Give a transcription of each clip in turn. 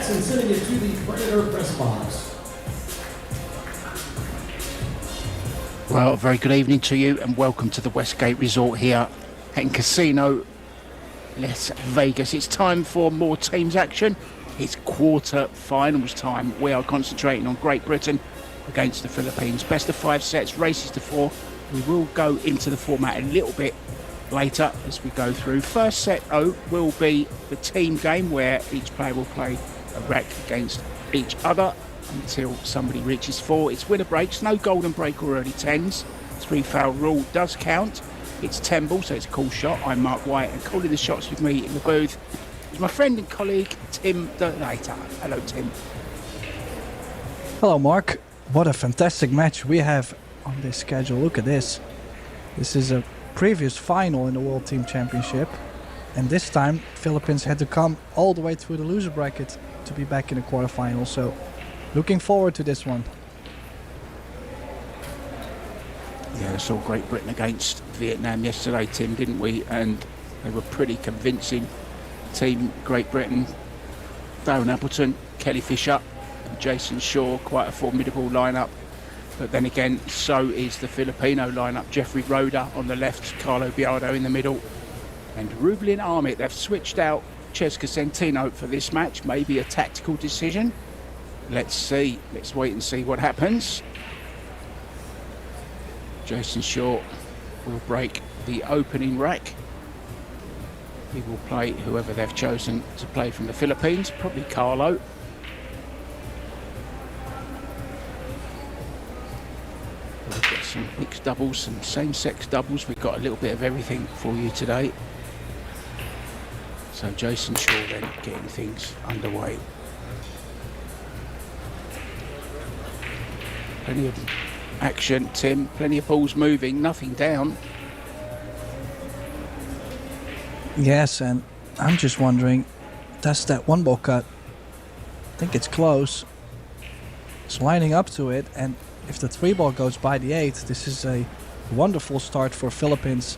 nets and sending it to the Predator press box. Well, a very good evening to you and welcome to the Westgate Resort here in Casino Las Vegas. It's time for more teams action. It's quarter-finals time. We are concentrating on Great Britain against the Philippines. Best of 5 sets, races to 4. We will go into the format a little bit later as we go through. First set, though, will be the team game where each player will play a rack against each other until somebody reaches 4. It's winner breaks, no golden break or early 10s. 3 foul rule does count. It's 10 ball, so it's a cool shot. I'm Mark White, and calling the shots with me in the booth is my friend and colleague, Tim the Later. Hello, Tim. Hello, Mark. What a fantastic match we have on this schedule. Look at this. This is a previous final in the World Team Championship, and this time Philippines had to come all the way through the loser bracket to be back in the quarterfinals. So looking forward to this one. Yeah, I saw Great Britain against Vietnam yesterday, Tim, didn't we? And they were pretty convincing. Team Great Britain, Darren Appleton, Kelly Fisher and Jason Shaw, quite a formidable lineup. But then again, so is the Filipino lineup. Jeffrey Roeder on the left, Carlo Biardo in the middle, and Rublin Armit. They've switched out Cesca Centino for this match. Maybe a tactical decision. Let's see. Let's wait and see what happens. Jason Shaw will break the opening rack. He will play whoever they've chosen to play from the Philippines, probably Carlo. We've got some mixed doubles, some same-sex doubles. We've got a little bit of everything for you today. So Jason Shaw then getting things underway. Plenty of action, Tim. Plenty of balls moving, nothing down. Yes, and I'm just wondering, does that one ball cut? I think it's close. It's lining up to it, and if the 3 ball goes by the 8, this is a wonderful start for Philippines.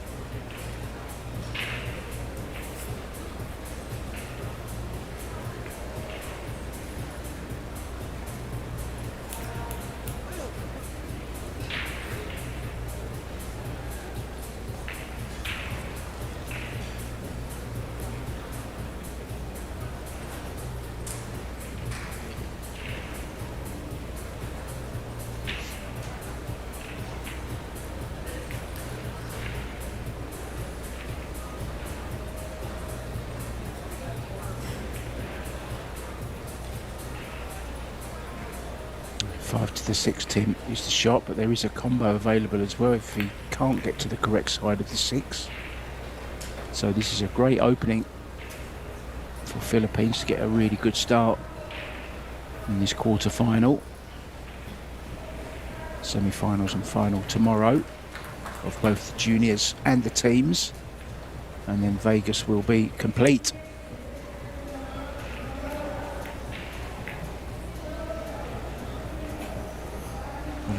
Five to the 6, Tim is the shot, but there is a combo available as well if he can't get to the correct side of the 6. So this is a great opening for Philippines to get a really good start in this quarter-final. Semi-finals and final tomorrow of both the juniors and the teams, and then Vegas will be complete.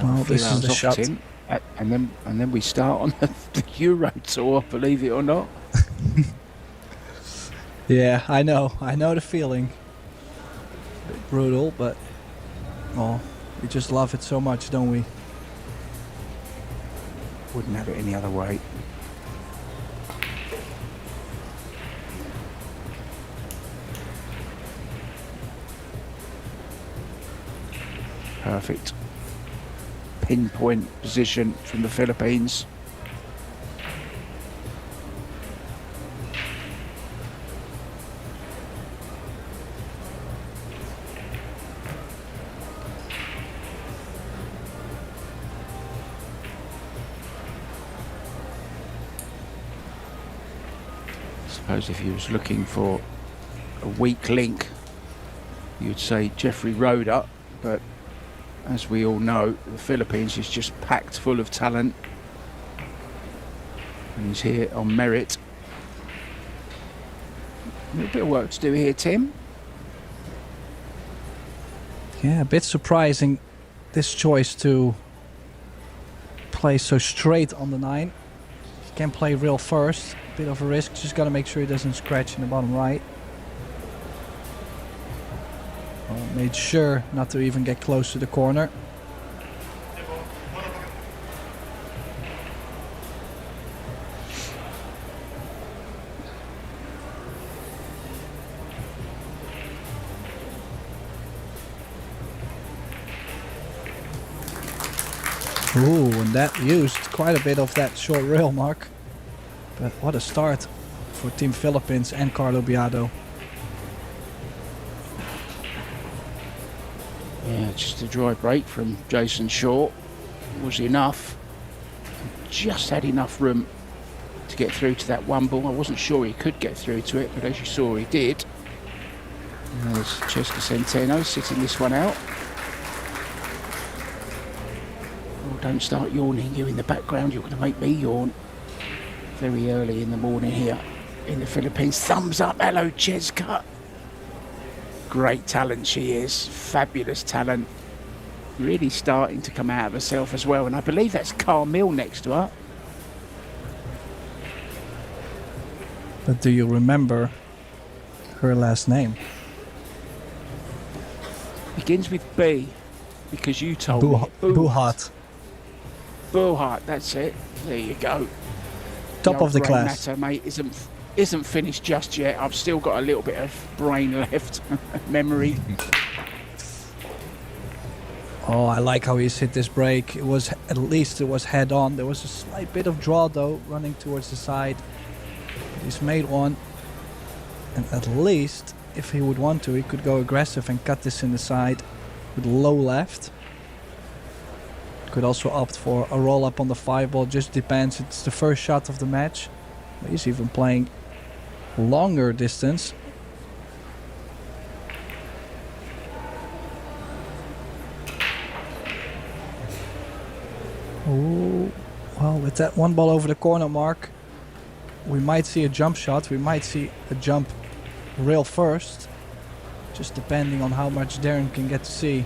Well, this is the shot. Tim, and then we start on the Euro Tour, believe it or not. Yeah, I know the feeling. A bit brutal, but oh, we just love it so much, don't we? Wouldn't have it any other way. Perfect pinpoint position from the Philippines. I suppose if you was looking for a weak link, you'd say Jeffrey Roeder, but as we all know, the Philippines is just packed full of talent, and he's here on merit. A little bit of work to do here, Tim. Yeah, a bit surprising, this choice to play so straight on the 9. He can play real first, bit of a risk, just gotta make sure he doesn't scratch in the bottom right. Made sure not to even get close to the corner. Ooh, and that used quite a bit of that short rail mark. But what a start for Team Philippines and Carlo Biado. Yeah, just a dry break from Jason Shaw was enough. Just had enough room to get through to that one ball. I wasn't sure he could get through to it, but as you saw, he did. And there's Cesca Centeno sitting this one out. Oh, don't start yawning, you in the background. You're going to make me yawn. Very early in the morning here in the Philippines. Thumbs up, hello Cesca. Great talent she is, fabulous talent. Really starting to come out of herself as well, and I believe that's Carmel next to her. But do you remember her last name? Begins with B, because you told me. Buhat. Buhat, that's it. There you go. Top of the brain class. matter, mate, isn't finished just yet. I've still got a little bit of brain left, memory. Oh, I like how he's hit this break. It was, at least it was head on. There was a slight bit of draw though, running towards the side. He's made one. And at least, if he would want to, he could go aggressive and cut this in the side with low left. Could also opt for a roll up on the 5-ball, just depends. It's the first shot of the match. He's even playing longer distance. Oh, well, with that one ball over the corner mark, we might see a jump shot. We might see a jump rail first, just depending on how much Darren can get to see.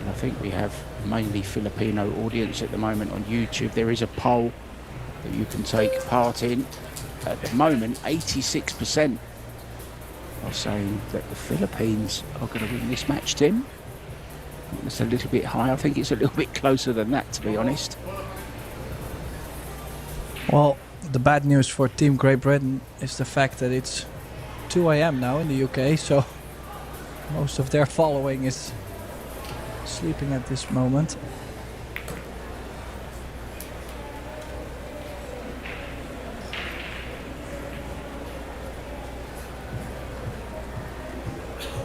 I think we have mainly Filipino audience at the moment on YouTube. There is a poll that you can take part in. At the moment, 86% are saying that the Philippines are going to win this match, Tim. It's a little bit high. I think it's a little bit closer than that, to be honest. Well, the bad news for Team Great Britain is the fact that it's 2 a.m. now in the UK, so most of their following is sleeping at this moment.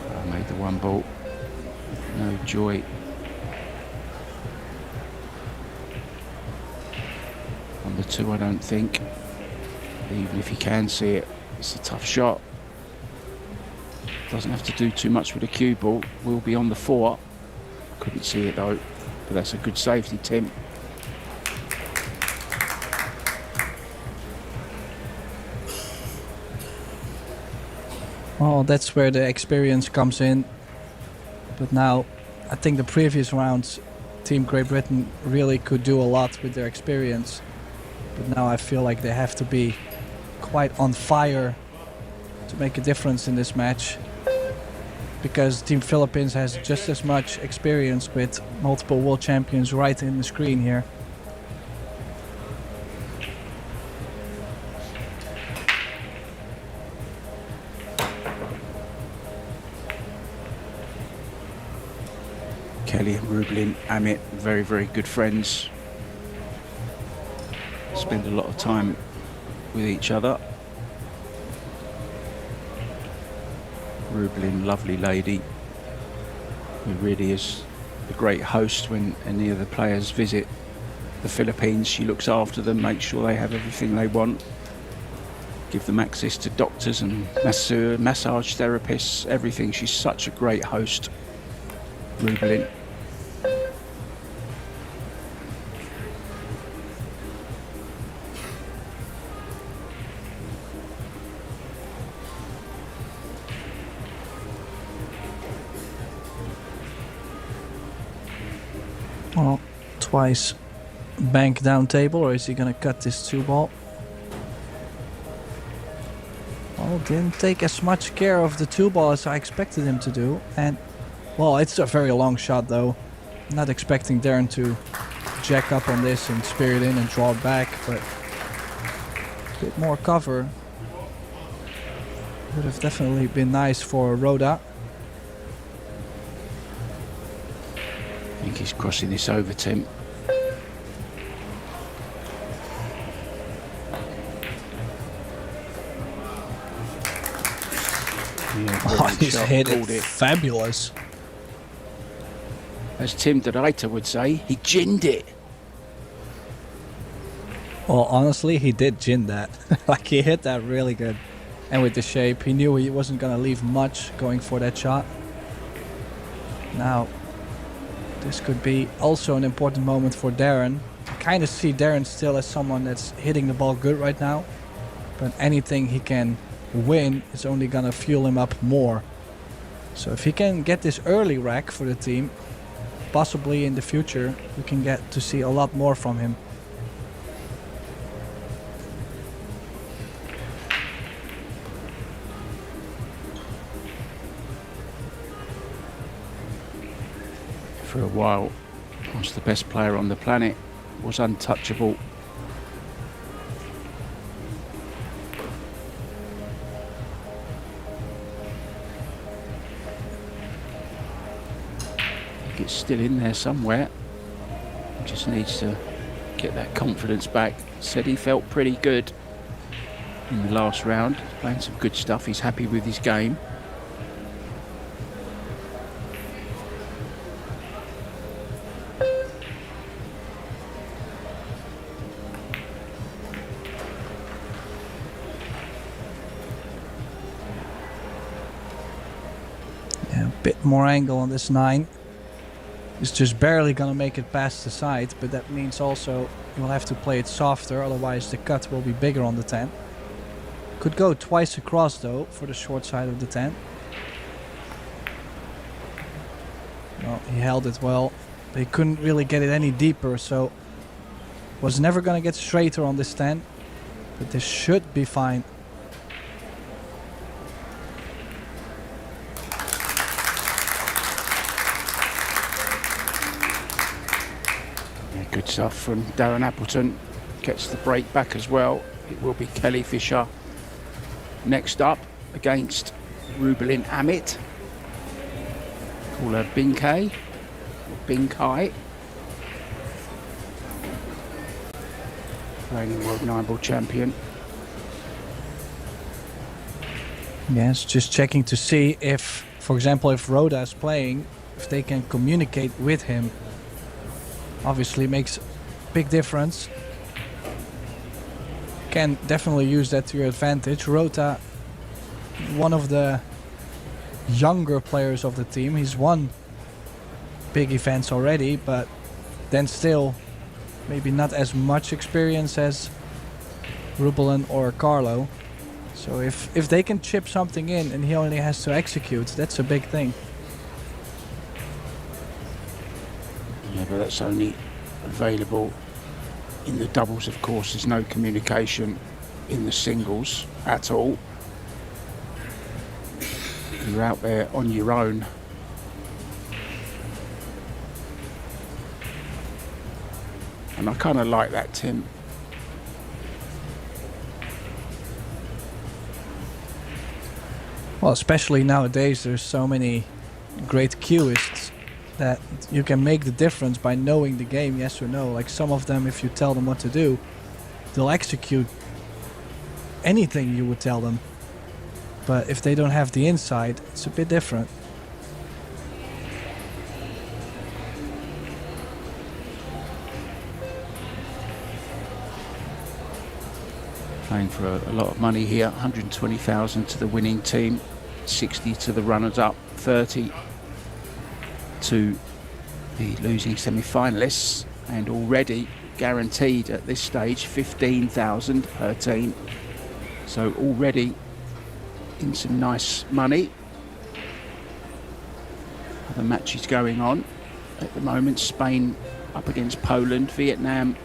I made the one ball. No joy. On the 2, I don't think. Even if you can see it, it's a tough shot. Doesn't have to do too much with the cue ball. Will be on the 4. Couldn't see it though, but that's a good safety, Tim. Well, that's where the experience comes in. But now, I think the previous rounds, Team Great Britain really could do a lot with their experience. But now I feel like they have to be quite on fire to make a difference in this match. Because Team Philippines has just as much experience with multiple world champions right in the screen here. Kelly and Rublin, Amit, very, very good friends. Spend a lot of time with each other. Rublin, lovely lady, who really is a great host when any of the players visit the Philippines. She looks after them, makes sure they have everything they want, give them access to doctors and massage therapists, everything. She's such a great host, Rublin. Well, twice bank down table, or is he gonna cut this 2-ball? Well, didn't take as much care of the 2-ball as I expected him to do. And, well, it's a very long shot though. Not expecting Darren to jack up on this and spear it in and draw it back, but a bit more cover would have definitely been nice for Rhoda. I think he's crossing this over, Tim. Yeah, Oh, he's shot, hit called it fabulous. As Tim Deraita would say, he ginned it. Well, honestly, he did gin that. Like, he hit that really good. And with the shape, he knew he wasn't going to leave much going for that shot. Now, this could be also an important moment for Darren. I kind of see Darren still as someone that's hitting the ball good right now. But anything he can win is only going to fuel him up more. So if he can get this early rack for the team, possibly in the future we can get to see a lot more from him. For a while, was the best player on the planet, was untouchable. It's still in there somewhere. He just needs to get that confidence back. Said he felt pretty good in the last round. He's playing some good stuff. He's happy with his game. Yeah, a bit more angle on this 9. It's just barely gonna make it past the side, but that means also you'll have to play it softer, otherwise the cut will be bigger on the 10. Could go twice across though for the short side of the 10. Well, he held it well, but he couldn't really get it any deeper, so was never gonna get straighter on this 10, but this should be fine. Good stuff from Darren Appleton. Gets the break back as well. It will be Kelly Fisher next up against Rubalin Amit. Call her Binkay or Binkai. Reigning World 9-ball champion. Yes, just checking to see if, for example, if Rhoda is playing, if they can communicate with him. Obviously makes a big difference. Can definitely use that to your advantage. Rhoda, one of the younger players of the team. He's won big events already, but then still maybe not as much experience as Rubalin or Carlo. So if they can chip something in and he only has to execute, that's a big thing. Yeah, but that's only available in the doubles, of course. There's no communication in the singles at all. You're out there on your own. And I kind of like that, Tim. Well, especially nowadays, there's so many great cueists that you can make the difference by knowing the game, yes or no. Like some of them, if you tell them what to do, they'll execute anything you would tell them. But if they don't have the insight, it's a bit different. Playing for a lot of money here. 120,000 to the winning team, 60 to the runners-up, 30 to the losing semi-finalists, and already guaranteed at this stage 15,000 per team. So already in some nice money. Other matches going on at the moment. Spain up against Poland, Vietnam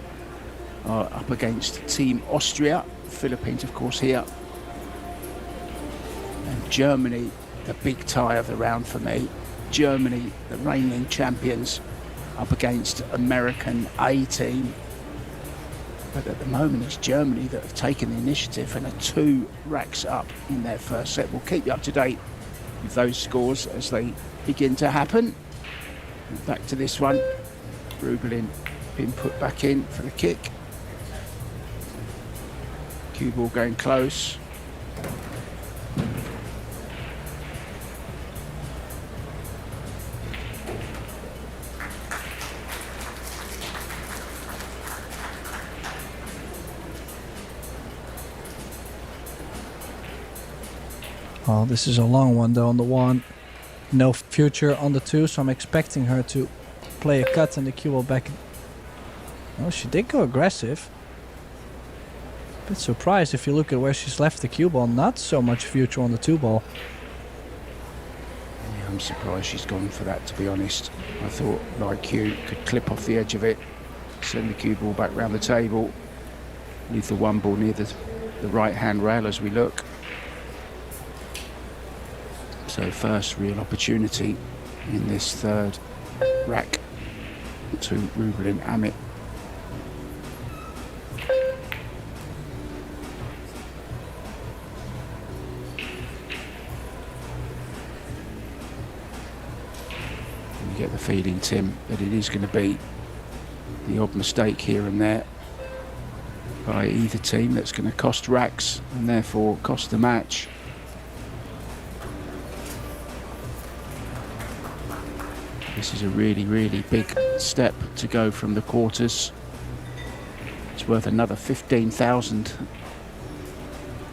are up against Team Austria, Philippines of course here And Germany, the big tie of the round for me. Germany, the reigning champions, up against American A team. But at the moment it's Germany that have taken the initiative and are 2 racks up in their first set. We'll keep you up to date with those scores as they begin to happen. And back to this one. Rubelin being put back in for the kick. Cue ball going close. Oh, this is a long one though on the 1. No future on the 2, so I'm expecting her to play a cut and the cue ball back. Oh, she did go aggressive. Bit surprised if you look at where she's left the cue ball. Not so much future on the 2 ball. Yeah, I'm surprised she's gone for that, to be honest. I thought like Q could clip off the edge of it, send the cue ball back round the table, leave the 1 ball near the right hand rail as we look. So first real opportunity in this 3rd rack to Rubelin Amit. You get the feeling, Tim, that it is going to be the odd mistake here and there by either team that's going to cost racks and therefore cost the match. This is a really, really big step to go from the quarters. It's worth another 15,000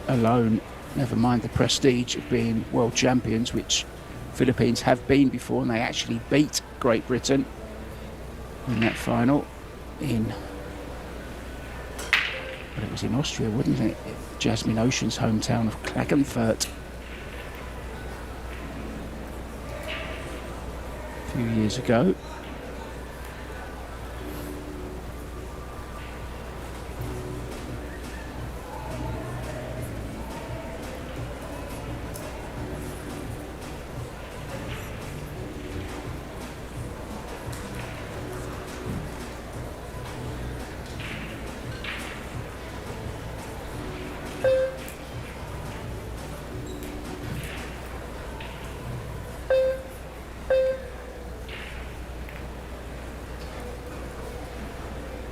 alone, never mind the prestige of being world champions, which Philippines have been before, and they actually beat Great Britain in that final in, well, it was in Austria, wasn't it? Jasmine Ocean's hometown of Klagenfurt. A few years ago.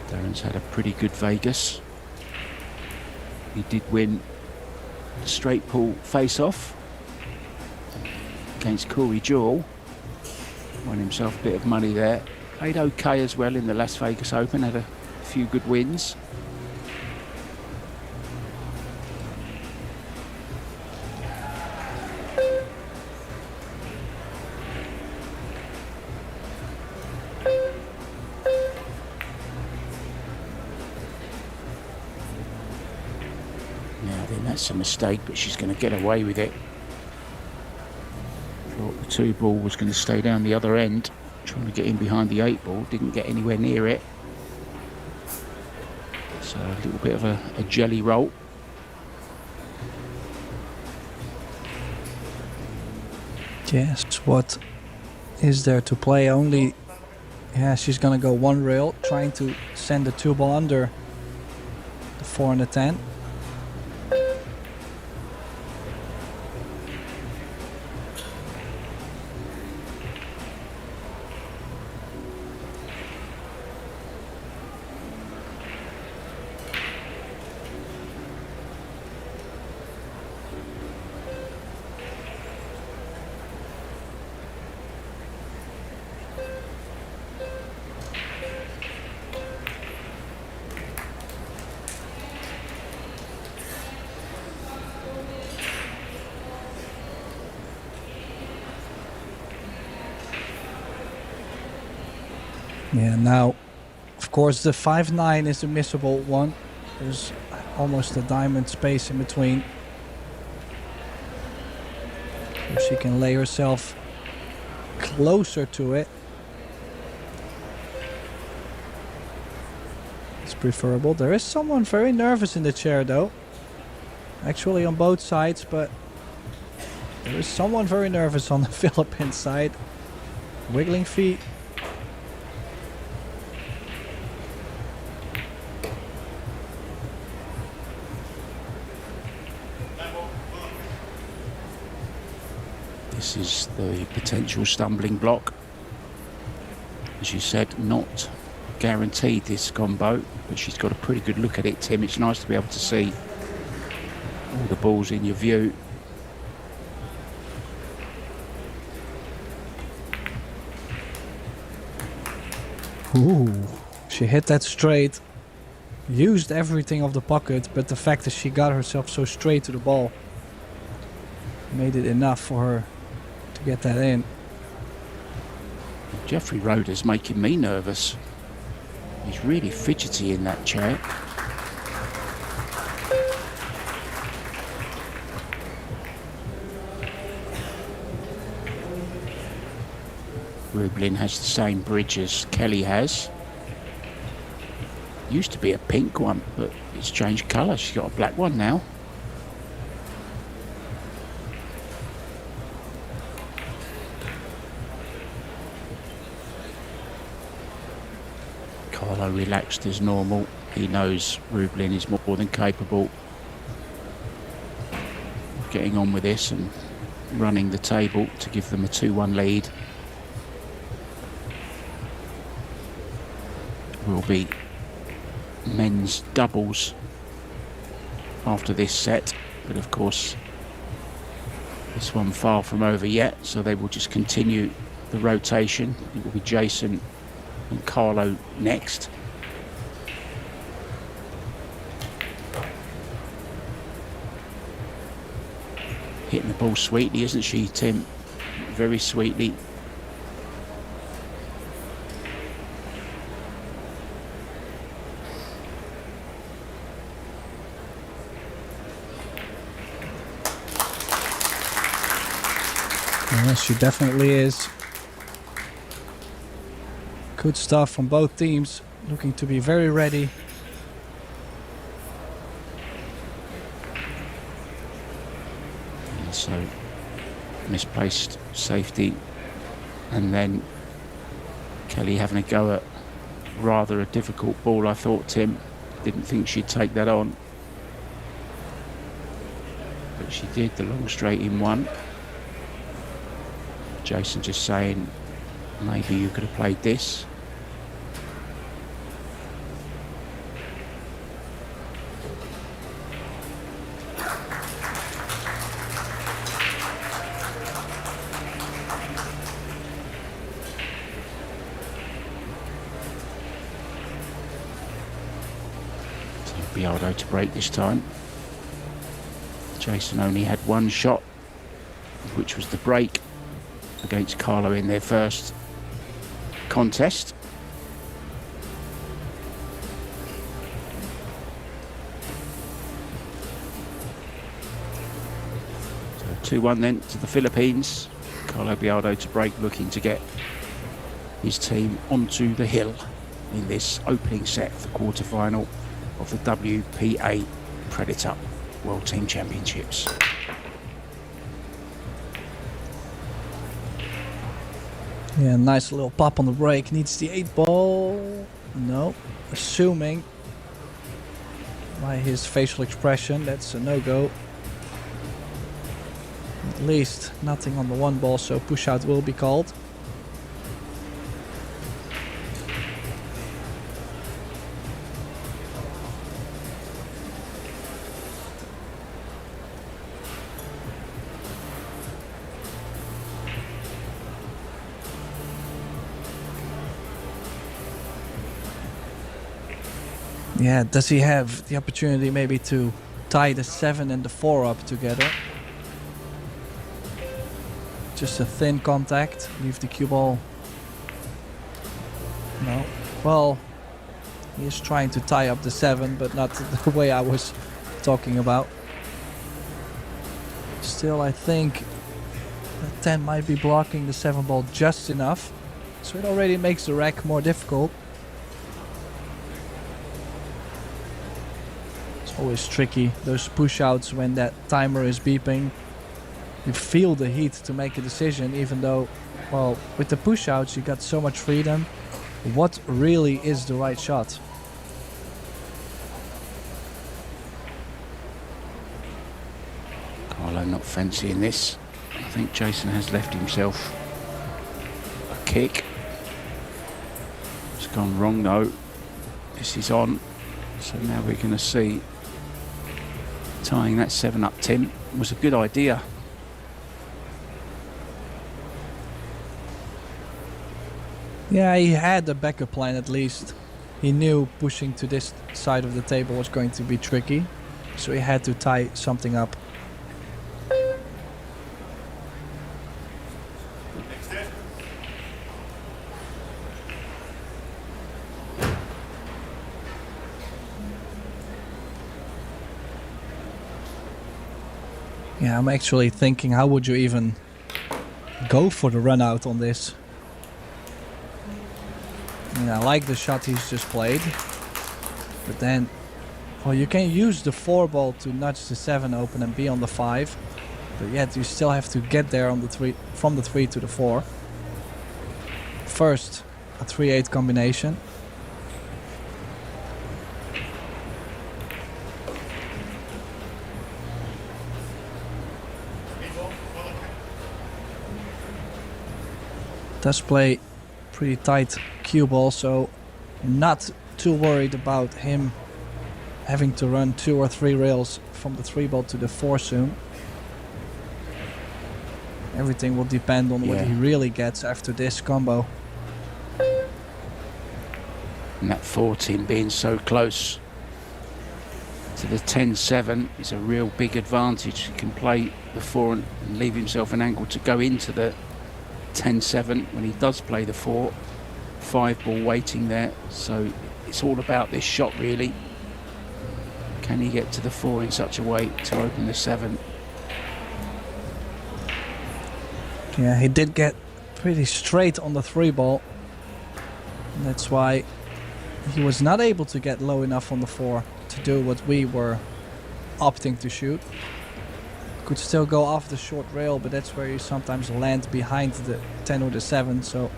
Darren's had a pretty good Vegas. He did win the straight pool face-off against Corey Jewell. Won himself a bit of money there. Played okay as well in the Las Vegas Open, had a few good wins. A mistake, but she's going to get away with it. Thought the 2 ball was going to stay down the other end, trying to get in behind the 8 ball, didn't get anywhere near it. So a little bit of a jelly roll. Yes, what is there to play? Only, yeah, she's going to go 1 rail, trying to send the 2 ball under the 4 and the 10. Yeah, now, of course, the 5-9 is the missable one. There's almost a diamond space in between. So she can lay herself closer to it. It's preferable. There is someone very nervous in the chair, though. Actually on both sides, but There is someone very nervous on the Philippines side. Wiggling feet. This is the potential stumbling block. As you said, not guaranteed this combo, but she's got a pretty good look at it, Tim. It's nice to be able to see all the balls in your view. Ooh, she hit that straight. Used everything of the pocket, but the fact that she got herself so straight to the ball made it enough for her to get that in. Jeffrey Roder's making me nervous. He's really fidgety in that chair. Rublin has the same bridge as Kelly has. Used to be a pink one, but it's changed colour. She's got a black one now. Carlo relaxed as normal. He knows Rublin is more than capable of getting on with this and running the table to give them a 2-1 lead. Will be men's doubles after this set, but of course this one far from over yet, so they will just continue the rotation. It will be Jason and Carlo next. Hitting the ball sweetly, isn't she, Tim? Very sweetly. Yes, she definitely is. Good stuff from both teams. Looking to be very ready. And so misplaced safety, and then Kelly having a go at rather a difficult ball. I thought, Tim, didn't think she'd take that on, but she did. The long straight in one. Jason just saying, maybe you could have played this. So Billiard to break this time. Jason only had one shot, which was the break against Carlo in their first contest. So 2-1 then to the Philippines. Carlo Bialdo to break, looking to get his team onto the hill in this opening set of the quarter-final of the WPA Predator World Team Championships. Yeah, nice little pop on the break. Needs the 8 ball. No. Assuming by his facial expression, that's a no-go. At least nothing on the 1 ball, so push out will be called. Yeah, does he have the opportunity maybe to tie the 7 and the 4 up together? Just a thin contact, leave the cue ball. No. Well, he is trying to tie up the 7, but not the way I was talking about. Still, I think the 10 might be blocking the 7 ball just enough. So it already makes the rack more difficult. Always tricky, those push outs when that timer is beeping. you feel the heat to make a decision, even though, well, with the push-outs you got so much freedom. What really is the right shot? Carlo not fancying this. I think Jason has left himself a kick. It's gone wrong though. This is on. So now we're going to see tying that 7 up, Tim, was a good idea. Yeah, he had a backup plan at least. He knew pushing to this side of the table was going to be tricky, so he had to tie something up. Yeah, I'm actually thinking, how would you even go for the run out on this? I like the shot he's just played, but then, well, you can use the 4 ball to nudge the 7 open and be on the 5, but yet you still have to get there on the 3, from the 3 to the 4. First, a 3-8 combination. Does play pretty tight cue ball, so not too worried about him having to run 2 or 3 rails from the 3 ball to the 4 soon. Everything will depend on what he really gets after this combo. And that 14 being so close to the 10-7 is a real big advantage. He can play the 4 and leave himself an angle to go into the 10-7 when he does play the 4. 5 ball waiting there, so it's all about this shot really. Can he get to the 4 in such a way to open the 7? Yeah, he did get pretty straight on the 3 ball. That's why he was not able to get low enough on the 4 to do what we were opting to shoot. Could still go off the short rail, but that's where you sometimes land behind the 10 or the 7, so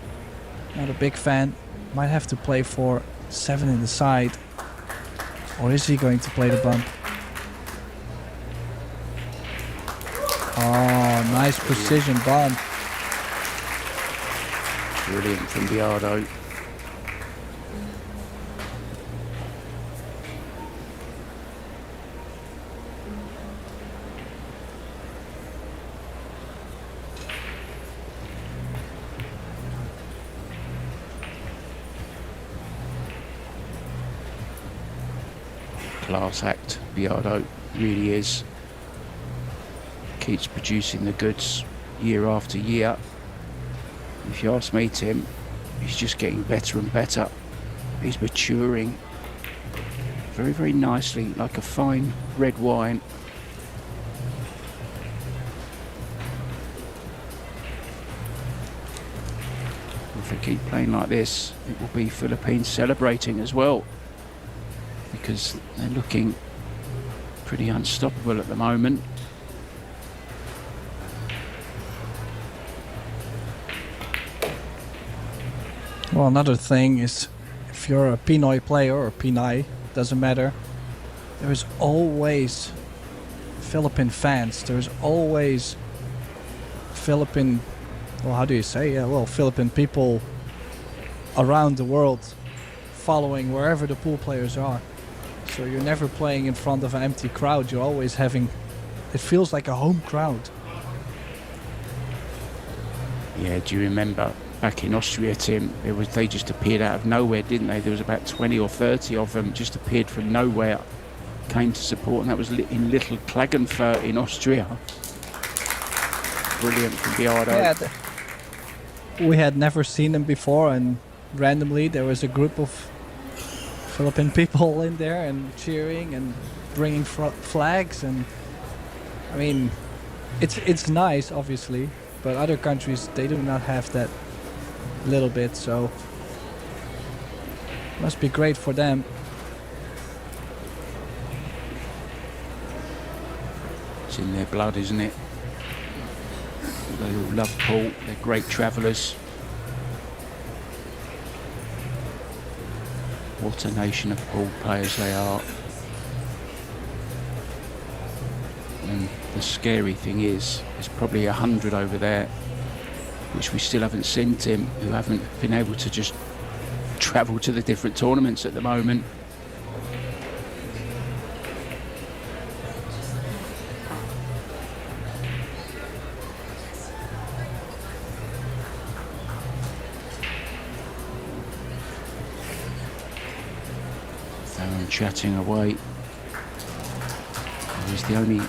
not a big fan. Might have to play for 7 in the side, or is he going to play the bump? Oh, nice precision bump. Brilliant from Billiard. Class act, Billiard really is. Keeps producing the goods year after year. If you ask me, Tim, he's just getting better and better. He's maturing very, very nicely, like a fine red wine. If they keep playing like this, it will be Philippines celebrating as well, because they're looking pretty unstoppable at the moment. Well, another thing is, if you're a Pinoy player or Pinay, doesn't matter, there is always Philippine fans. There's always Philippine, well, how do you say? Yeah, well, Philippine people around the world following wherever the pool players are. So you're never playing in front of an empty crowd. You're always having, it feels like a home crowd. Yeah, do you remember back in Austria, Tim, they just appeared out of nowhere, didn't they? There was about 20 or 30 of them just appeared from nowhere, came to support, and that was in Little Klagenfurt in Austria. Brilliant from Billiard. Yeah, we had never seen them before, and randomly there was a group of Philippine people in there and cheering and bringing flags, and I mean, it's nice, obviously, but other countries, they do not have that little bit, so must be great for them. It's in their blood, isn't it? They all love pool. They're great travellers. What a nation of pool players they are. And the scary thing is, there's probably 100 over there, which we still haven't seen, Tim, who haven't been able to just travel to the different tournaments at the moment. Darren chatting away. He's the only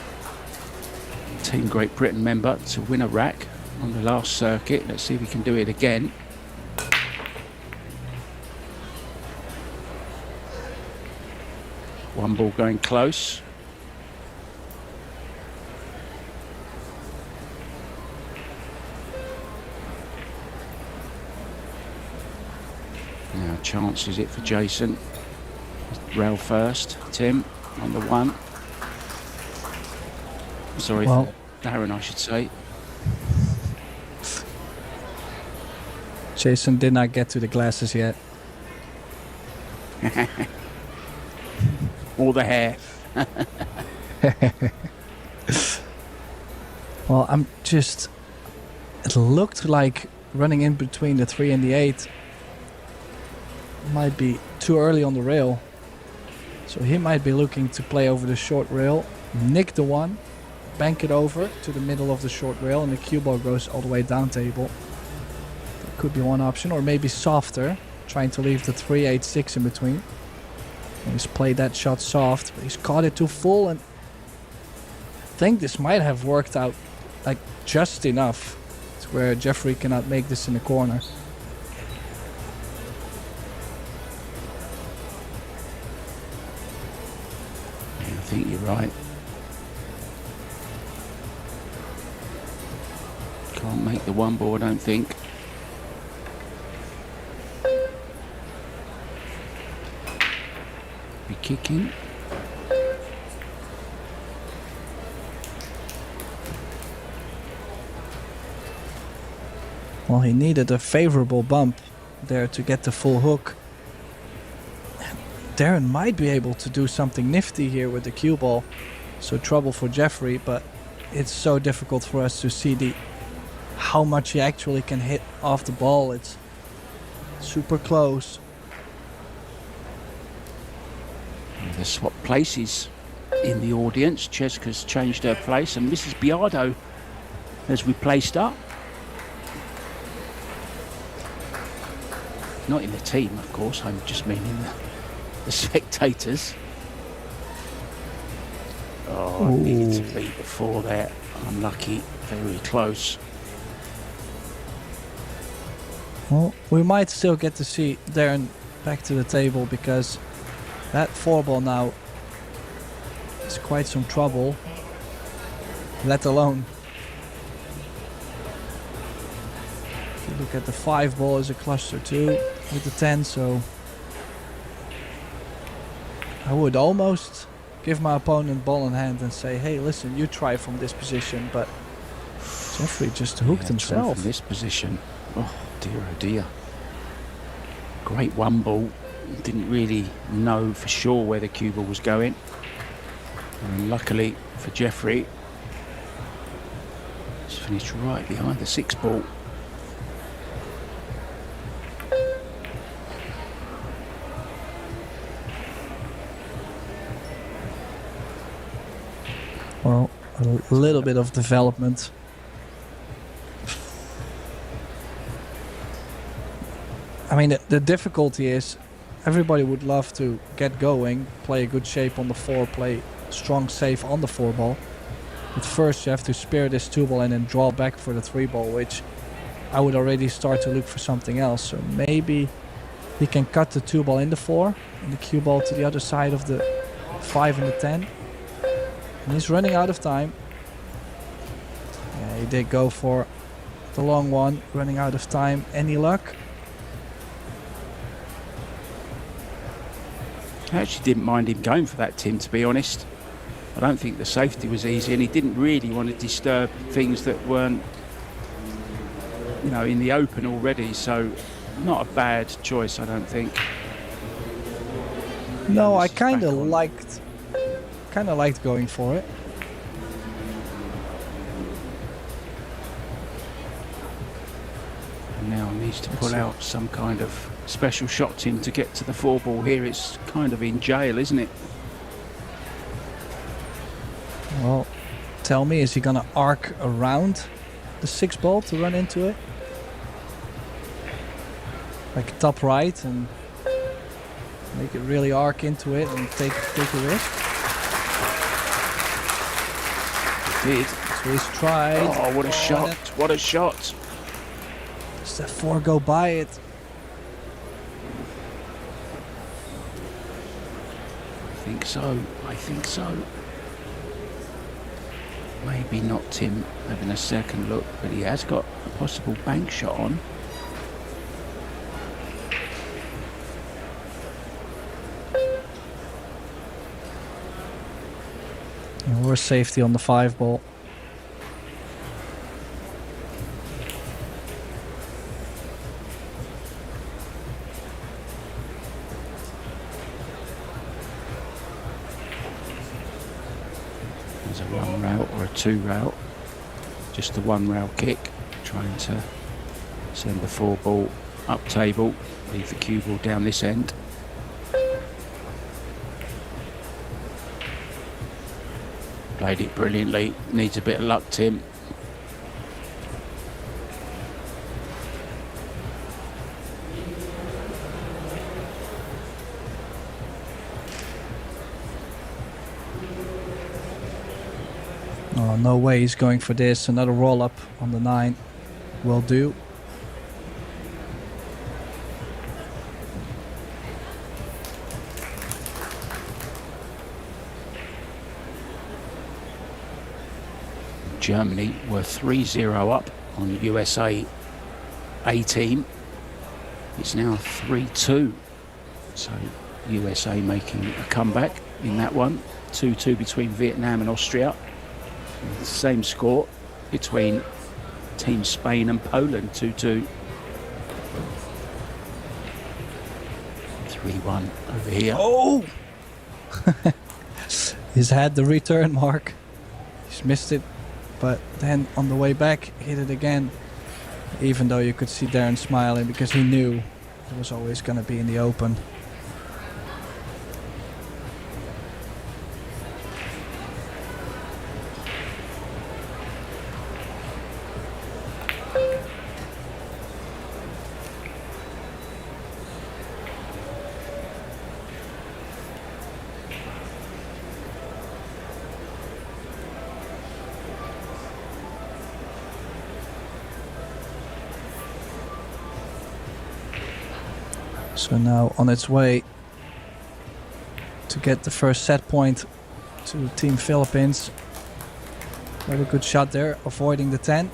Team Great Britain member to win a rack on the last circuit. Let's see if we can do it again. One ball going close. Now chance is it for Jason. Rail first. Tim on the one. Sorry, well, for Darren, I should say. Jason did not get to the glasses yet. Or the hair. Well, I'm just... It looked like running in between the 3 and the 8 might be too early on the rail. So he might be looking to play over the short rail, nick the 1, bank it over to the middle of the short rail, and the cue ball goes all the way down table. That could be one option, or maybe softer, trying to leave the 3, 8, 6 in between. And he's played that shot soft, but he's caught it too full, and I think this might have worked out like just enough to where Jeffrey cannot make this in the corner. Yeah, I think you're right. Can't make the one ball, I don't think. Be kicking. Well, he needed a favorable bump there to get the full hook. Darren might be able to do something nifty here with the cue ball. So trouble for Jeffrey, but it's so difficult for us to see how much he actually can hit off the ball. It's super close. They swap places in the audience. Cheska's changed her place, and Mrs. Biardo has replaced her. Not in the team, of course, I'm just meaning the spectators. Oh, I needed to beat the 4 there. Unlucky, very close. Well, we might still get to see Darren back to the table, because that 4 ball now is quite some trouble, let alone if you look at the 5 ball is a cluster too with the 10, so I would almost give my opponent ball in hand and say, hey, listen, you try from this position, but Jeffrey just hooked himself. From this position. Oh dear. Great one ball. Didn't really know for sure where the cue ball was going. And luckily for Jeffrey, it's finished right behind the 6 ball. Well, a little bit of development. I mean, the difficulty is everybody would love to get going, play a good shape on the 4, play strong safe on the 4 ball. But first you have to spare this 2 ball and then draw back for the 3 ball, which I would already start to look for something else. So maybe he can cut the 2 ball in the 4 and the cue ball to the other side of the 5 and the 10. And he's running out of time. Yeah, he did go for the long one, running out of time. Any luck? I actually didn't mind him going for that, Tim, to be honest. I don't think the safety was easy, and he didn't really want to disturb things that weren't you know, in the open already, so not a bad choice, I don't think. No, I This is kind back of on. liked going for it. Now needs to pull out some kind of special shot in to get to the 4 ball here. It's kind of in jail, isn't it? Well, tell me, is he gonna arc around the 6 ball to run into it? Like top right and make it really arc into it and take a risk? It did. So he's tried. Oh, what a shot. What a shot. Does that 4 go by it? I think so. I think so. Maybe not Tim having a second look, but he has got a possible bank shot on. And we're safety on the 5 ball. There's a 1 route or a 2 route. Just the 1 rail kick, trying to send the 4 ball up table, leave the cue ball down this end. Played it brilliantly. Needs a bit of luck, Tim. Oh, no way he's going for this. Another roll up on the 9 will do. Germany were 3-0 up on USA A team. It's now 3-2. So USA making a comeback in that one. 2-2 between Vietnam and Austria. And the same score between Team Spain and Poland, 2-2. 3-1 over here. Oh! He's had the return mark. He's missed it. But then on the way back, hit it again. Even though you could see Darren smiling because he knew it was always going to be in the open. So now on its way to get the first set point to Team Philippines. Very good shot there, avoiding the 10.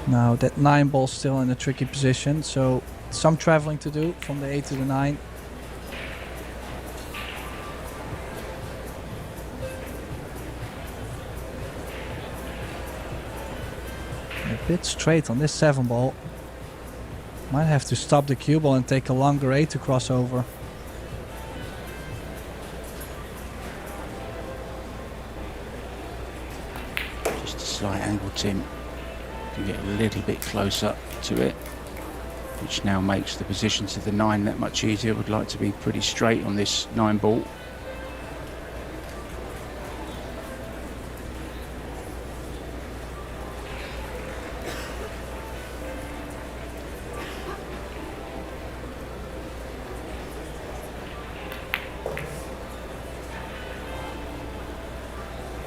Now that 9 ball still in a tricky position, so some traveling to do from the 8 to the 9. A bit straight on this 7 ball. Might have to stop the cue ball and take a longer 8 to cross over. Just a slight angle, Tim. To get a little bit closer to it, which now makes the position to the 9 that much easier. Would like to be pretty straight on this 9 ball.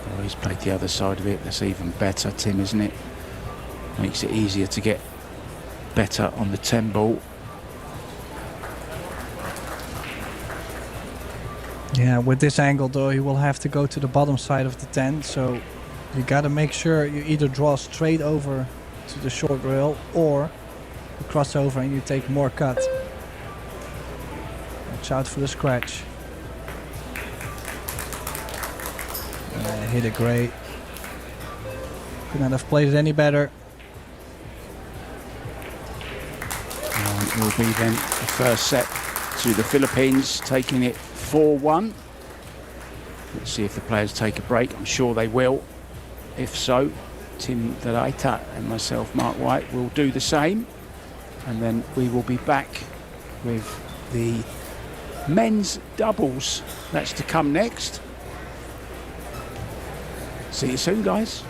Oh, he's played the other side of it. That's even better, Tim, isn't it? Makes it easier to get better on the 10 ball. Yeah, with this angle though, he will have to go to the bottom side of the 10, so you gotta make sure you either draw straight over to the short rail or you cross over and you take more cut. Watch out for the scratch. Hit it great. Could not have played it any better. And it will be then the first set to the Philippines, taking it 4-1. Let's see if the players take a break. I'm sure they will. If so, Tim Delaita and myself, Mark White, will do the same. And then we will be back with the men's doubles. That's to come next. See you soon, guys.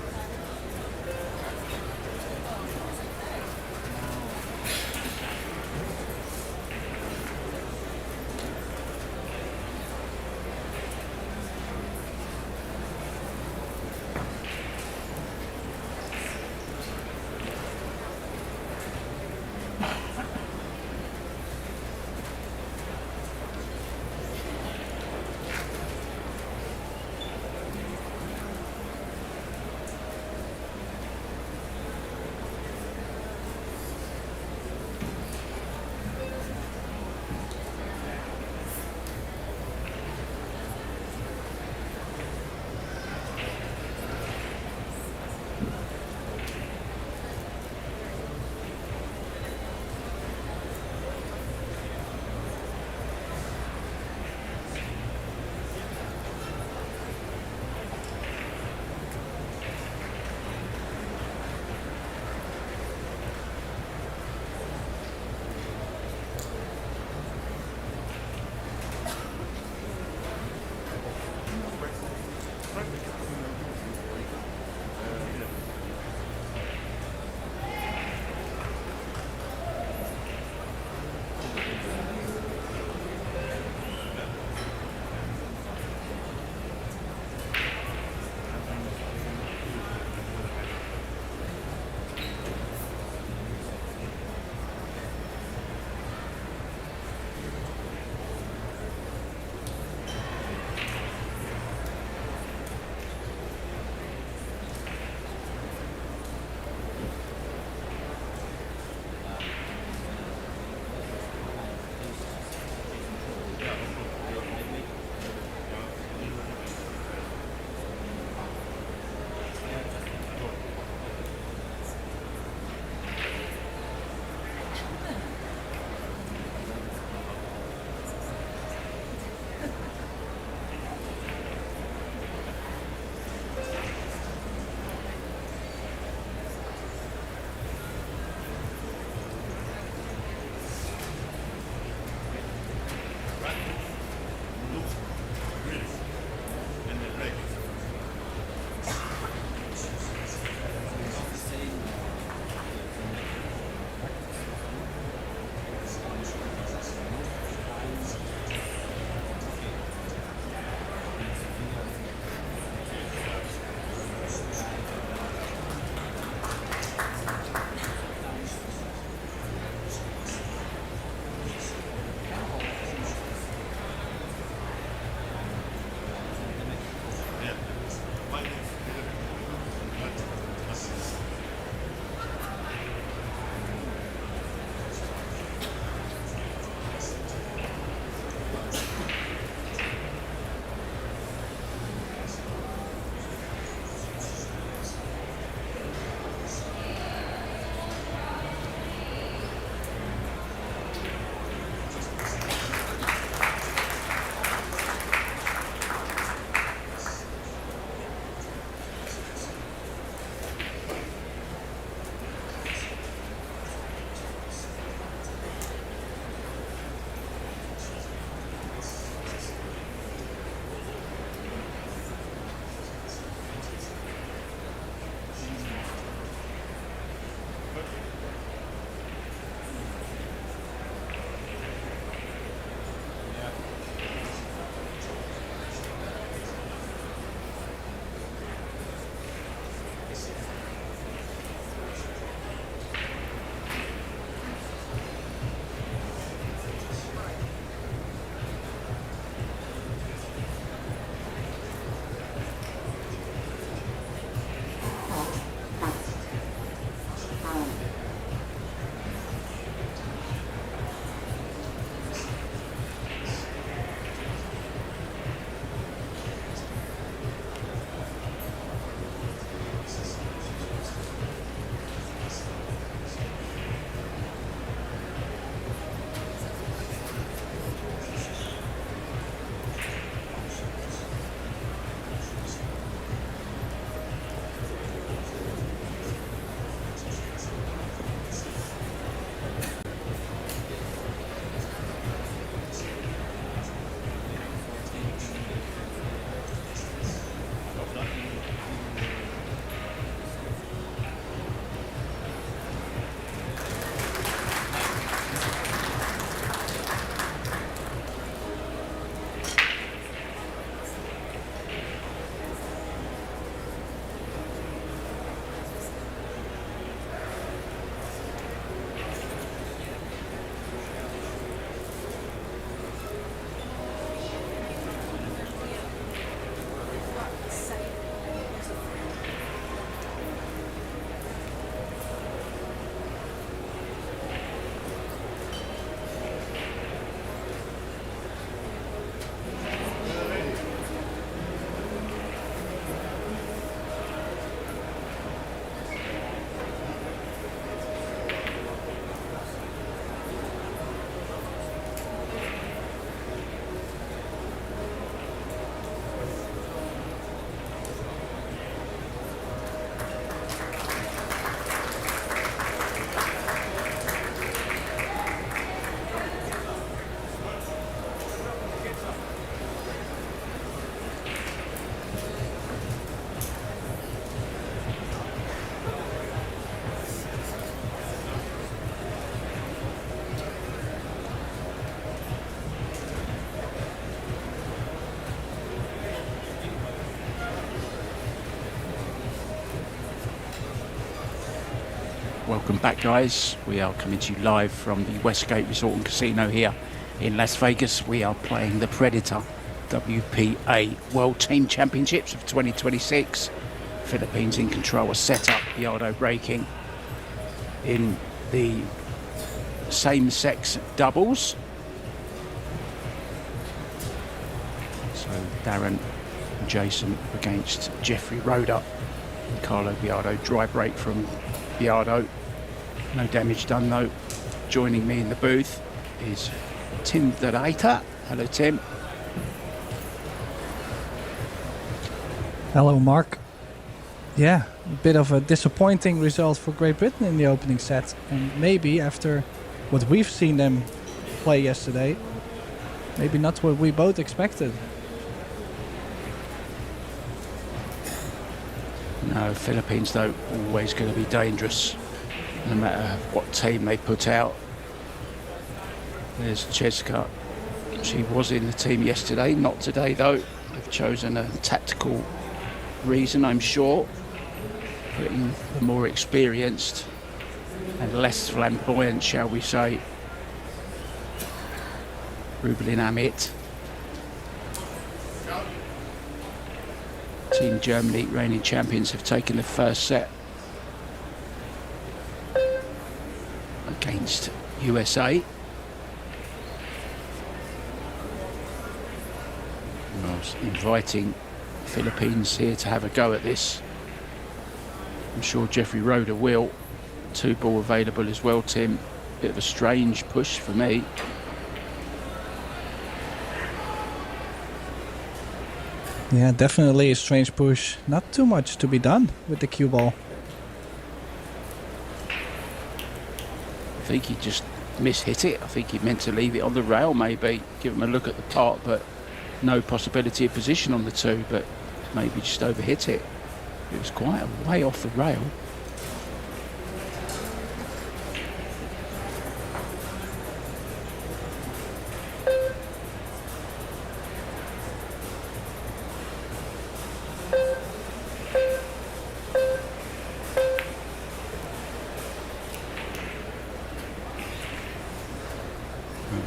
Welcome back, guys. We are coming to you live from the Westgate Resort and Casino here in Las Vegas. We are playing the Predator WPA World Team Championships of 2026. Philippines in control, a setup, Biardo breaking in the same-sex doubles. So Darren and Jason against Jeffrey Roeder and Carlo Biardo. Dry break from Biardo. No damage done though. Joining me in the booth is Tim the Later. Hello, Tim. Hello, Mark. Yeah, a bit of a disappointing result for Great Britain in the opening set. And maybe after what we've seen them play yesterday, maybe not what we both expected. No, Philippines though, always going to be dangerous, no matter what team they put out. There's Cheska. She was in the team yesterday, not today though. They've chosen a tactical reason, I'm sure. Putting the more experienced and less flamboyant, shall we say, Rublin Amit. Team Germany, reigning champions, have taken the first set against USA. I was inviting Philippines here to have a go at this. I'm sure Jeffrey Roeder will. 2-ball available as well, Tim. Bit of a strange push for me. Yeah, definitely a strange push. Not too much to be done with the cue ball. I think he just mishit it. I think he meant to leave it on the rail, maybe. Give him a look at the pot, but no possibility of position on the two, but maybe just overhit it. It was quite a way off the rail.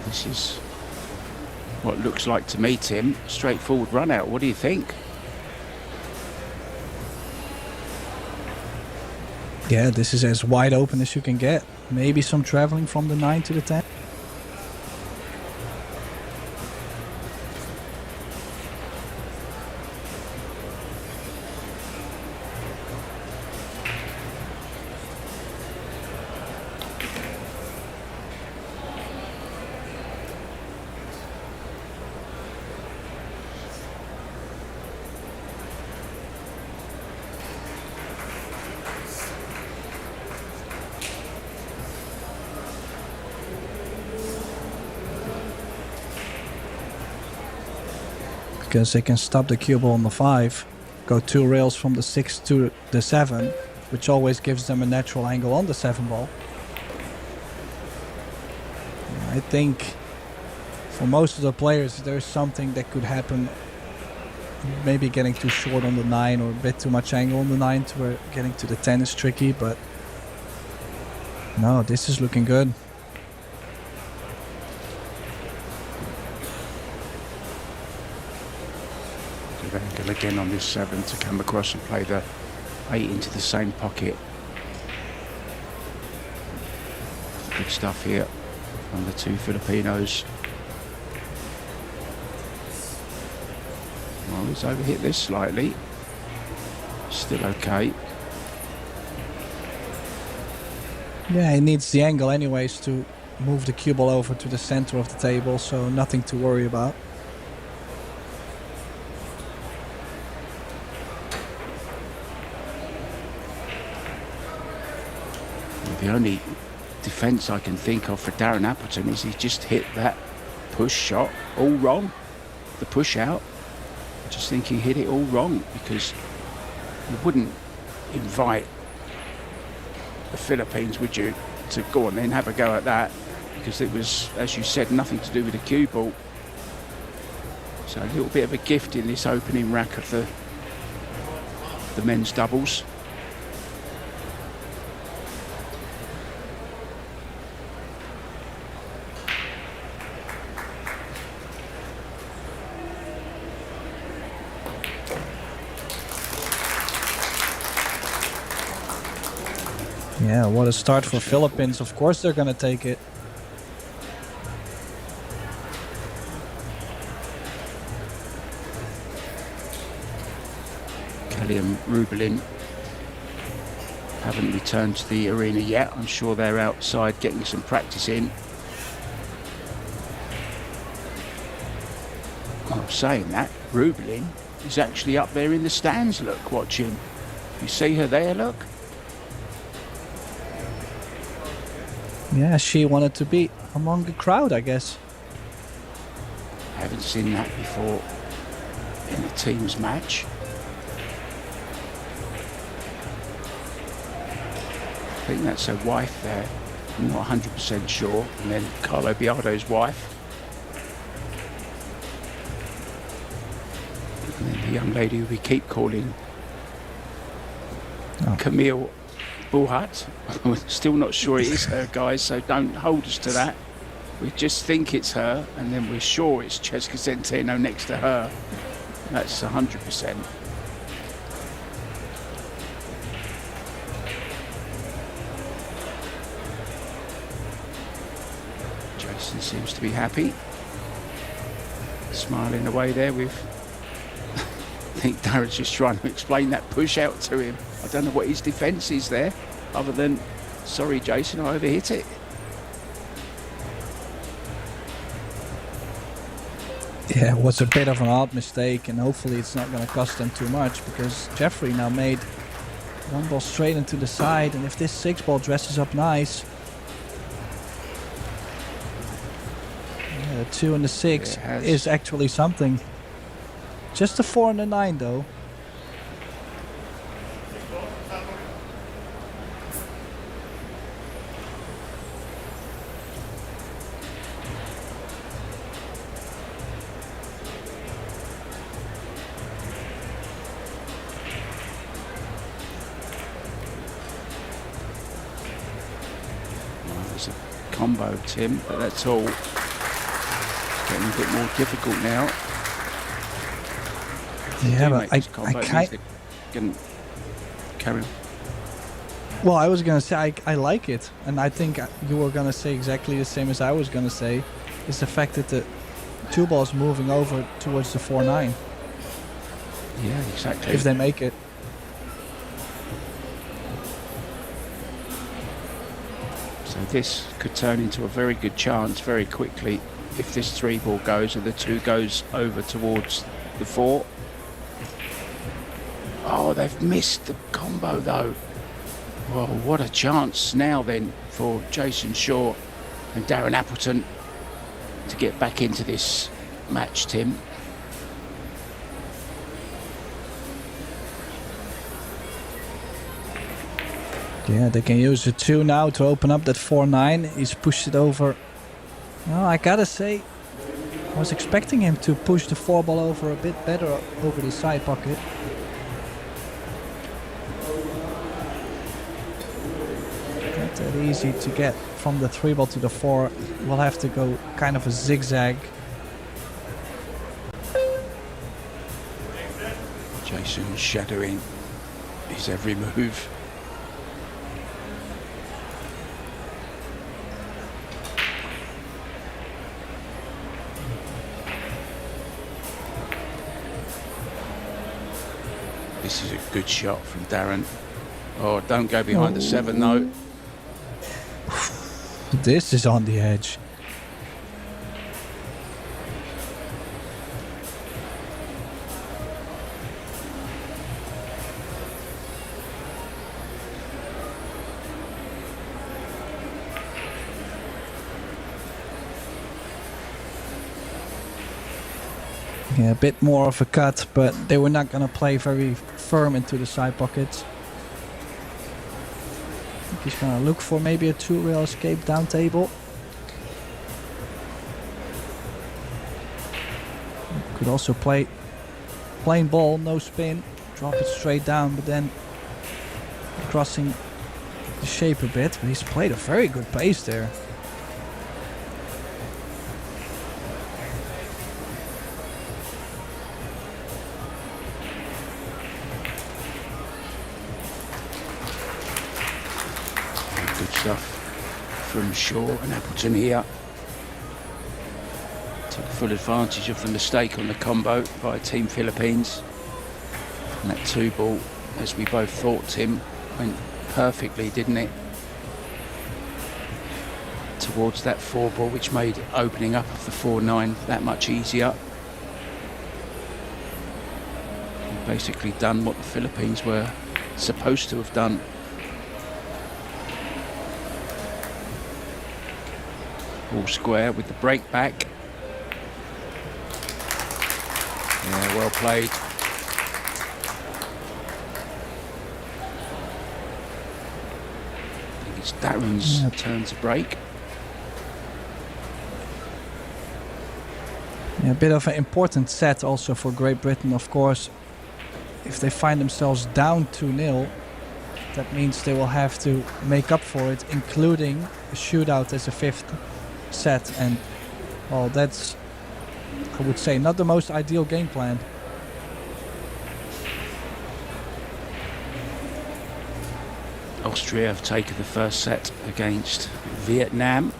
This is what looks like to me, Tim, a straightforward run out. What do you think? Yeah, this is as wide open as you can get. Maybe some traveling from the 9 to the 10. Because they can stop the cue ball on the 5, go 2 rails from the 6 to the 7, which always gives them a natural angle on the 7 ball. I think for most of the players there's something that could happen. Maybe getting too short on the 9 or a bit too much angle on the 9 to where getting to the 10 is tricky, but no, this is looking good. Angle again on this 7 to come across and play the 8 into the same pocket. Good stuff here from the two Filipinos. Well, he's overhit this slightly. Still okay. Yeah, he needs the angle anyways to move the cue ball over to the center of the table, so nothing to worry about. The only defence I can think of for Darren Appleton is he's just hit that push shot all wrong. The push out. I just think he hit it all wrong, because you wouldn't invite the Philippines, would you, to go on then have a go at that, because it was, as you said, nothing to do with the cue ball. So a little bit of a gift in this opening rack of the men's doubles. Yeah, what a start for Philippines. Of course they're gonna take it. Kelly and Rubelin haven't returned to the arena yet. I'm sure they're outside getting some practice in. I'm saying that, Rubelin is actually up there in the stands, look, watching. You see her there, look? Yeah, she wanted to be among the crowd, I guess. I haven't seen that before in a team's match. I think that's her wife there. I'm not 100% sure. And then Carlo Biardo's wife. And then the young lady who we keep calling Camille Bullhut. We're still not sure it is her, guys, so don't hold us to that. We just think it's her, and then we're sure it's Cesca Centeno next to her. That's 100%. Jason seems to be happy. Smiling away there with... I think Darren's just trying to explain that push out to him. I don't know what his defence is there, other than, sorry Jason, I overhit it. Yeah, it was a bit of an odd mistake, and hopefully it's not going to cost them too much, because Jeffrey now made one ball straight into the side, and if this 6-ball dresses up nice... Yeah, the 2 and the 6 is actually something. Just the 4 and the 9 though. There's a combo, Tim, but that's all getting a bit more difficult now. Yeah, but I can't... Carry on. Well, I was going to say I like it, and I think you were going to say exactly the same as I was going to say, is the fact that the 2 ball's moving over towards the 4-9. Yeah, exactly. If they make it. So this could turn into a very good chance very quickly if this 3-ball goes and the 2 goes over towards the 4. Oh, they've missed the combo though. Well, what a chance now then for Jason Shaw and Darren Appleton to get back into this match, Tim. Yeah, they can use the 2 now to open up that 4-9. He's pushed it over. Well, I gotta say, I was expecting him to push the 4-ball over a bit better over the side pocket. Not that easy to get from the 3-ball to the 4. We'll have to go kind of a zigzag. Jason shadowing his every move. This is a good shot from Darren. Oh, don't go behind the 7 though. This is on the edge. Yeah, a bit more of a cut, but they were not going to play very firm into the side pockets. I think he's going to look for maybe a 2-rail escape down table. Could also play plain ball, no spin, drop it straight down, but then crossing the shape a bit. But he's played a very good pace there. stuff from Shaw and Appleton here. Took full advantage of the mistake on the combo by Team Philippines. And that 2-ball, as we both thought, Tim, went perfectly, didn't it? Towards that 4-ball, which made opening up of the 4-9 that much easier. We've basically done what the Philippines were supposed to have done. All square with the break back. Yeah, well played. I think it's Darren's turn to break. Yeah, a bit of an important set also for Great Britain, of course. If they find themselves down 2-0, that means they will have to make up for it, including a shootout as a 5th set. And, well, that's, I would say, not the most ideal game plan. Austria have taken the first set against Vietnam.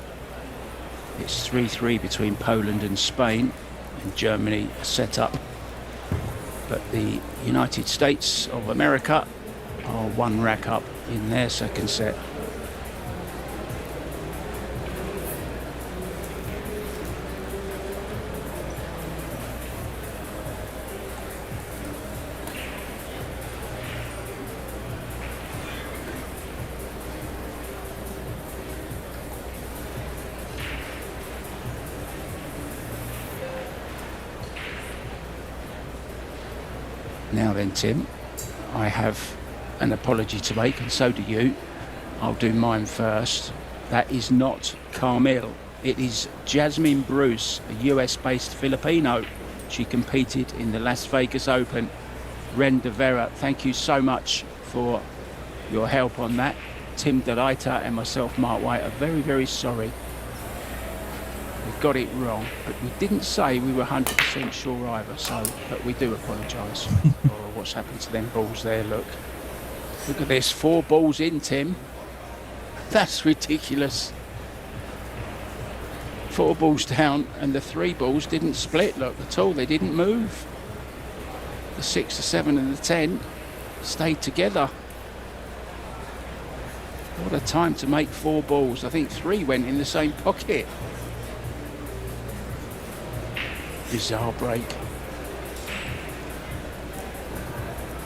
It's 3-3 between Poland and Spain, and Germany set up. But the United States of America are 1 rack up in their second set. Now then, Tim, I have an apology to make, and so do you. I'll do mine first. That is not Carmel. It is Jasmine Bruce, a US-based Filipino. She competed in the Las Vegas Open. Ren de Vera, thank you so much for your help on that. Tim DeLaita and myself, Mark White, are very, very sorry. We got it wrong, but we didn't say we were 100% sure either, but we do apologise for what's happened to them balls there. Look at this, 4 balls in, Tim. That's ridiculous. 4 balls down, and the 3 balls didn't split, look, at all. They didn't move. The 6, the 7 and the 10 stayed together. What a time to make 4 balls. I think 3 went in the same pocket. Bizarre break.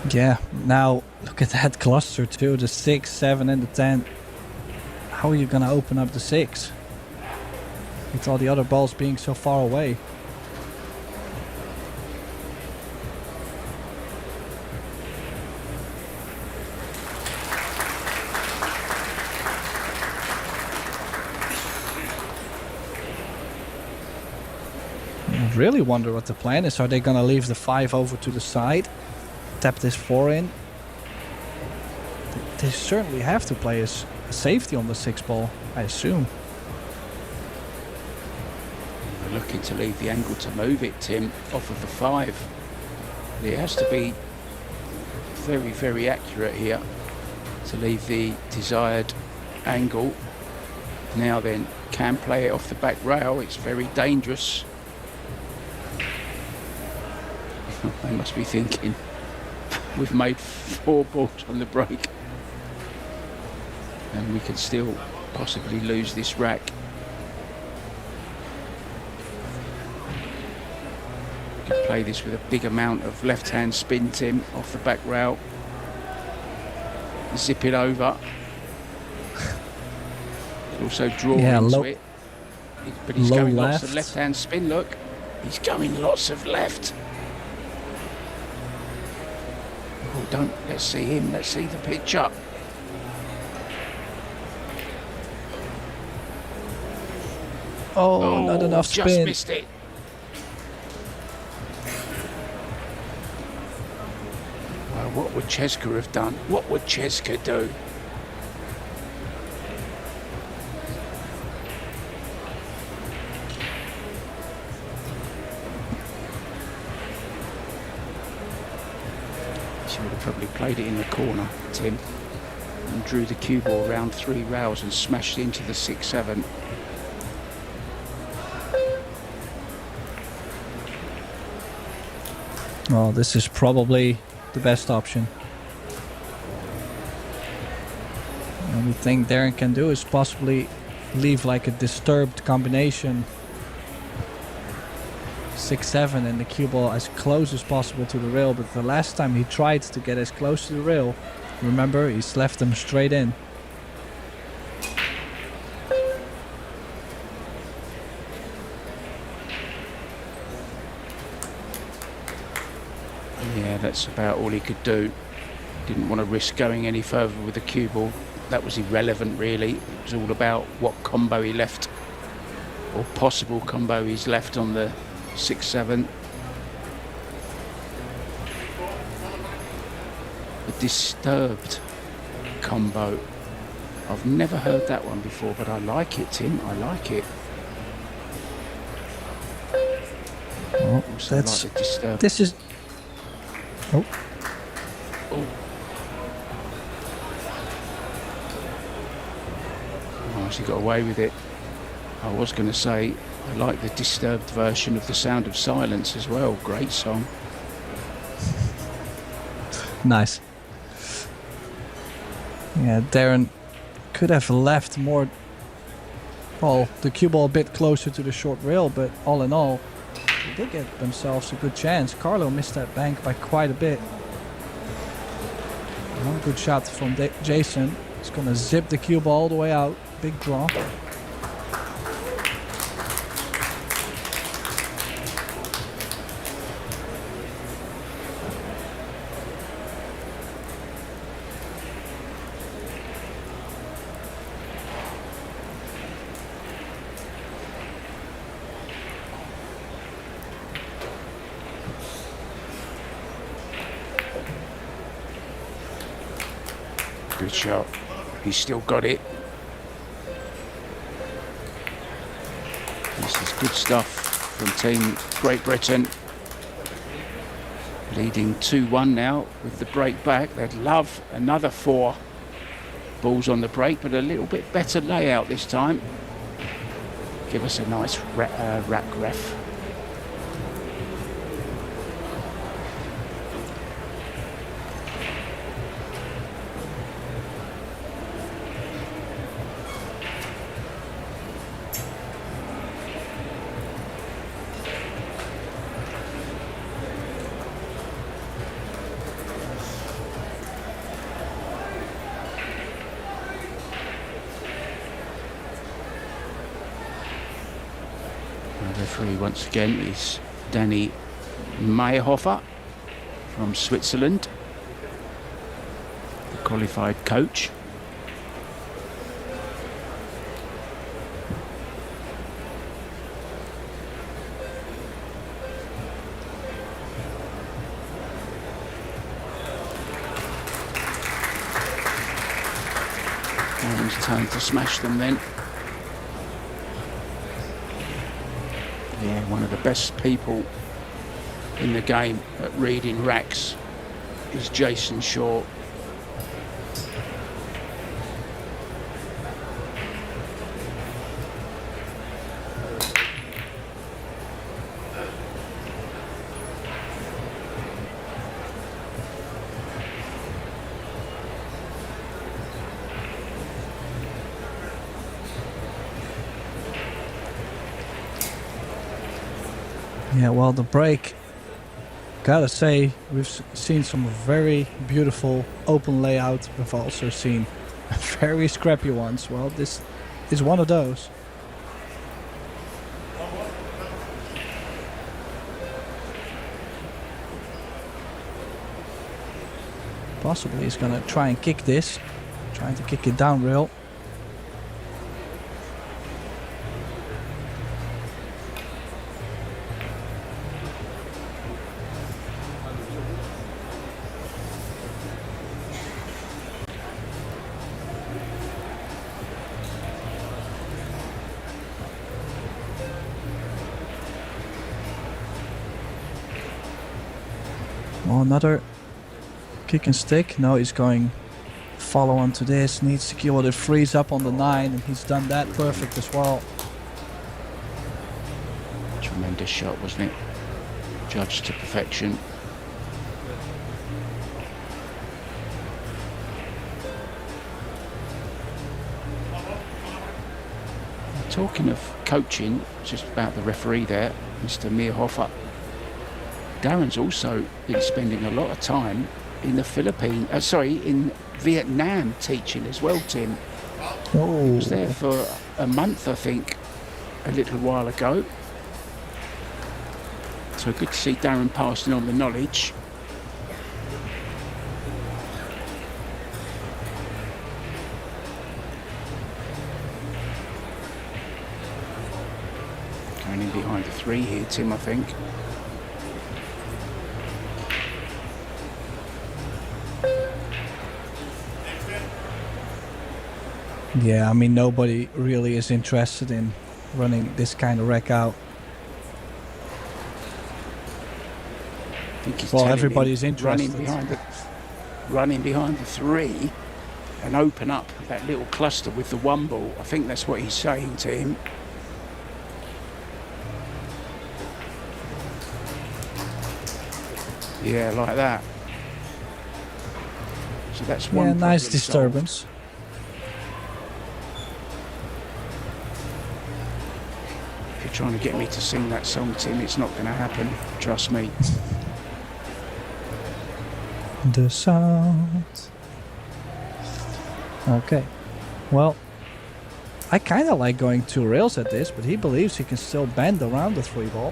Yeah, now look at that cluster too, the 6, 7 and the 10. How are you gonna open up the 6? With all the other balls being so far away. I really wonder what the plan is. Are they gonna leave the 5 over to the side? Tap this 4 in? They certainly have to play a safety on the 6 ball, I assume. They're looking to leave the angle to move it, Tim, off of the 5. It has to be very, very accurate here to leave the desired angle. Now then, can play it off the back rail. It's very dangerous. They must be thinking, we've made 4 balls on the break and we could still possibly lose this rack. We could play this with a big amount of left-hand spin, Tim, off the back rail. Zip it over. Also draw into it. But he's going lots of left-hand spin, look. He's going lots of left. Oh, let's see him, let's see the picture. Oh, not enough spin. Just missed it. Well, what would Cheska have done? What would Cheska do? She would have probably played it in the corner, Tim, and drew the cue ball around 3 rails and smashed into the 6-7. Well, this is probably the best option. The only thing Darren can do is possibly leave like a disturbed combination 6-7 and the cue ball as close as possible to the rail, but the last time he tried to get as close to the rail, remember, he's left them straight in. Yeah, that's about all he could do. Didn't want to risk going any further with the cue ball. That was irrelevant, really. It was all about what combo he left, or possible combo he's left on the 6-7. A disturbed combo. I've never heard that one before, but I like it, Tim. I like it. Oh, Also that's like the disturbed. this is. Oh, Oh, she got away with it. I was going to say, I like the disturbed version of The Sound of Silence as well. Great song. nice. Yeah, Darren could have left more. Well, the cue ball a bit closer to the short rail, but all in all, they did get themselves a good chance. Carlo missed that bank by quite a bit. One good shot from Jason. He's gonna zip the cue ball all the way out. Big draw. Good shot. He's still got it. This is good stuff from Team Great Britain. Leading 2-1 now with the break back. They'd love another 4 balls on the break, but a little bit better layout this time. Give us a nice rack ref. The referee once again is Danny Meyerhofer from Switzerland, the qualified coach. And it's time to smash them then. Yeah, one of the best people in the game at reading racks is Jason Shaw. Yeah, well, the break, gotta say, we've seen some very beautiful open layout. We've also seen very scrappy ones. Well, this is one of those. Possibly he's gonna try and kick this, trying to kick it down rail. Oh, another kick and stick. Now he's going follow on to this. Needs to kill the freeze up on the 9, and he's done that perfect as well. Tremendous shot, wasn't it? Judged to perfection. Talking of coaching, just about the referee there, Mr. Meerhofer. Darren's also been spending a lot of time in the Philippines, in Vietnam teaching as well, Tim. Oh. He was there for a month, I think, a little while ago. So good to see Darren passing on the knowledge. Going in behind the 3 here, Tim, I think. Yeah, I mean, nobody really is interested in running this kind of rack out. I think he's Well, telling everybody's him interested. running behind the 3 and open up that little cluster with the 1 ball. I think that's what he's saying to him. Yeah, like that. So that's one. Yeah, nice problem disturbance. solved. If you're trying to get me to sing that song, Tim, it's not going to happen. Trust me. The sound. Okay. Well, I kind of like going 2 rails at this, but he believes he can still bend around the 3 ball.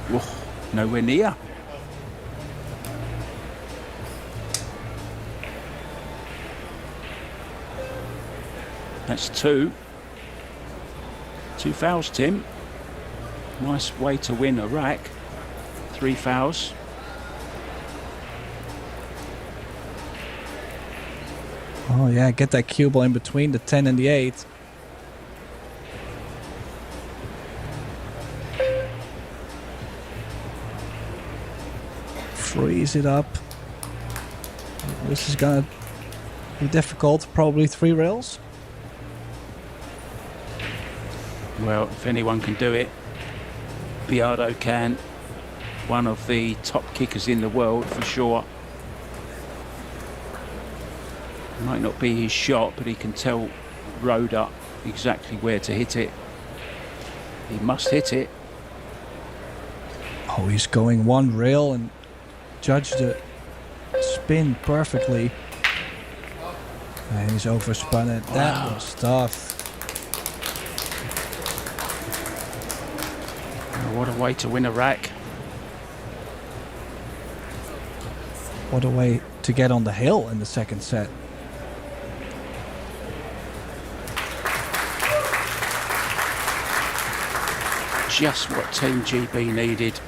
Whoa, nowhere near. That's 2. 2 fouls, Tim. Nice way to win a rack. 3 fouls. Oh yeah, get that cue ball in between the 10 and the 8. Freeze it up. This is gonna be difficult. Probably 3 rails. Well, if anyone can do it, Billiard can. One of the top kickers in the world for sure. Might not be his shot, but he can tell Rhoda exactly where to hit it. He must hit it. Oh, he's going 1 rail and judged the spin perfectly. And he's overspun it. That was tough. Oh, what a way to win a rack. What a way to get on the hill in the second set. Just what Team GB needed.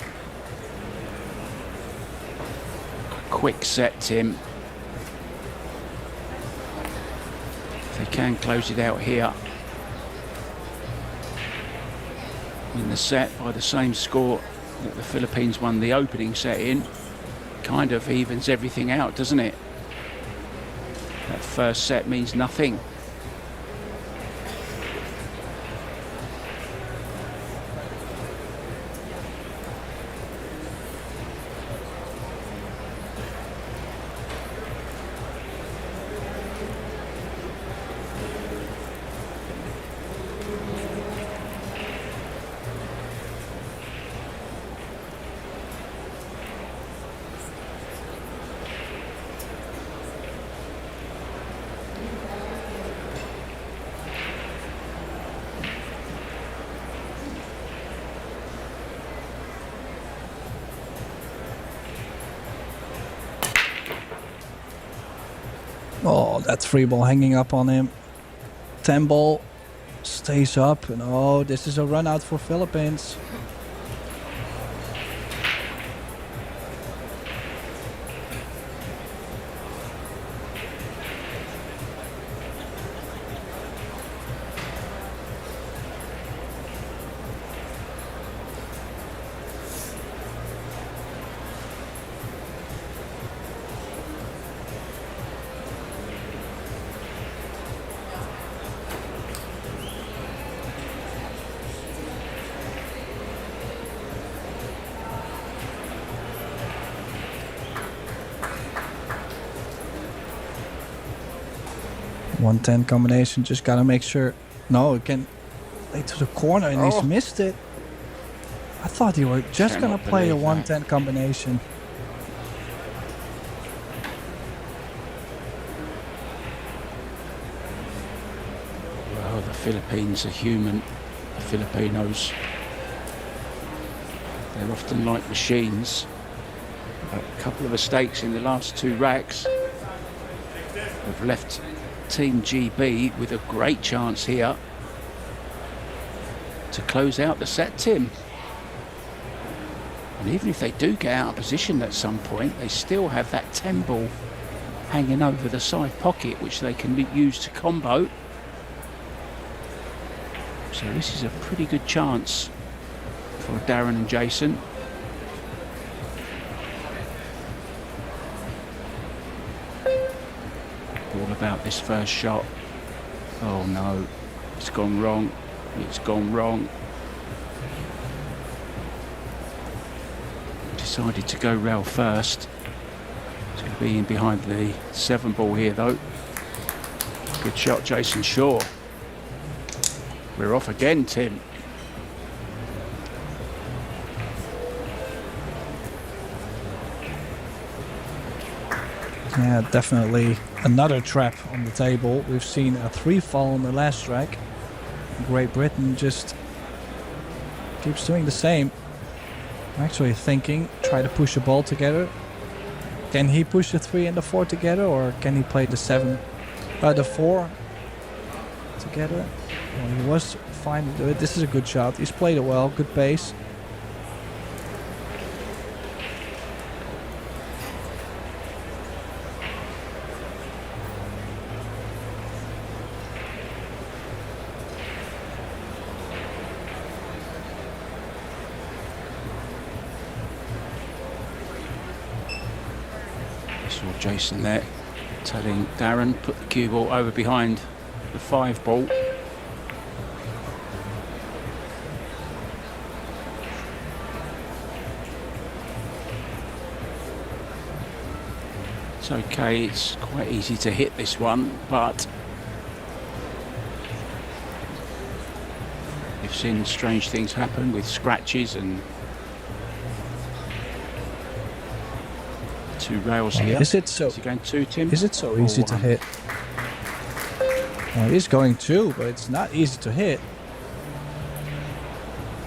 A quick set, Tim. If they can close it out here in the set by the same score that the Philippines won the opening set in, kind of evens everything out, doesn't it? That first set means nothing. Oh, that 3 ball hanging up on him. 10 ball stays up, and oh, this is a run out for Philippines. 110 combination, just gotta make sure. No, it can lay to the corner and he's Oh. missed it. I thought you were just gonna Cannot play a believe 110 combination. Well, the Philippines are human. The Filipinos, they're often like machines. A couple of mistakes in the last two racks have left Team GB with a great chance here to close out the set, Tim. And even if they do get out of position at some point, they still have that 10 ball hanging over the side pocket, which they can use to combo. So this is a pretty good chance for Darren and Jason. All about this first shot. Oh no, it's gone wrong. It's gone wrong. Decided to go rail first. It's going to be in behind the 7 ball here though. Good shot, Jason Shaw. We're off again, Tim. Yeah, definitely another trap on the table. We've seen a 3 fall on the last track. Great Britain just keeps doing the same. I'm actually thinking, try to push the ball together. Can he push the 3 and the 4 together, or can he play the 4 together? Well, he was fine to do it. This is a good shot. He's played it well, good pace. Saw Jason there telling Darren, put the cue ball over behind the 5 ball. It's okay, it's quite easy to hit this one, but you've seen strange things happen with scratches and 2 rails here. Is it so? Is he going 2, Tim? Is it so Or easy to 1? hit? Well, he's going 2, but it's not easy to hit.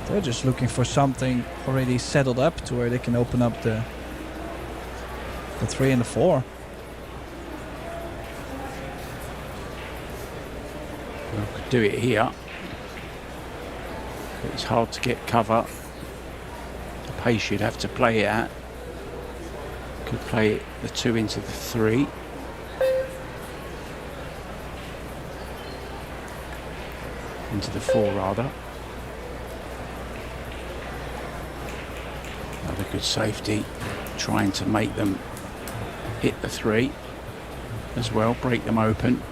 They're just looking for something already settled up to where they can open up the 3 and the 4. Well, could do it here. But it's hard to get cover. The pace you'd have to play it at. Could play the 2 into the 3. Into the 4 rather. Another good safety. Trying to make them hit the 3 as well, break them open.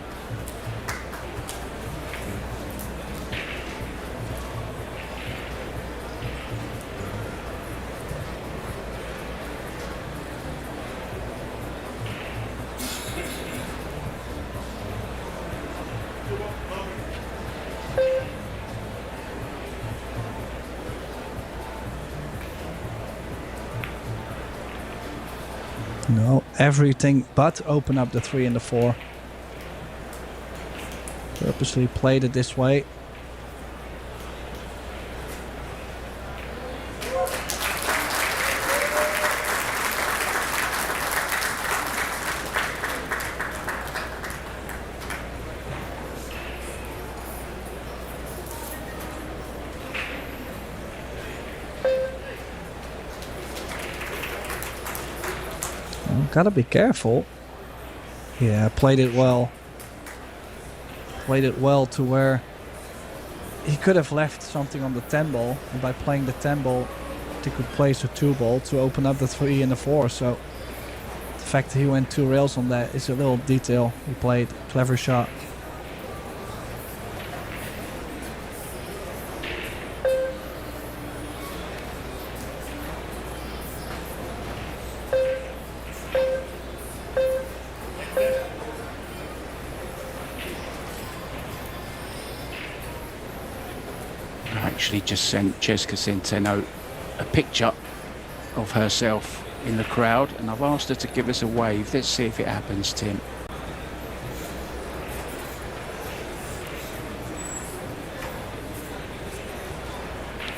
No, everything but open up the 3 and the 4. Purposely played it this way. Gotta be careful. Yeah, played it well. Played it well to where he could have left something on the 10 ball, and by playing the 10 ball, he could place a 2 ball to open up the 3 and the 4. So the fact that he went 2 rails on that is a little detail he played. Clever shot. actually just sent Cheska Centeno a picture of herself in the crowd, and I've asked her to give us a wave. Let's see if it happens, Tim.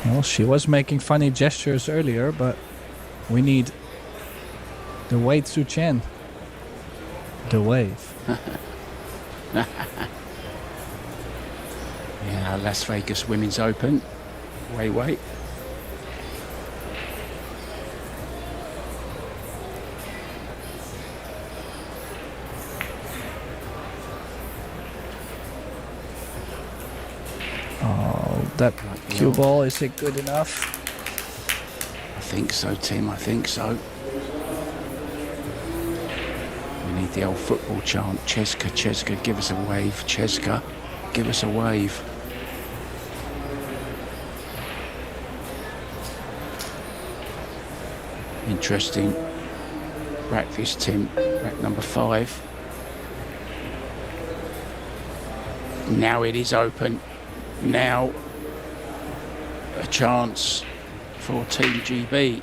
Well, she was making funny gestures earlier, but we need the Wei Tzu Chen. The wave. Yeah, Las Vegas Women's Open. Wait. Oh, that cue ball, is it good enough? I think so, Tim. I think so. We need the old football chant. Cheska, give us a wave. Cheska, give us a wave. Interesting. Rack this, Tim. Rack number 5. Now it is open. Now a chance for Team GB.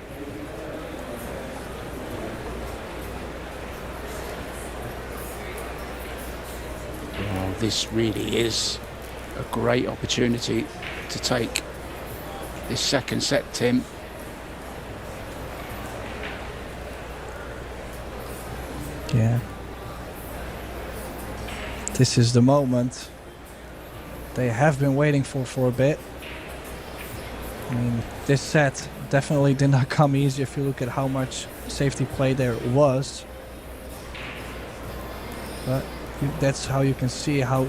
Well, this really is a great opportunity to take this second set, Tim. Yeah. This is the moment they have been waiting for a bit. I mean, this set definitely did not come easy if you look at how much safety play there was. But that's how you can see how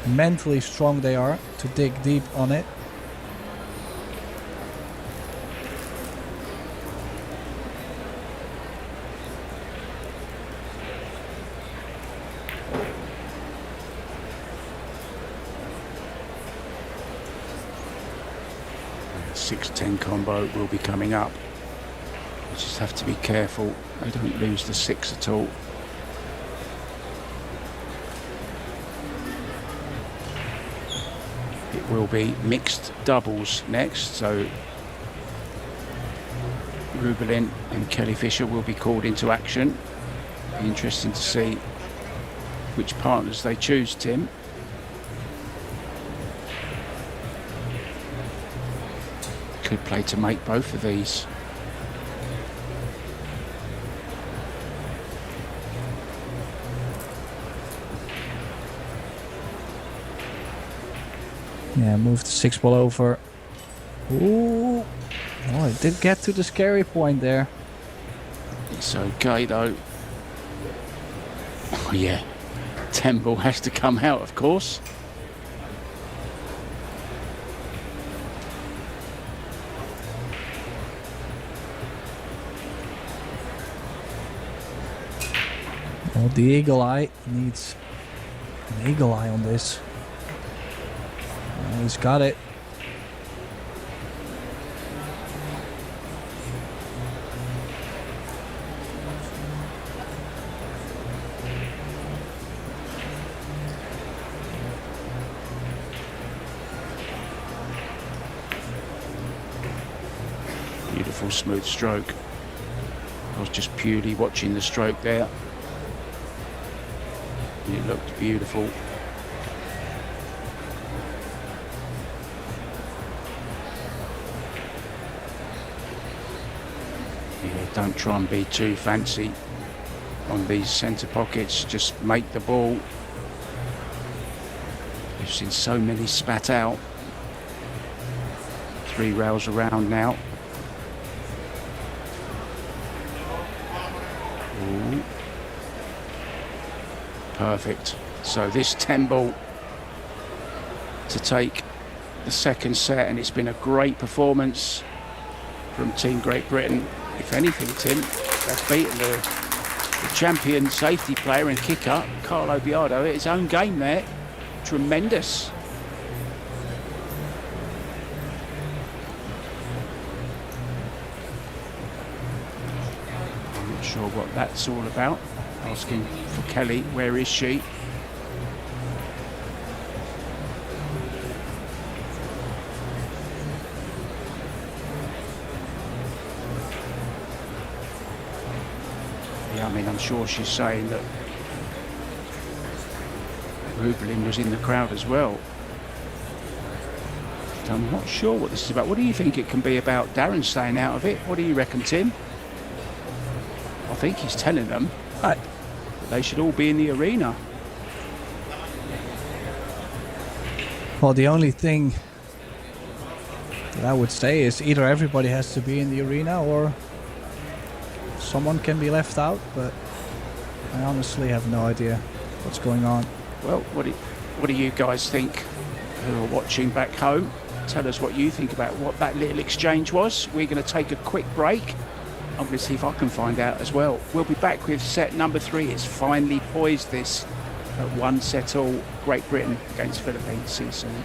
mentally strong they are to dig deep on it. The 6-10 combo will be coming up. You just have to be careful they don't lose the 6 at all. It will be mixed doubles next, so Rubelin and Kelly Fisher will be called into action. Be interesting to see which partners they choose, Tim. Could play to make both of these. Yeah, move the 6 ball over. Ooh. Oh, it did get to the scary point there. It's okay though. Oh yeah, 10 ball has to come out, of course. Well, the eagle eye needs an eagle eye on this. He's got it. Beautiful smooth stroke. I was just purely watching the stroke there. It looked beautiful. Yeah, don't try and be too fancy on these centre pockets. Just make the ball. We've seen so many spat out. 3 rails around now. Ooh. Perfect. So this 10 ball to take the second set, and it's been a great performance from Team Great Britain. If anything, Tim, they've beaten the champion safety player and kicker, Carlo Biardo, at his own game there. Tremendous. I'm not sure what that's all about. Asking for Kelly, where is she? mean, I'm sure she's saying that Rubelin was in the crowd as well. I'm not sure what this is about. What do you think it can be about? Darren staying out of it? What do you reckon, Tim? I think he's telling them that they should all be in the arena. Well, the only thing that I would say is either everybody has to be in the arena or someone can be left out, but I honestly have no idea what's going on. Well, what do you guys think who are watching back home? Tell us what you think about what that little exchange was. We're going to take a quick break. I'm going to see if I can find out as well. We'll be back with set number 3. It's finally poised this at 1-all, Great Britain against Philippines. See you soon.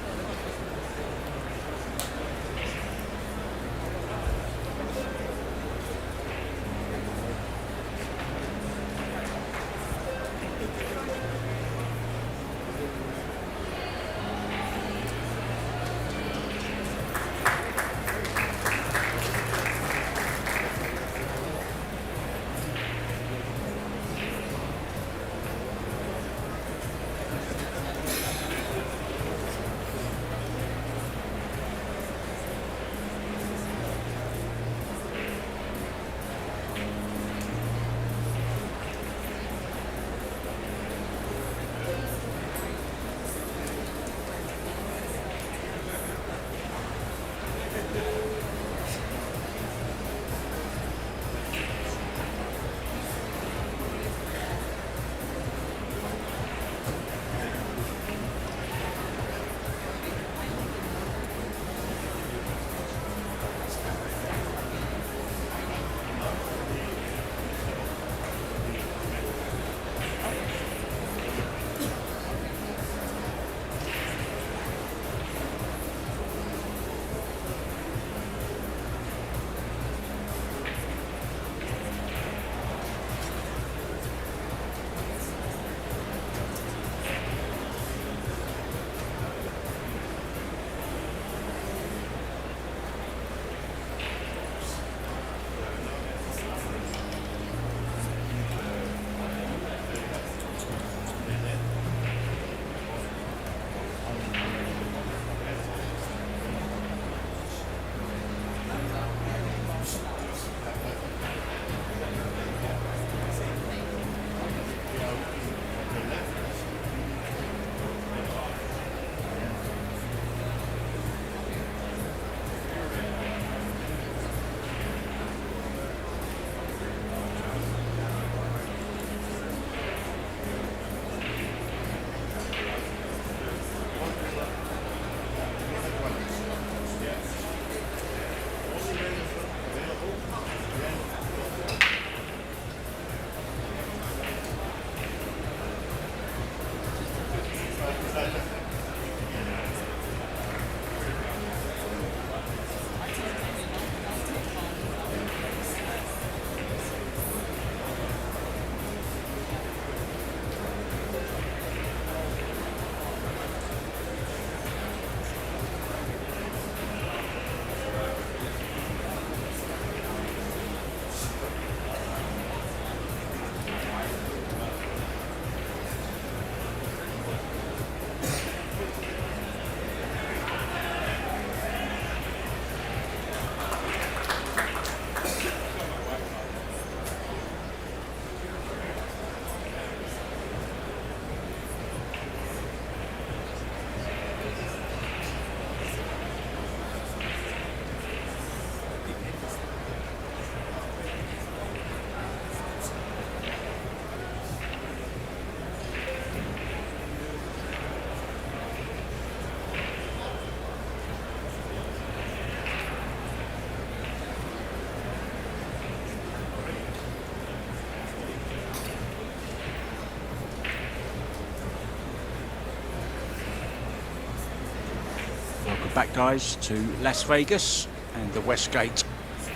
Welcome back, guys, to Las Vegas and the Westgate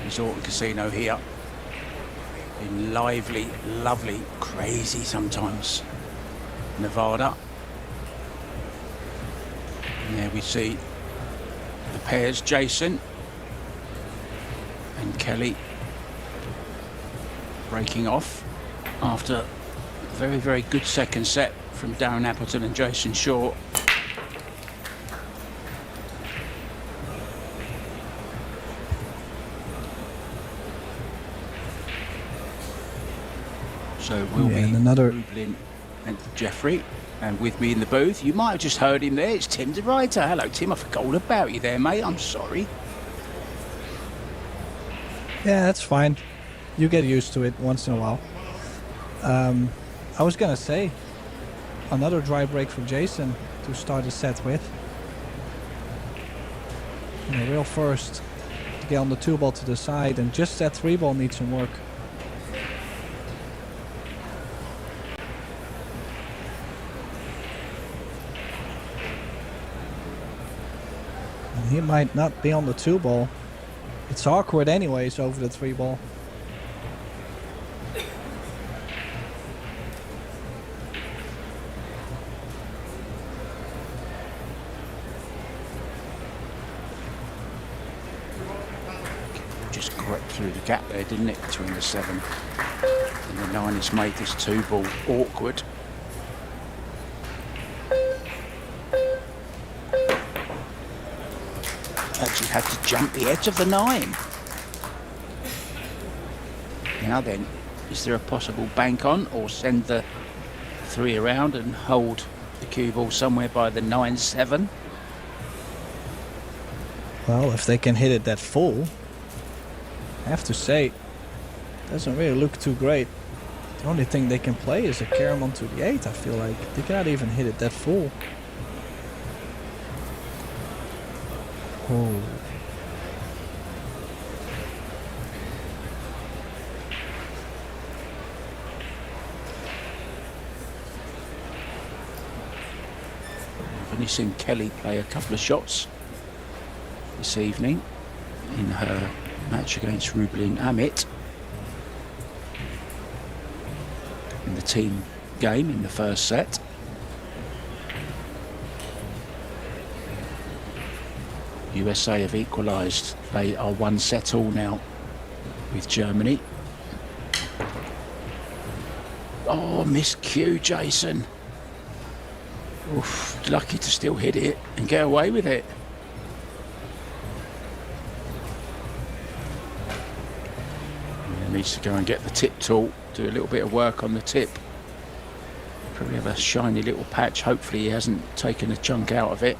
Resort and Casino here in lively, lovely, crazy sometimes Nevada. And there we see the pairs, Jason and Kelly, breaking off. after a very, very good second set from Darren Appleton and Jason Shaw. So we'll be Rublin and Jeffrey, and with me in the booth, you might have just heard him there, it's Tim de Ruyter. Hello Tim, I forgot all about you there mate, I'm sorry. Yeah, that's fine. You get used to it once in a while. I was gonna say, another dry break for Jason to start the set with. And a real first to get on the 2-ball to the side, and just that 3-ball needs some work. And he might not be on the 2-ball. It's awkward anyways over the 3-ball. Just crept through the gap there, didn't it, between the 7 and the 9. It's made this 2-ball awkward. Actually had to jump the edge of the 9. Now then, is there a possible bank on, or send the 3 around and hold the cue ball somewhere by the 9-7? Well, if they can hit it that full, I have to say, doesn't really look too great. The only thing they can play is a carom onto the 8, I feel like. They cannot even hit it that full. Oh. I've only seen Kelly play a couple of shots this evening in her match against Rublin Amit in the team game in the first set. USA have equalised. They are 1 set all now with Germany. Oh, miscue, Jason. Oof, lucky to still hit it and get away with it. He needs to go and get the tip tool, do a little bit of work on the tip. Probably have a shiny little patch. Hopefully he hasn't taken a chunk out of it.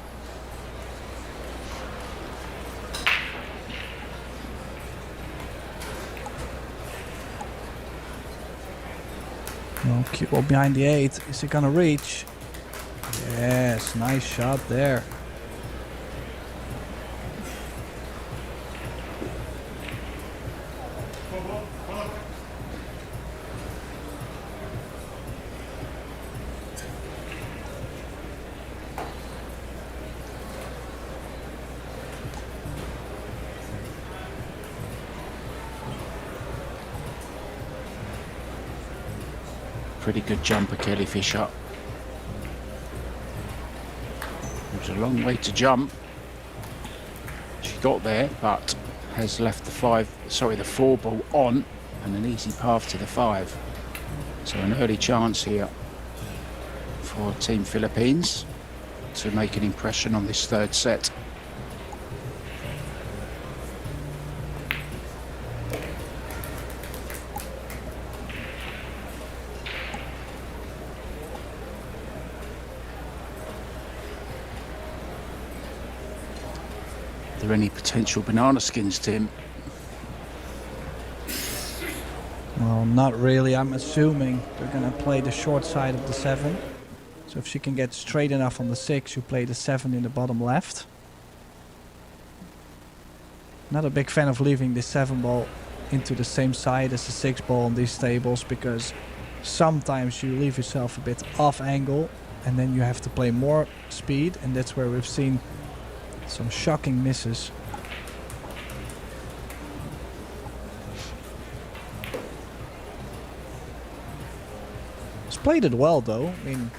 No, cue ball behind the 8. Is it gonna reach? Yes, nice shot there. Pretty good jumper, Kelly Fisher. It was a long way to jump. She got there, but has left the 4 ball on and an easy path to the 5. So an early chance here for Team Philippines to make an impression on this 3rd set. Are there any potential banana skins, Tim? Well, not really. I'm assuming they're gonna play the short side of the 7. So if she can get straight enough on the 6, you play the 7 in the bottom left. Not a big fan of leaving the 7 ball into the same side as the 6 ball on these tables, because sometimes you leave yourself a bit off angle and then you have to play more speed, and that's where we've seen some shocking misses. He's played it well though. I mean,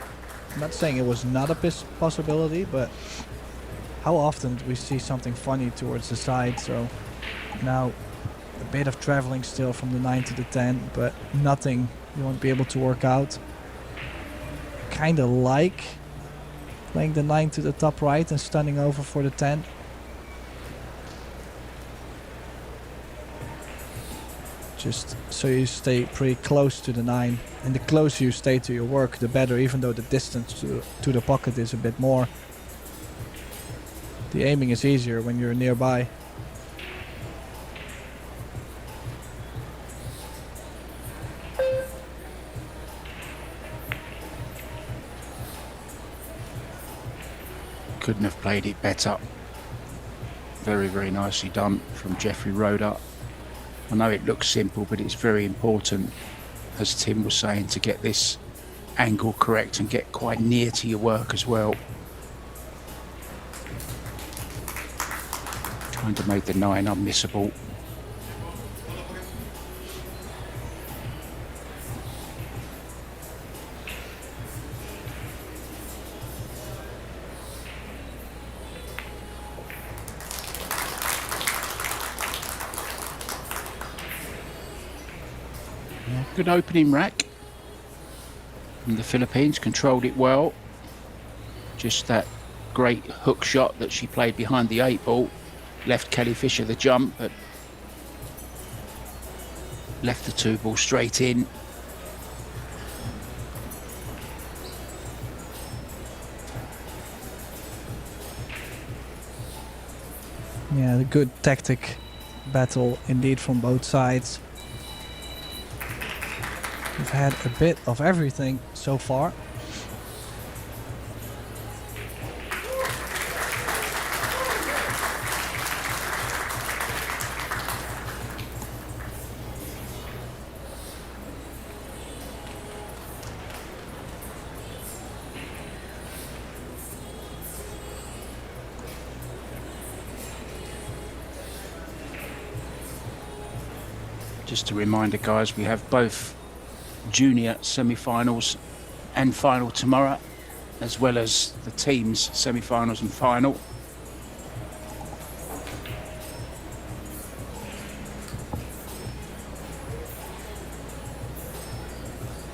I'm not saying it was not a possibility, but how often do we see something funny towards the side? So now A bit of traveling still from the 9 to the 10, but nothing you won't be able to work out. Kind of like playing the 9 to the top right and stunning over for the 10. Just so you stay pretty close to the 9. And the closer you stay to your work, the better, even though the distance to the pocket is a bit more. The aiming is easier when you're nearby. Couldn't have played it better. Very, very nicely done from Jeffrey Roeder. I know it looks simple, but it's very important, as Tim was saying, to get this angle correct and get quite near to your work as well. Trying to make the 9 unmissable. Good opening rack from the Philippines, controlled it well. Just that great hook shot that she played behind the 8 ball left Kelly Fisher the jump, but left the 2 ball straight in. Yeah, the good tactic battle indeed from both sides. We've had a bit of everything so far. Just a reminder, guys, we have both junior semi-finals and final tomorrow, as well as the teams semi-finals and final.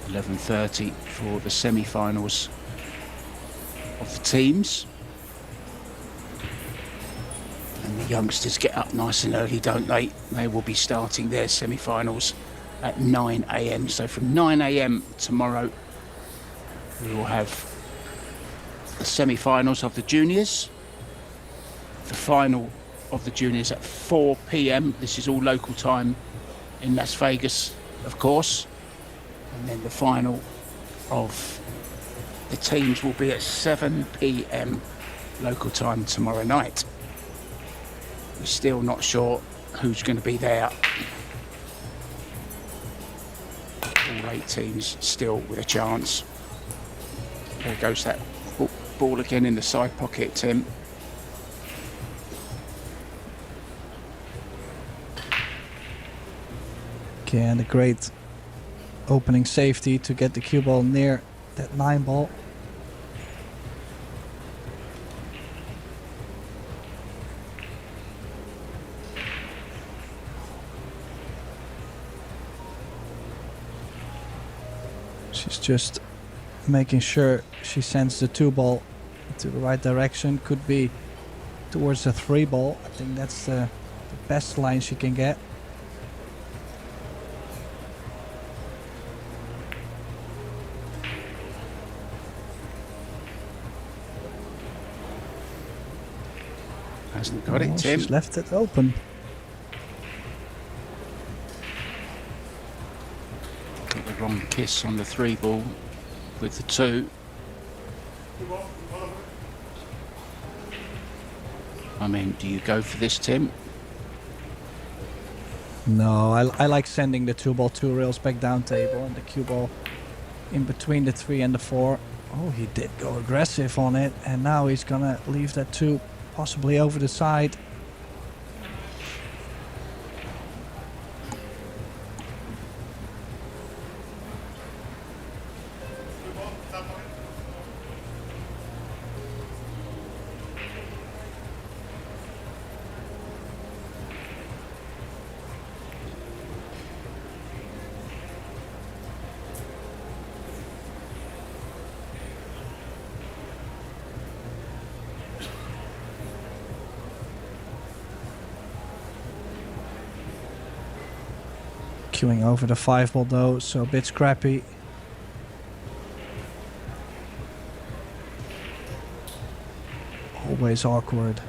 $11:30 for the semi-finals of the teams. And the youngsters get up nice and early, don't they? They will be starting their semi-finals at 9 a.m. So from 9 a.m. tomorrow, we will have the semi-finals of the juniors, the final of the juniors at 4 p.m. This is all local time in Las Vegas, of course. And then the final of the teams will be at 7 p.m. local time tomorrow night. We're still not sure who's going to be there. All 8 teams still with a chance. There goes that ball again in the side pocket, Tim. Okay, and a great opening safety to get the cue ball near that 9 ball. She's just making sure she sends the 2 ball to the right direction. Could be towards the 3 ball. I think that's the best line she can get. Hasn't got it, Oh, Tim. she's left it open. Got the wrong kiss on the 3 ball with the 2. I mean, do you go for this, Tim? No, I like sending the 2 ball 2 rails back down table and the cue ball in between the 3 and the 4. Oh, he did go aggressive on it, and now he's gonna leave that 2 possibly over the side. Queuing over the 5 ball though, so a bit scrappy. Always awkward.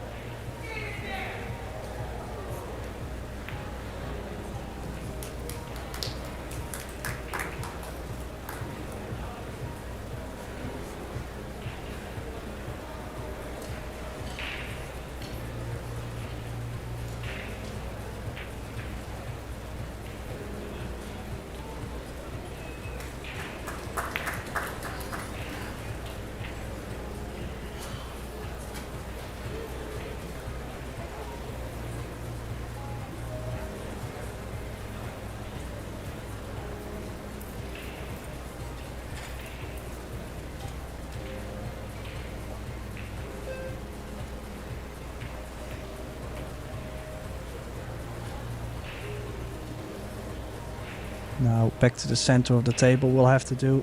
Now back to the center of the table. We'll have to do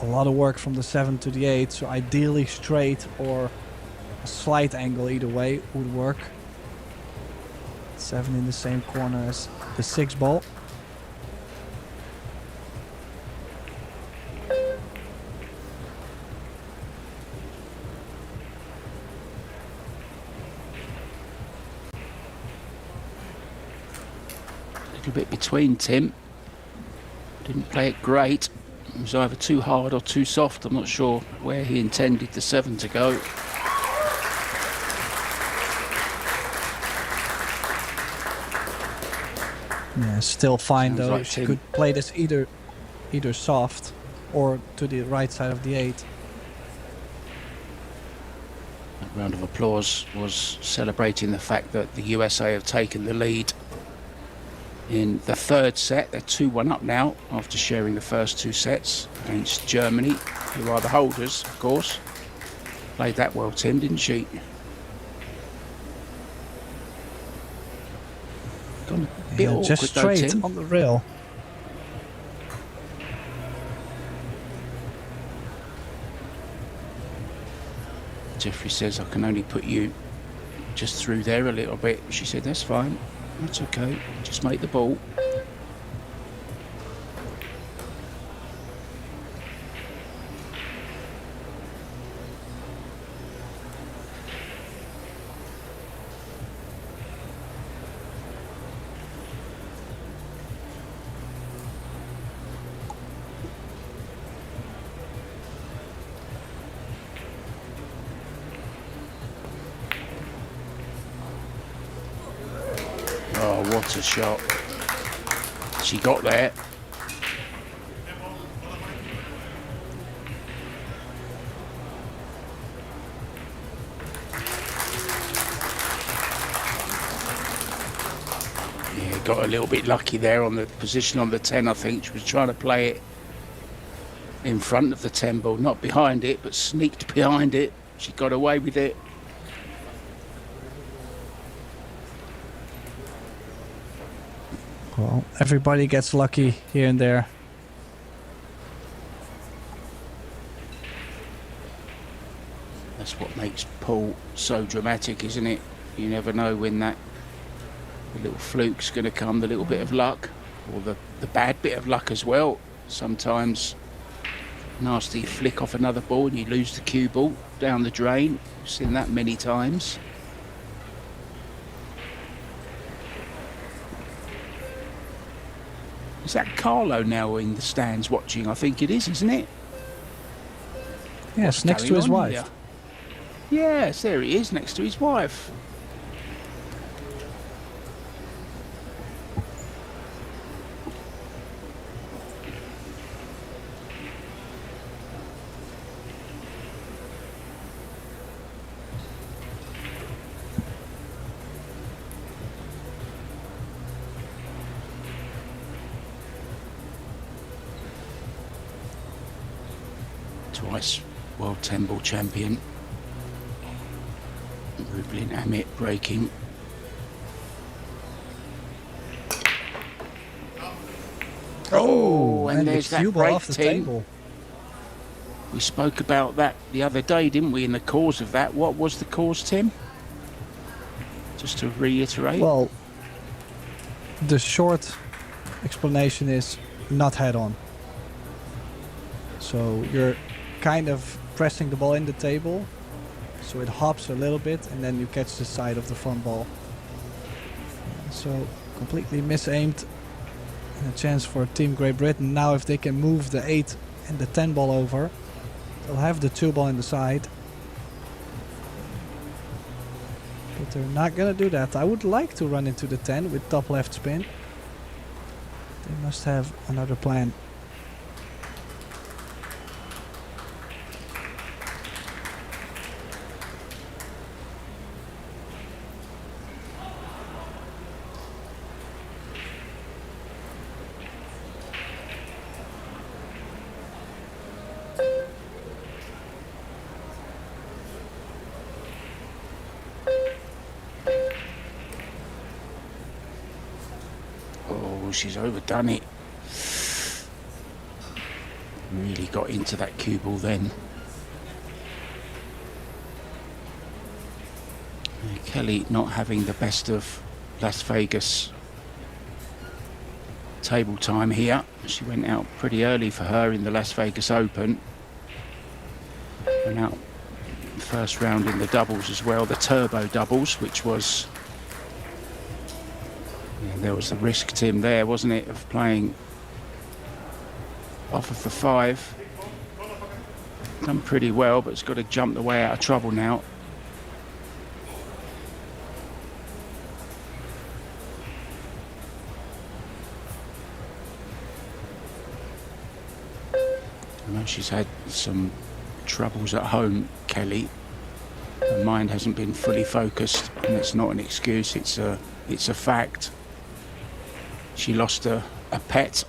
a lot of work from the 7 to the 8. So ideally straight or a slight angle either way would work. 7 in the same corner as the 6 ball. A little bit between Tim. Didn't play it great. It was either too hard or too soft. I'm not sure where he intended the 7 to go. Yeah, still fine Sounds though. like She Tim. could play this either soft or to the right side of the 8. A round of applause was celebrating the fact that the USA have taken the lead in the 3rd set. They're 2-1 up now after sharing the first 2 sets against Germany, who are the holders, of course. Played that well, Tim, didn't she? Gone a bit Yeah, awkward just though, straight Tim. on the rail. Jeffrey says, I can only put you just through there a little bit. She said, that's fine. That's okay. Just make the ball. Oh, what a shot. She got there. Yeah, got a little bit lucky there on the position on the 10, I think. She was trying to play it in front of the 10 ball, not behind it, but sneaked behind it. She got away with it. Well, everybody gets lucky here and there. That's what makes pool so dramatic, isn't it? You never know when the little fluke's going to come, the little bit of luck, or the bad bit of luck as well. Sometimes nasty flick off another ball and you lose the cue ball down the drain. We've seen that many times. Is that Carlo now in the stands watching? I think it is, isn't it? Yes, next to his wife. Here? Yes, there he is, next to his wife. Twice world 10 ball champion. Rublin Amit breaking. Oh, and there's that cue ball break, off the Tim. table. We spoke about that the other day, didn't we, in the cause of that. What was the cause, Tim? Just to reiterate. Well, the short explanation is not head on. So you're kind of pressing the ball in the table, so it hops a little bit, and then you catch the side of the front ball. So completely misaimed, and a chance for Team Great Britain. Now if they can move the 8 and the 10 ball over, they'll have the 2 ball in the side. But they're not gonna do that. I would like to run into the 10 with top left spin. They must have another plan. She's overdone it. Really got into that cue ball then. Kelly not having the best of Las Vegas table time here. She went out pretty early for her in the Las Vegas Open. Went out first round in the doubles as well, the turbo doubles, which was... there was the risk, Tim, there, wasn't it, of playing off of the 5. Done pretty well, but it's got to jump the way out of trouble now. I know she's had some troubles at home, Kelly. Her mind hasn't been fully focused, and it's not an excuse, it's a fact. She lost a pet,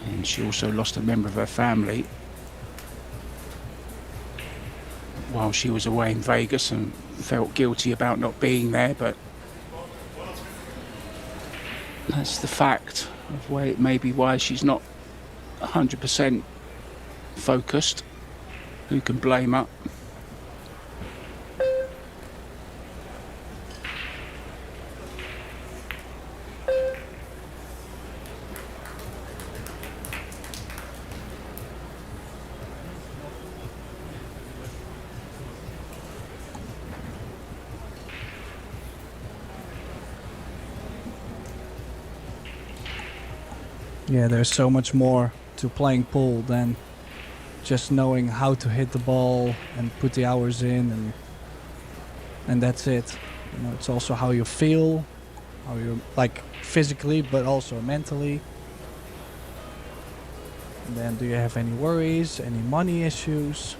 and she also lost a member of her family while she was away in Vegas, and felt guilty about not being there, but that's the fact of why she's not 100% focused. Who can blame her? Yeah, there's so much more to playing pool than just knowing how to hit the ball and put the hours in, and that's it. You know, it's also how you feel, how you like physically, but also mentally. And then, do you have any worries, any money issues,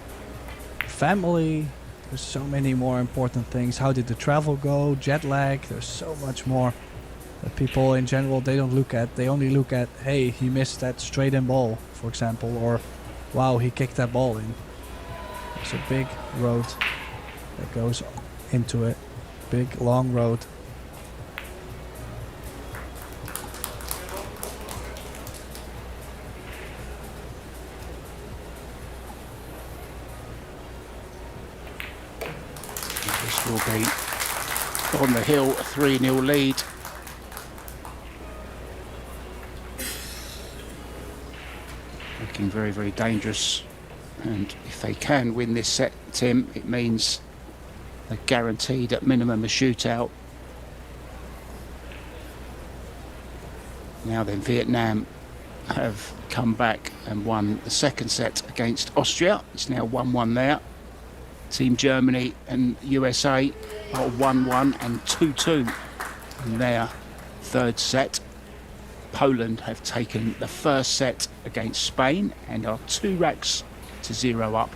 family? There's so many more important things. How did the travel go? Jet lag? There's so much more that people in general, they don't look at. They only look at, hey, he missed that straight in ball, for example, or wow, he kicked that ball in. It's a big road that goes into it. Big, long road. This will be on the hill, a 3-0 lead. Looking very, very dangerous, and if they can win this set, Tim, it means they're guaranteed at minimum a shootout. Now then, Vietnam have come back and won the second set against Austria. It's now 1-1 there. Team Germany and USA are 1-1 and 2-2 in their third set. Poland have taken the first set against Spain and are 2 racks to 0 up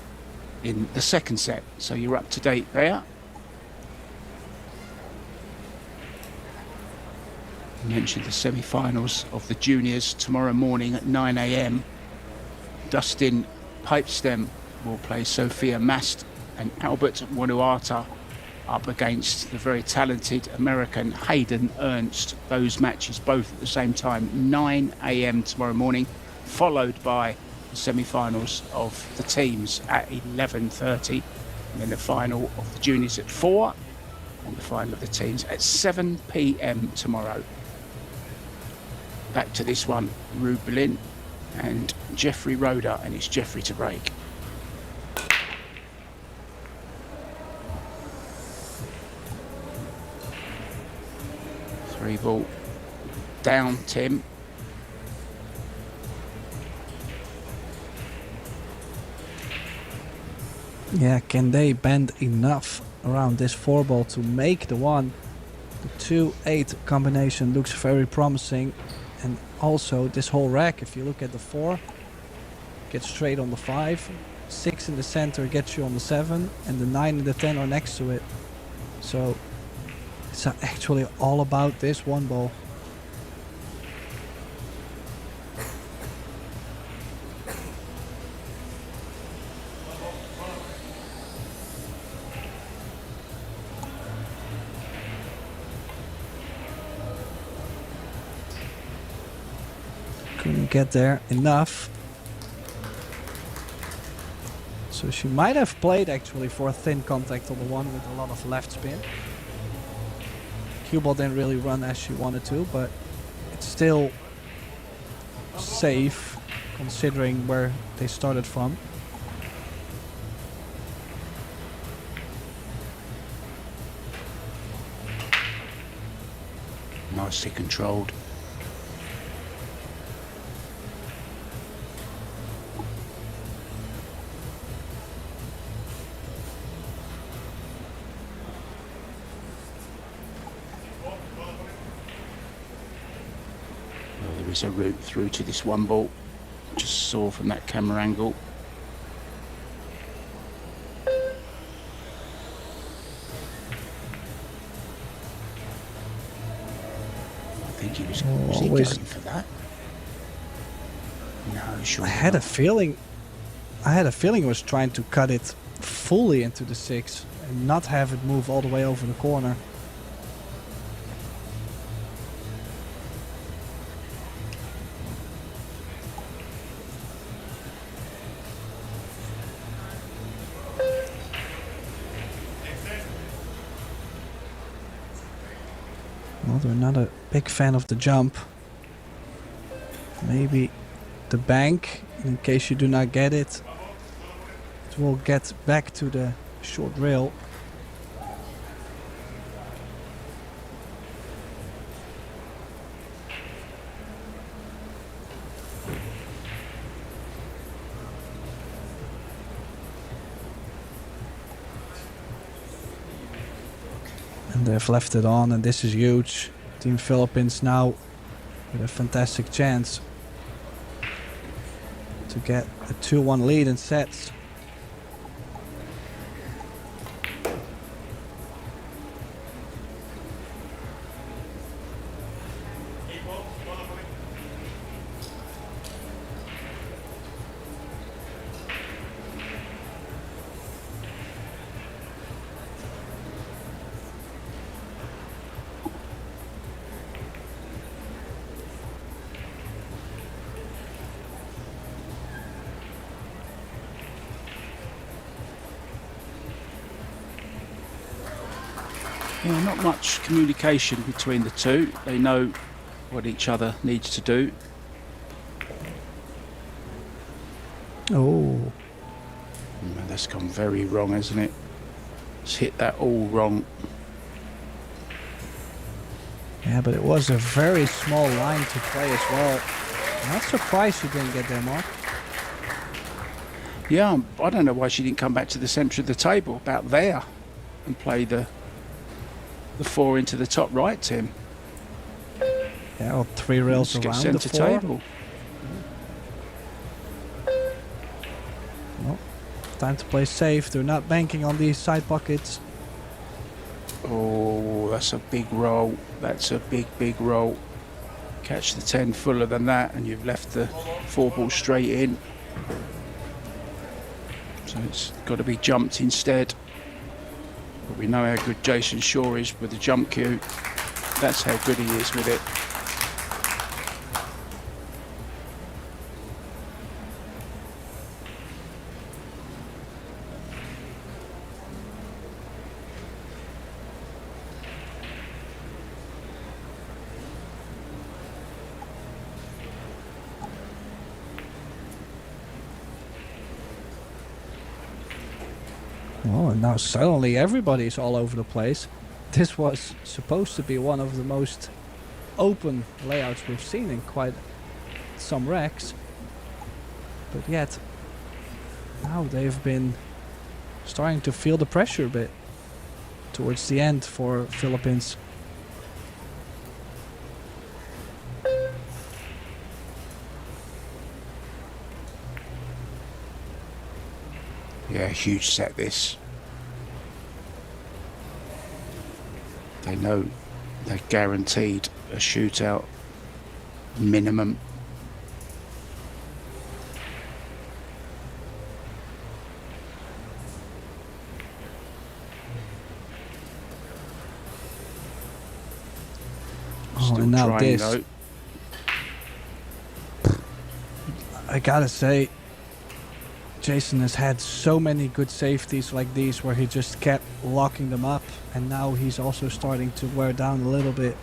in the second set. So you're up to date there. I mentioned the semi-finals of the juniors tomorrow morning at 9 a.m. Dustin Pipestem will play Sophia Mast and Albert Wanuata up against the very talented American Hayden Ernst. Those matches both at the same time, 9 a.m. tomorrow morning, followed by the semi-finals of the teams at 11:30, and then the final of the juniors at 4, and the final of the teams at 7 p.m. tomorrow. back to this one. Rubelin and Jeffrey Roder, and it's Jeffrey to break. Three ball down, Tim. Yeah, can they bend enough around this 4 ball to make the one? The 2-8 combination looks very promising. And also this whole rack, if you look at the 4, gets straight on the 5. 6 in the center gets you on the 7. And the 9 and the 10 are next to it. So it's actually all about this 1 ball. Couldn't get there enough. So she might have played actually for a thin contact on the 1 with a lot of left spin. Cue ball didn't really run as she wanted to, but it's still safe considering where they started from. Nicely controlled. There is a route through to this 1 ball. Just saw from that camera angle. I think he was he going for that? No, sure. I had a feeling he was trying to cut it fully into the 6 and not have it move all the way over the corner. Well, they're not a big fan of the jump. Maybe the bank, in case you do not get it, it will get back to the short rail. And they've left it on, and this is huge. Team Philippines now with a fantastic chance to get a 2-1 lead in sets. Yeah, not much communication between the two. They know what each other needs to do. Oh. Man, that's gone very wrong, hasn't it? It's hit that all wrong. Yeah, but it was a very small line to play as well. I'm not surprised you didn't get there, Mark. Yeah, I don't know why she didn't come back to the centre of the table, about there, and play the 4 into the top right, Tim. Yeah, or 3 rails Just get around the centre 4. table. Well, time to play safe. They're not banking on these side pockets. Oh, that's a big roll. That's a big, big roll. Catch the 10 fuller than that, and you've left the 4 ball straight in. So it's got to be jumped instead. But we know how good Jason Shaw is with the jump cue. That's how good he is with it. Oh, and now suddenly everybody's all over the place. This was supposed to be one of the most open layouts we've seen in quite some racks. But yet, now they've been starting to feel the pressure a bit towards the end for Philippines. Yeah, huge set this. They know they're guaranteed a shootout minimum. Oh, Still and now trying, this. though. I gotta say, Jason has had so many good safeties like these where he just kept locking them up, and now he's also starting to wear down a little bit.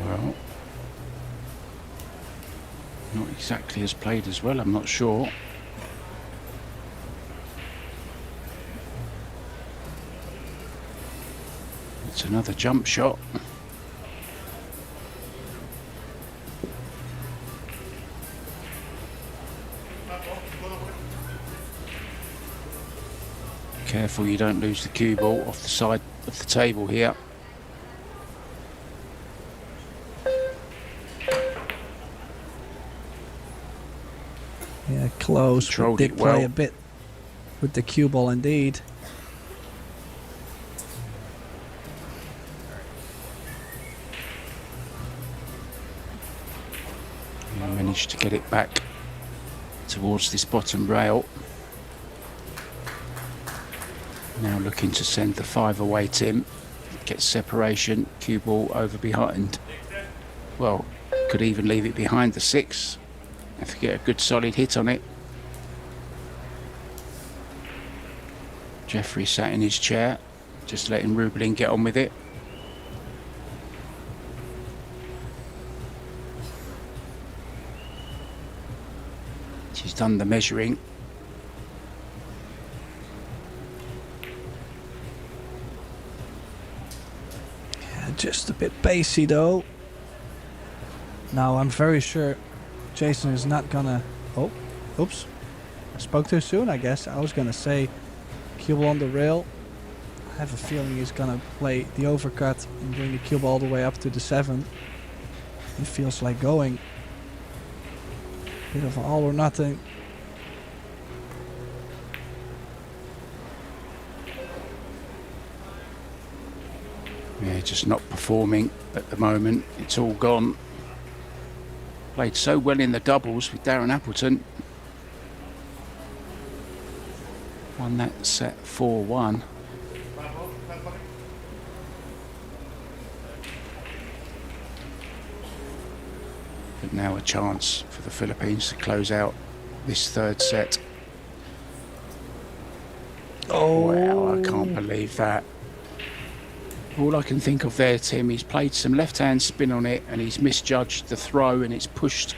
Well, not exactly as played as well, I'm not sure. It's another jump shot. Careful you don't lose the cue ball off the side of the table here. Yeah, close, but Controlled did it play well. a bit with the cue ball indeed. He managed to get it back towards this bottom rail. Now looking to send the 5 away, Tim. Get separation, cue ball over behind. Well, could even leave it behind the 6 if you get a good solid hit on it. Jeffrey sat in his chair, just letting Rublin get on with it. She's done the measuring. Yeah, just a bit pacey though. Now I'm very sure Jason is not gonna... Oh, oops. I spoke too soon, I guess. I was gonna say cue ball on the rail. I have a feeling he's gonna play the overcut and bring the cue ball all the way up to the 7. It feels like going. Bit of an all or nothing. Yeah, just not performing at the moment. It's all gone. Played so well in the doubles with Darren Appleton. Won that set 4-1. But now a chance for the Philippines to close out this 3rd set. Oh, Wow, I can't believe that. All I can think of there, Tim, he's played some left-hand spin on it and he's misjudged the throw and it's pushed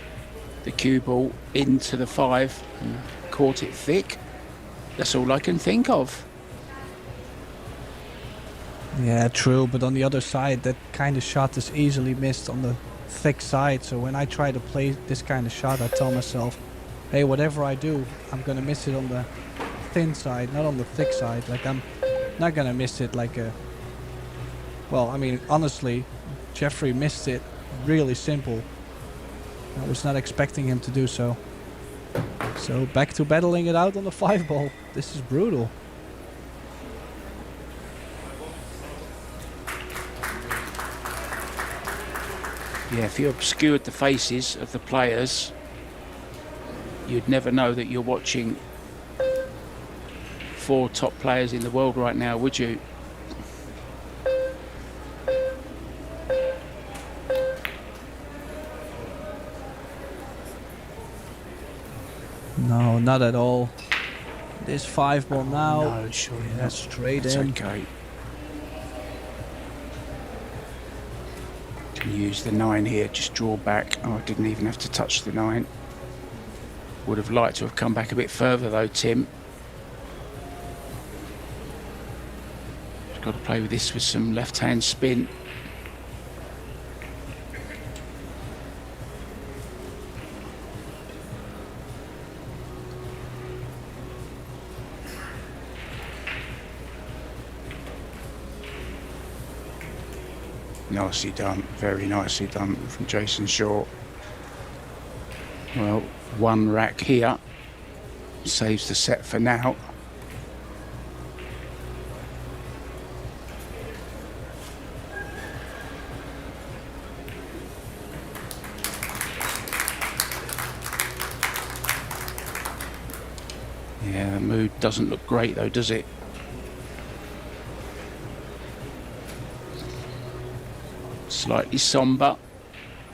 the cue ball into the 5 and caught it thick. That's all I can think of. yeah, true. But on the other side, that kind of shot is easily missed on the thick side. So when I try to play this kind of shot, I tell myself, hey, whatever I do, I'm going to miss it on the thin side, not on the thick side. Like, I'm not going to miss it like a... Well, I mean, honestly, Jeffrey missed it really simple. I was not expecting him to do so. So back to battling it out on the 5 ball. This is brutal. Yeah, if you obscured the faces of the players, you'd never know that you're watching 4 top players in the world right now, would you? No, not at all. This 5 ball now. No, surely Yeah, not. straight That's in. okay. Use the 9 here, just draw back. Oh, I didn't even have to touch the 9. Would have liked to have come back a bit further though, Tim. Just got to play with this with some left-hand spin. Nicely done, very nicely done from Jason Shaw. Well, 1 rack here saves the set for now. Yeah, the mood doesn't look great though, does it? Slightly somber,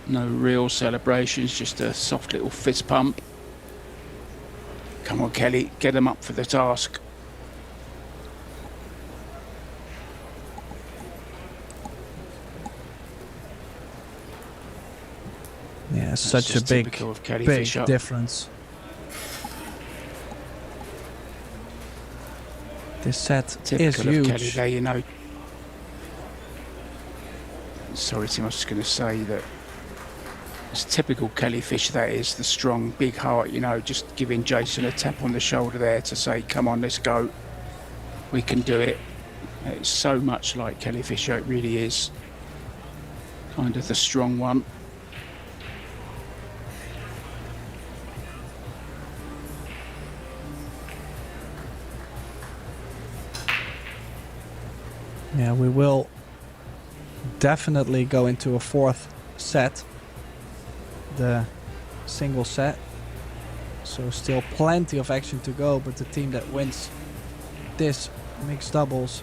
no real celebrations, just a soft little fist pump. Come on, Kelly, get them up for the task. Yeah, That's such a just big, typical of Kelly big Fisher. difference. This set Typical is of huge. Kelly there, you know. Sorry, Tim, I was just going to say that it's typical Kelly Fisher, that is, the strong, big heart, you know, just giving Jason a tap on the shoulder there to say, come on, let's go. We can do it. It's so much like Kelly Fisher, it really is. Kind of the strong one. Yeah, we will definitely go into a 4th set, the single set. So still plenty of action to go, but the team that wins this mixed doubles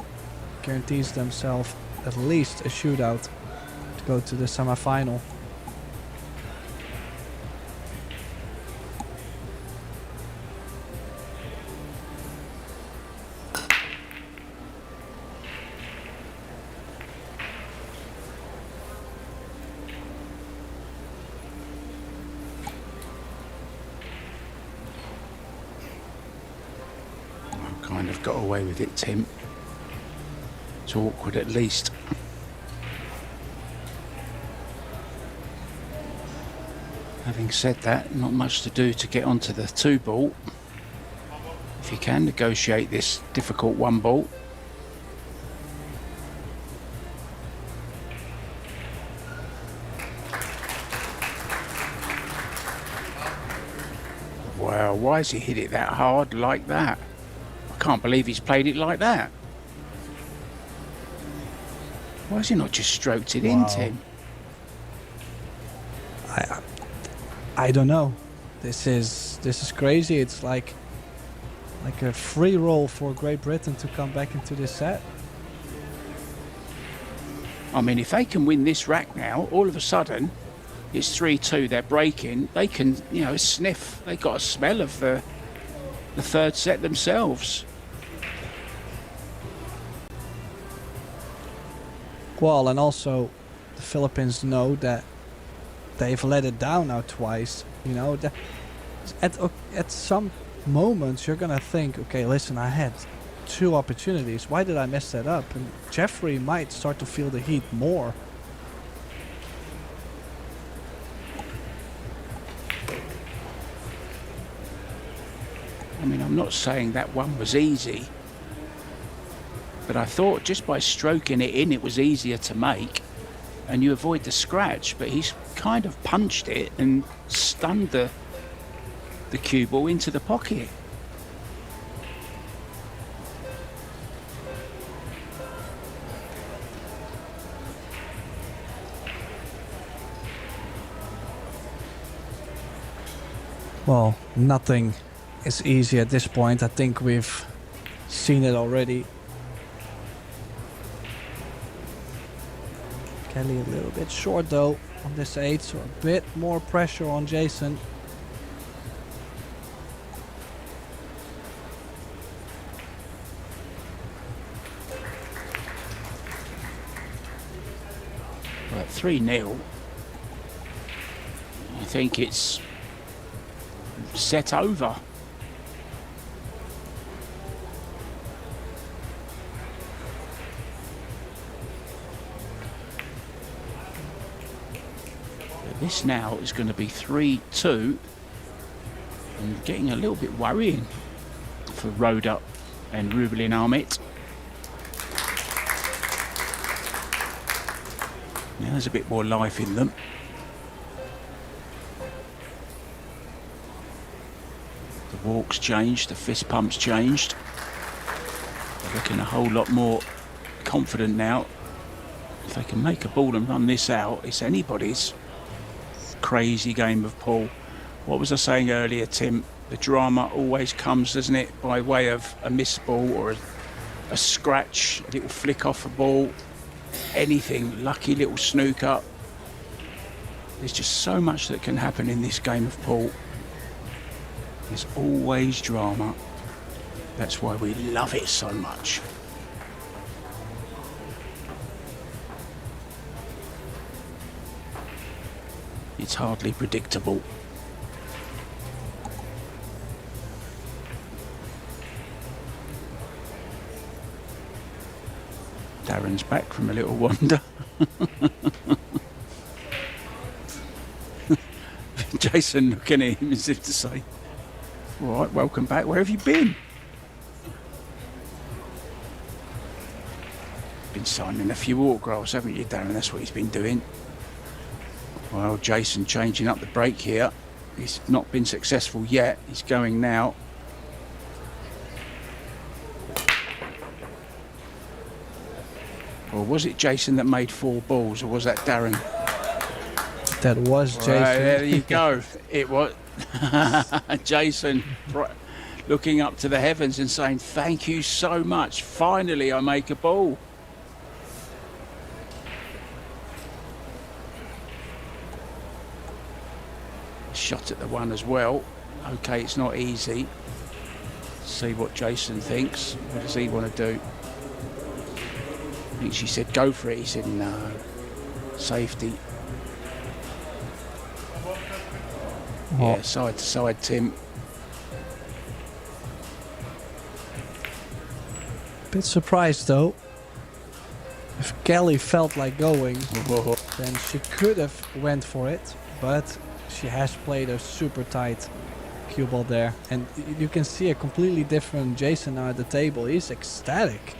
guarantees themselves at least a shootout to go to the semi-final. Kind of got away with it, Tim. It's awkward at least. Having said that, not much to do to get onto the 2 ball. If you can negotiate this difficult 1 ball. Wow, why has he hit it that hard like that? I can't believe he's played it like that. Why has he not just stroked it in, Tim? I don't know. This is crazy. It's like a free roll for Great Britain to come back into this set. I mean, if they can win this rack now, all of a sudden it's 3-2, they're breaking, they can, you know, sniff, they got a smell of the 3rd set themselves. Well, and also the Philippines know that they've let it down now twice. You know, at some moments you're gonna think, okay, listen, I had 2 opportunities. Why did I mess that up? And Jeffrey might start to feel the heat more. I mean, I'm not saying that one was easy, but I thought just by stroking it in, it was easier to make, and you avoid the scratch. But he's kind of punched it and stunned the cue ball into the pocket. Well, nothing is easy at this point. I think we've seen it already. Kelly a little bit short though on this 8, so a bit more pressure on Jason. At 3-0, I think it's set over. But this now is going to be 3-2 and getting a little bit worrying for Roda and Ruben Armit. Now there's a bit more life in them. The walk's changed, the fist pump's changed. They're looking a whole lot more confident now. If they can make a ball and run this out, it's anybody's crazy game of pool. What was I saying earlier, Tim? The drama always comes, doesn't it, by way of a missed ball or a scratch, a little flick off a ball. Anything, lucky little snooker. There's just so much that can happen in this game of pool. There's always drama. That's why we love it so much. It's hardly predictable. Darren's back from a little wander. Jason looking at him as if to say, all right, welcome back. Where have you been? Been signing a few autographs, haven't you, Darren? That's what he's been doing. Well, Jason changing up the break here. He's not been successful yet. He's going now. Or was it Jason that made 4 balls, or was that Darren? That was Jason. Right, there you go. It was Jason looking up to the heavens and saying, thank you so much. Finally, I make a ball. Shot at the one as well. Okay, it's not easy. See what Jason thinks. What does he want to do? I think she said go for it. He said no. Safety. Yeah, side to side, Tim. Bit surprised though. If Kelly felt like going, then she could have went for it, but she has played a super tight cue ball there, and you can see a completely different Jason now at the table. He's ecstatic.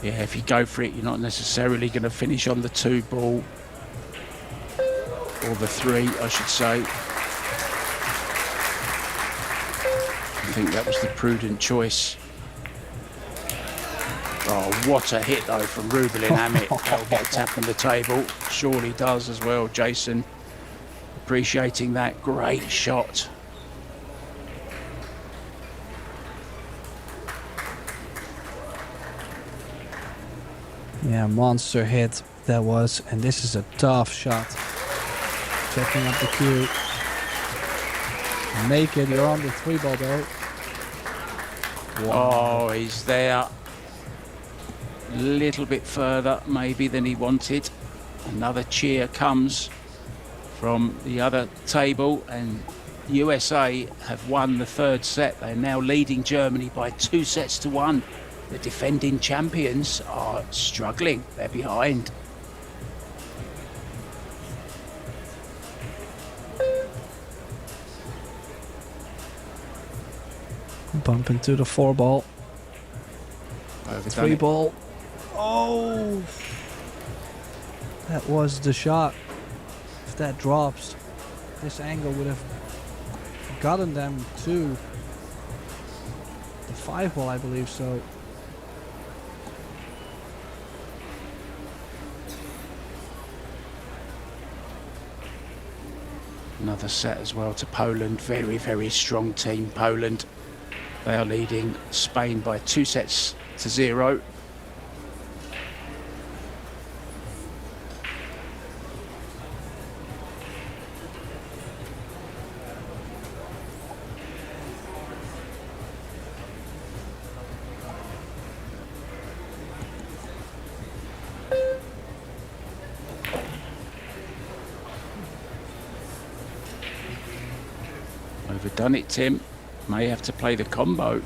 Yeah, if you go for it, you're not necessarily going to finish on the 2 ball. Or the 3, I should say. I think that was the prudent choice. Oh, what a hit, though, from Ruben Armit. That'll get a tap on the table. Surely does as well, Jason. Appreciating that. Great shot. Yeah, monster hit that was, and this is a tough shot. Checking up the cue. Make it, you're on the 3 ball though. Wow. Oh, he's there. A little bit further maybe than he wanted. Another cheer comes from the other table, and USA have won the 3rd set. They're now leading Germany by 2 sets to 1. The defending champions are struggling. They're behind. Bump into the 4 ball. Overdone 3 it. ball. Oh! That was the shot. If that drops, this angle would have gotten them to the 5 ball, I believe so. Another set as well to Poland. Very, very strong team, Poland. They are leading Spain by 2 sets to 0. done it, Tim. May have to play the combo.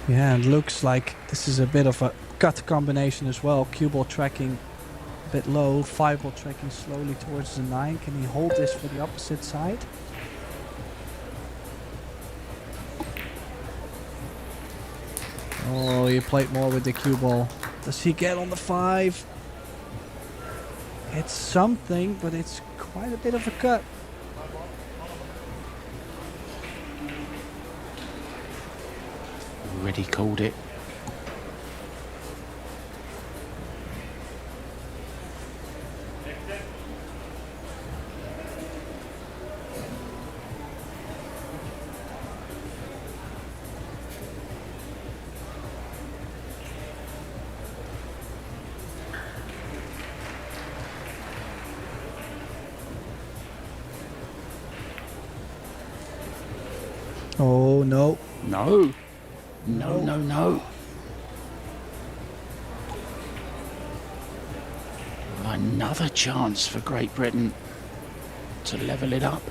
Yeah, and looks like this is a bit of a cut combination as well. Cue ball tracking a bit low, 5 ball tracking slowly towards the 9. Can he hold this for the opposite side? Oh, he played more with the cue ball. Does he get on the 5? It's something, but it's quite a bit of a cut. Already called it. Oh, no. No. No, no, no. Another chance for Great Britain to level it up.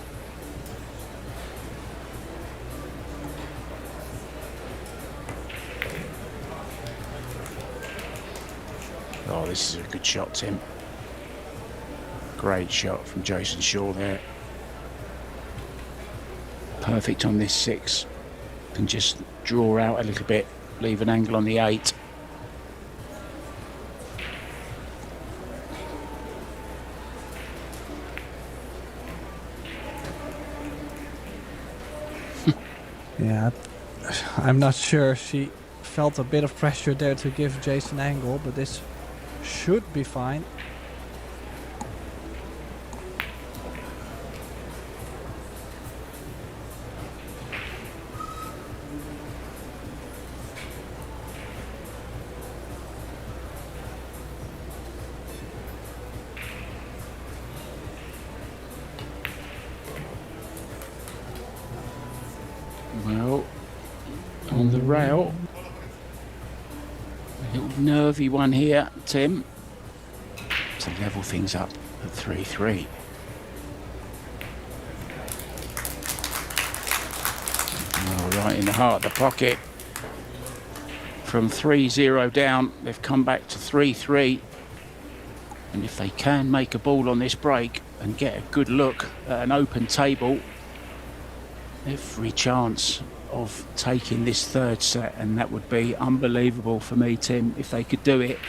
Oh, this is a good shot, Tim. Great shot from Jason Shaw there. Perfect on this 6. Can just draw out a little bit, leave an angle on the 8. Yeah, I'm not sure. She felt a bit of pressure there to give Jason angle, but this should be fine. Well, on the rail. A little nervy one here, Tim. To level things up at 3-3. Oh, right in the heart of the pocket. From 3-0 down, they've come back to 3-3. And if they can make a ball on this break and get a good look at an open table, every chance of taking this 3rd set, and that would be unbelievable for me, Tim, if they could do it.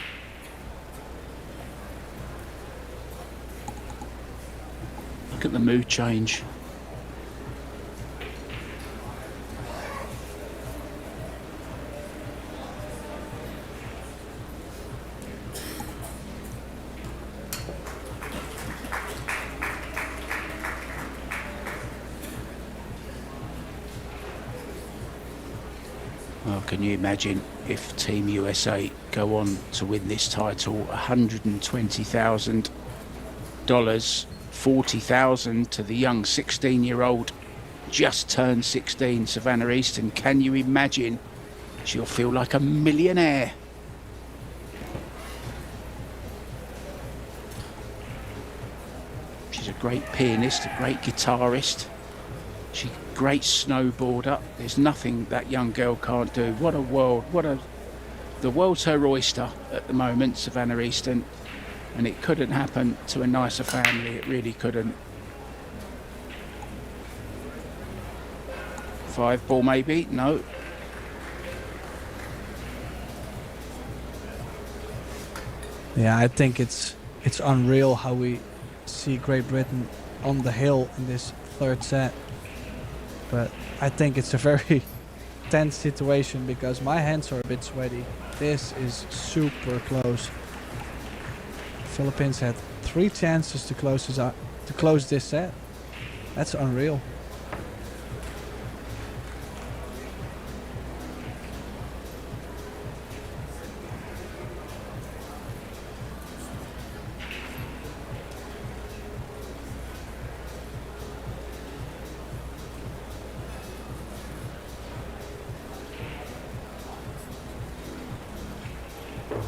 Look at the mood change. Well, can you imagine if Team USA go on to win this title? $120,000, $40,000 to the young 16-year-old, just turned 16, Savannah Easton. Can you imagine? She'll feel like a millionaire. She's a great pianist, a great guitarist. She's a great snowboarder. There's nothing that young girl can't do. What a world. The world's her oyster at the moment, Savannah Easton. And it couldn't happen to a nicer family. It really couldn't. 5 ball maybe? No. Yeah, I think it's unreal how we see Great Britain on the hill in this 3rd set. But I think it's a very tense situation because my hands are a bit sweaty. This is super close. Philippines had 3 chances to close this set. That's unreal.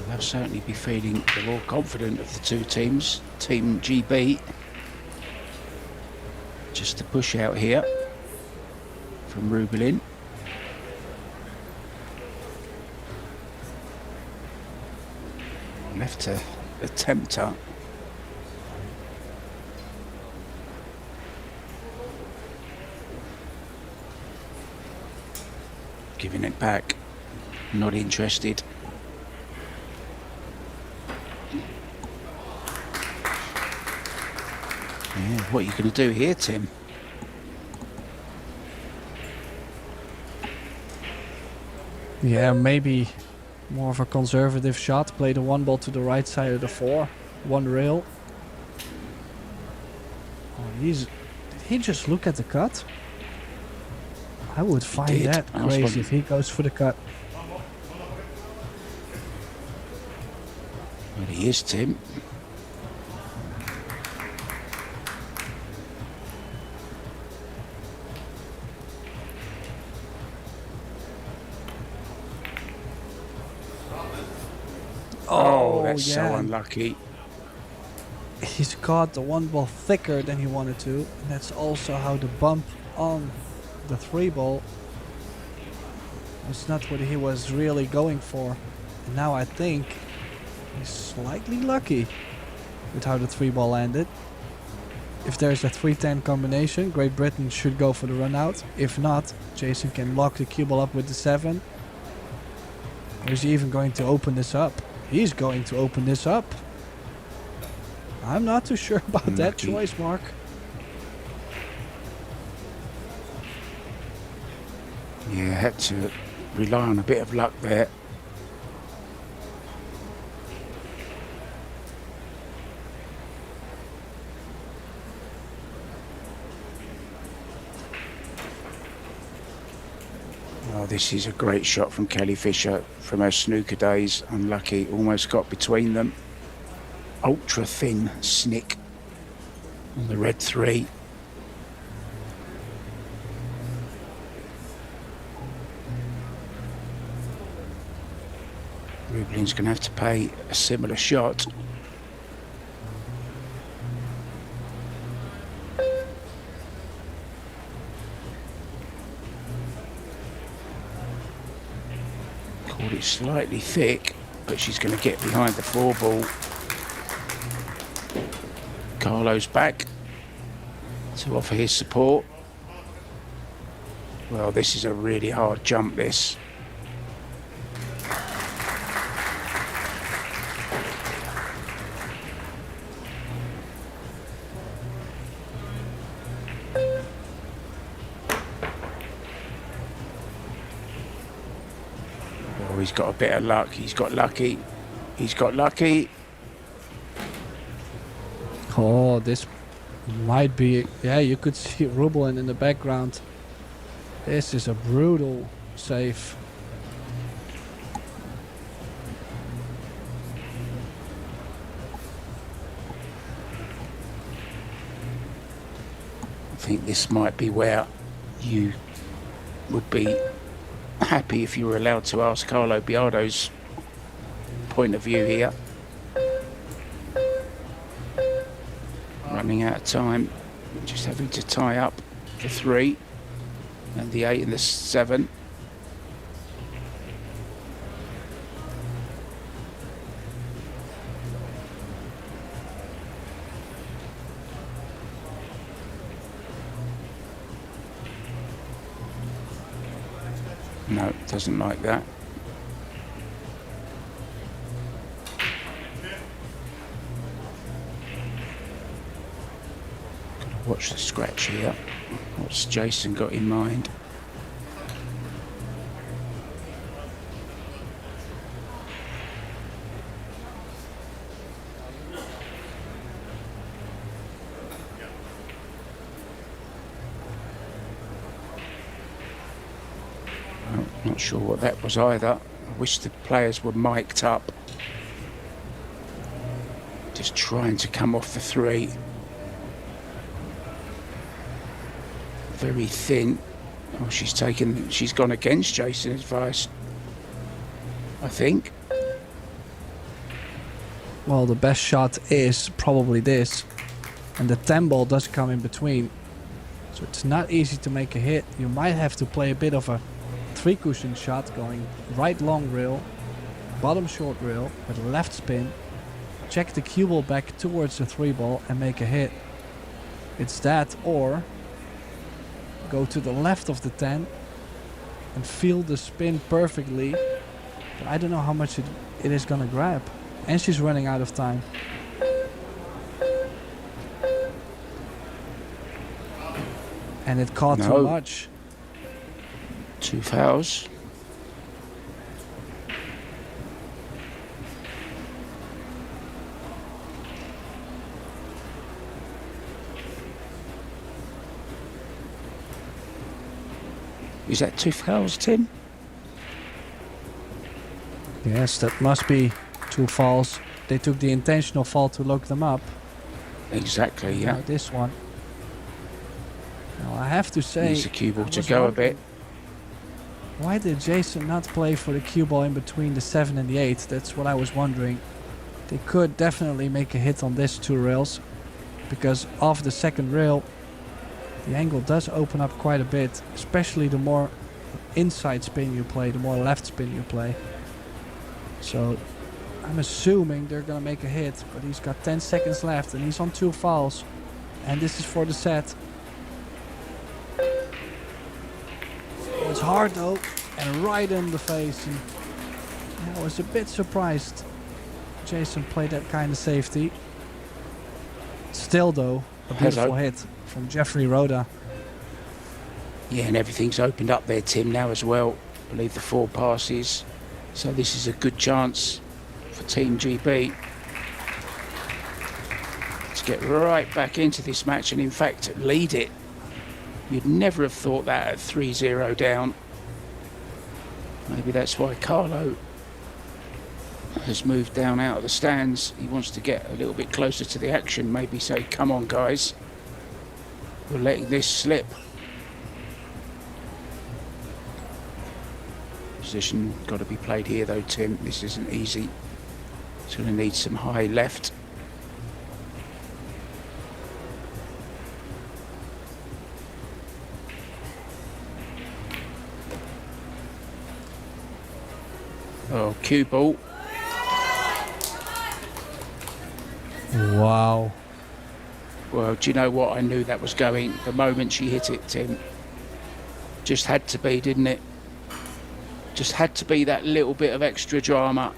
They'll certainly be feeling the more confident of the two teams. Team GB just to push out here from Rubilin. Left to attempt her. Giving it back. Not interested. Yeah, what are you going to do here, Tim? Yeah, maybe more of a conservative shot. Play the one ball to the right side of the four. One rail. Oh, did he just look at the cut? I would find that crazy if he goes for the cut. Well, he is, Tim. Oh, that's so unlucky. He's got the one ball thicker than he wanted to. And that's also how the bump on the three ball was not what he was really going for. And now I think he's slightly lucky with how the three ball landed. If there's a 3-10 combination, Great Britain should go for the run out. If not, Jason can lock the cue ball up with the 7. Or is he even going to open this up? He's going to open this up. I'm not too sure about that choice, Mark. Yeah, had to rely on a bit of luck there. Oh, this is a great shot from Kelly Fisher from her snooker days. Unlucky, almost got between them. Ultra thin snick on the red 3. Rubilin's going to have to pay a similar shot. Called it slightly thick, but she's going to get behind the 4 ball. Carlo's back to offer his support. Well, this is a really hard jump, this. Oh, he's got a bit of luck. He's got lucky. He's got lucky. Oh, this might be... Yeah, you could see Rubilin in the background. This is a brutal save. I think this might be where you would be happy if you were allowed to ask Carlo Biardo's point of view here. Running out of time, just having to tie up the 3 and the 8 and the 7. No, doesn't like that. Watch the scratch here. What's Jason got in mind? Well, not sure what that was either. I wish the players were mic'd up. Just trying to come off the 3. Very thin. Oh, she's gone against Jason's advice, I think. well, the best shot is probably this. And the 10 ball does come in between. So it's not easy to make a hit. You might have to play a bit of a 3 cushion shot going right long rail, bottom short rail with a left spin. Check the cue ball back towards the 3 ball and make a hit. It's that, or go to the left of the 10 and feel the spin perfectly. But I don't know how much it is gonna grab. And she's running out of time. And it caught too much. 2 fouls. Is that 2 fouls, Tim? Yes, that must be 2 fouls. They took the intentional foul to lock them up. Exactly, yeah. Now this one. Now I have to say, needs the cue ball to go a bit. Why did Jason not play for the cue ball in between the 7 and the 8? That's what I was wondering. They could definitely make a hit on these 2 rails, because off the second rail the angle does open up quite a bit, especially the more inside spin you play, the more left spin you play. So I'm assuming they're gonna make a hit, but he's got 10 seconds left and he's on 2 fouls, and this is for the set. It's hard though, and right in the face. And I was a bit surprised Jason played that kind of safety. Still though, a beautiful hit from Jeffrey Roda. Yeah, and everything's opened up there, Tim, now as well. I believe the 4 passes. So this is a good chance for Team GB to get right back into this match and in fact lead it. You'd never have thought that at 3-0 down. Maybe that's why Carlo has moved down out of the stands. He wants to get a little bit closer to the action, maybe say, come on guys, we're letting this slip. Position got to be played here though, Tim. This isn't easy. It's going to need some high left. Oh, cue ball. Wow. Well, do you know what? I knew that was going the moment she hit it, Tim. Just had to be, didn't it? Just had to be that little bit of extra drama.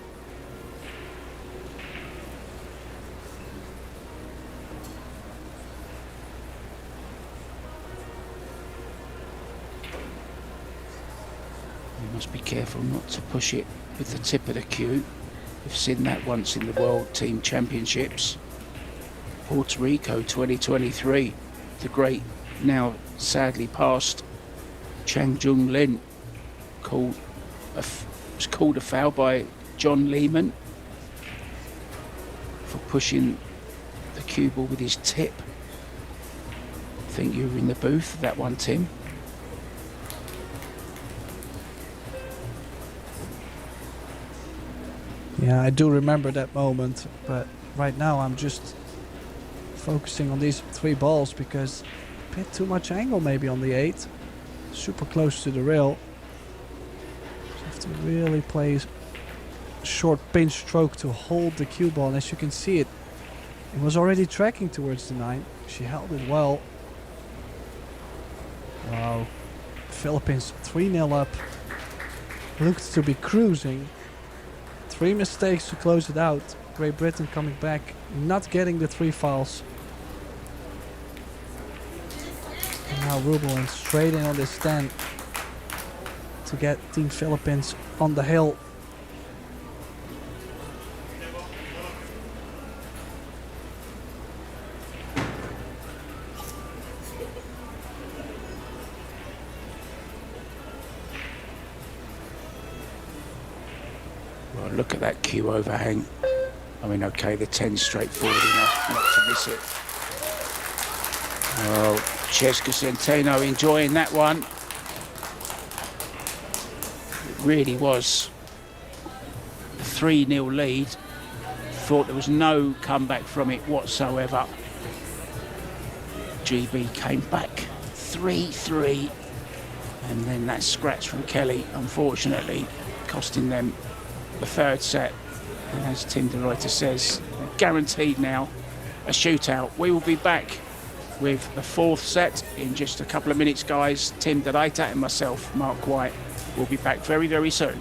You must be careful not to push it with the tip of the cue. We've seen that once in the World Team Championships. Puerto Rico 2023. The great, now sadly passed, Chang Jung Lin was called a foul by John Lehman for pushing the cue ball with his tip. I think you were in the booth that one, Tim. Yeah, I do remember that moment, but right now I'm just focusing on these 3 balls because a bit too much angle maybe on the 8. Super close to the rail. You have to really play a short pinch stroke to hold the cue ball, and as you can see it was already tracking towards the 9. She held it well. Wow. Philippines 3-0 up. Looked to be cruising. 3 mistakes to close it out. Great Britain coming back, not getting the 3 fouls. And now Rubelin straight in on this stand to get Team Philippines on the hill. Well, look at that cue overhang. I mean, okay, the 10's straightforward enough not to miss it. Oh, Cheska Centeno enjoying that one. It really was a 3-0 lead. thought there was no comeback from it whatsoever. GB came back 3-3, and then that scratch from Kelly, unfortunately, costing them the third set. And as Tim de Ruyter says, guaranteed now a shootout. We will be back with the fourth set in just a couple of minutes, guys. Tim de Ruyter and myself, Mark White, will be back very, very soon.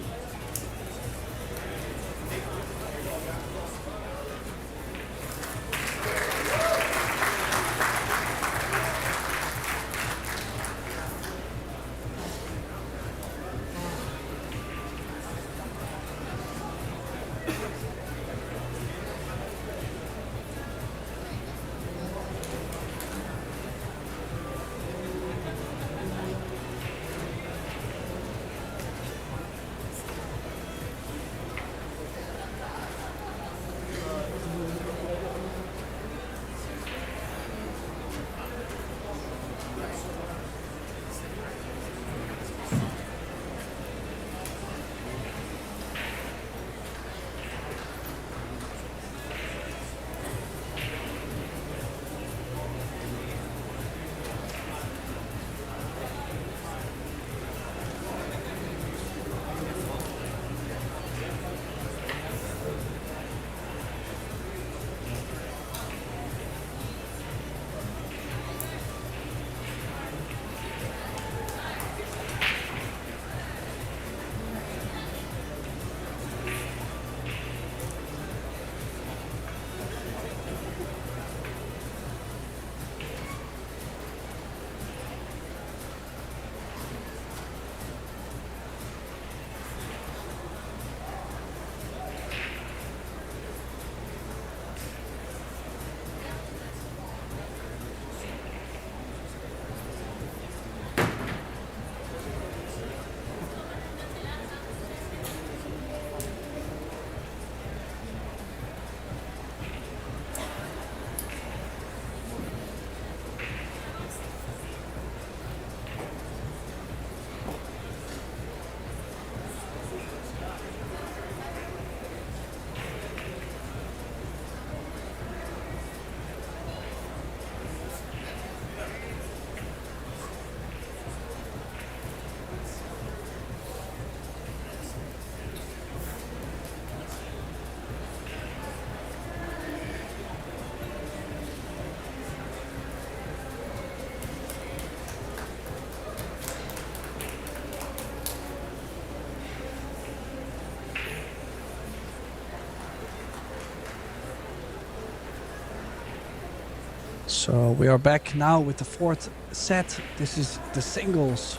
So we are back now with the fourth set. This is the singles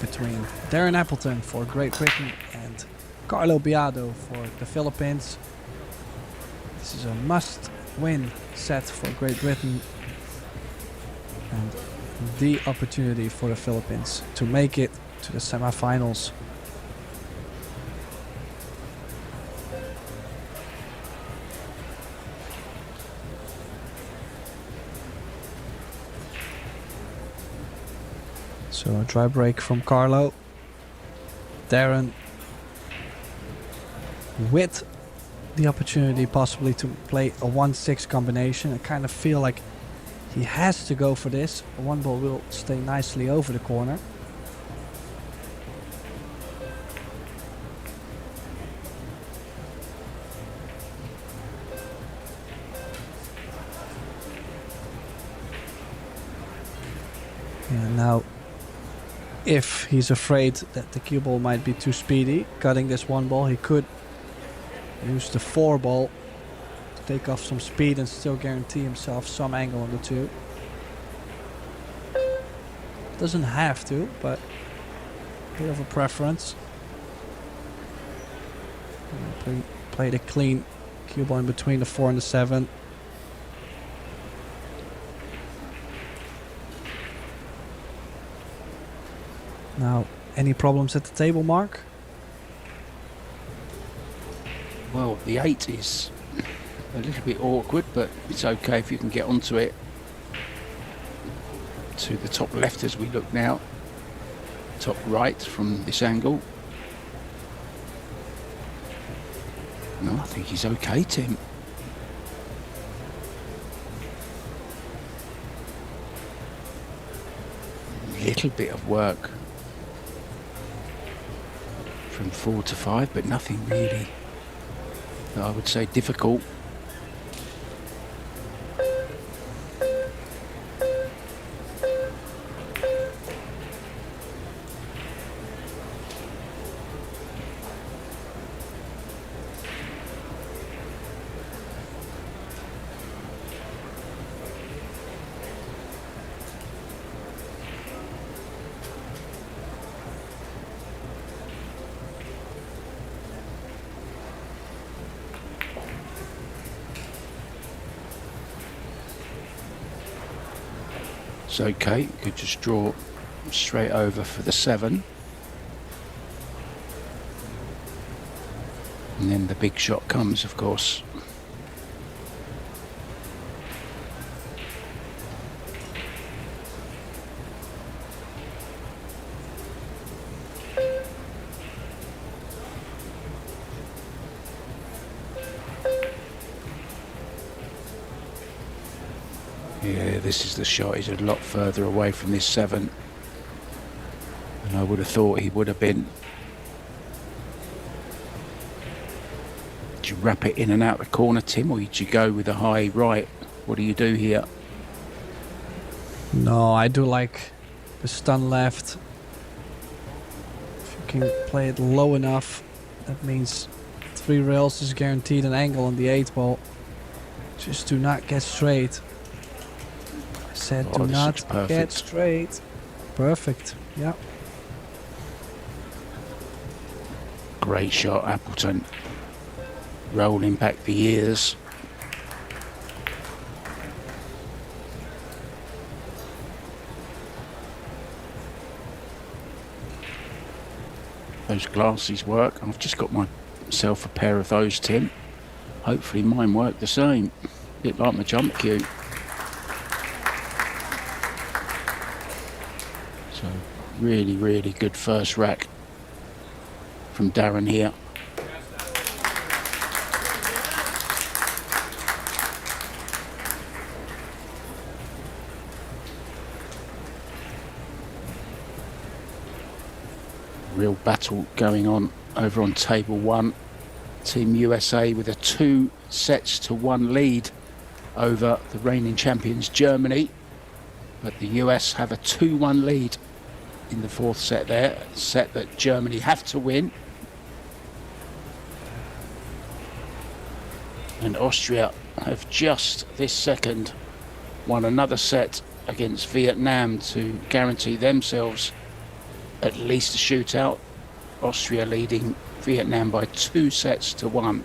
between Darren Appleton for Great Britain and Carlo Biado for the Philippines. This is a must-win set for Great Britain and the opportunity for the Philippines to make it to the semi-finals. So a dry break from Carlo. Darren with the opportunity possibly to play a 1-6 combination. I kind of feel like he has to go for this. One ball will stay nicely over the corner. And now, if he's afraid that the cue ball might be too speedy, cutting this one ball, he could use the 4 ball to take off some speed and still guarantee himself some angle on the 2. Doesn't have to, but a bit of a preference. Play the clean cue ball in between the 4 and the 7. Now, any problems at the table, Mark? Well, the 8 is a little bit awkward, but it's okay if you can get onto it. To the top left as we look now. Top right from this angle. No, I think he's okay, Tim. Little bit of work from 4 to 5, but nothing really, I would say, difficult. It's okay, you could just draw straight over for the 7. And then the big shot comes, of course. Yeah, this is the shot. He's a lot further away from this 7. And I would have thought he would have been. Did you wrap it in and out the corner, Tim, or did you go with a high right? What do you do here? No, I do like the stun left. If you can play it low enough, that means 3 rails is guaranteed an angle on the 8 ball. Just do not get straight. I said do not get straight. Perfect, yeah. Great shot, Appleton. Rolling back the ears. Those glasses work. I've just got myself a pair of those, Tim. Hopefully mine work the same. Bit like my jump cue. So really, really good first rack from Darren here. Real battle going on over on table 1. Team USA with a 2-1 lead over the reigning champions Germany, but the US have a 2-1 lead in the 4th set there, a set that Germany have to win. And Austria have just this second won another set against Vietnam to guarantee themselves at least a shootout. Austria leading Vietnam by 2-1.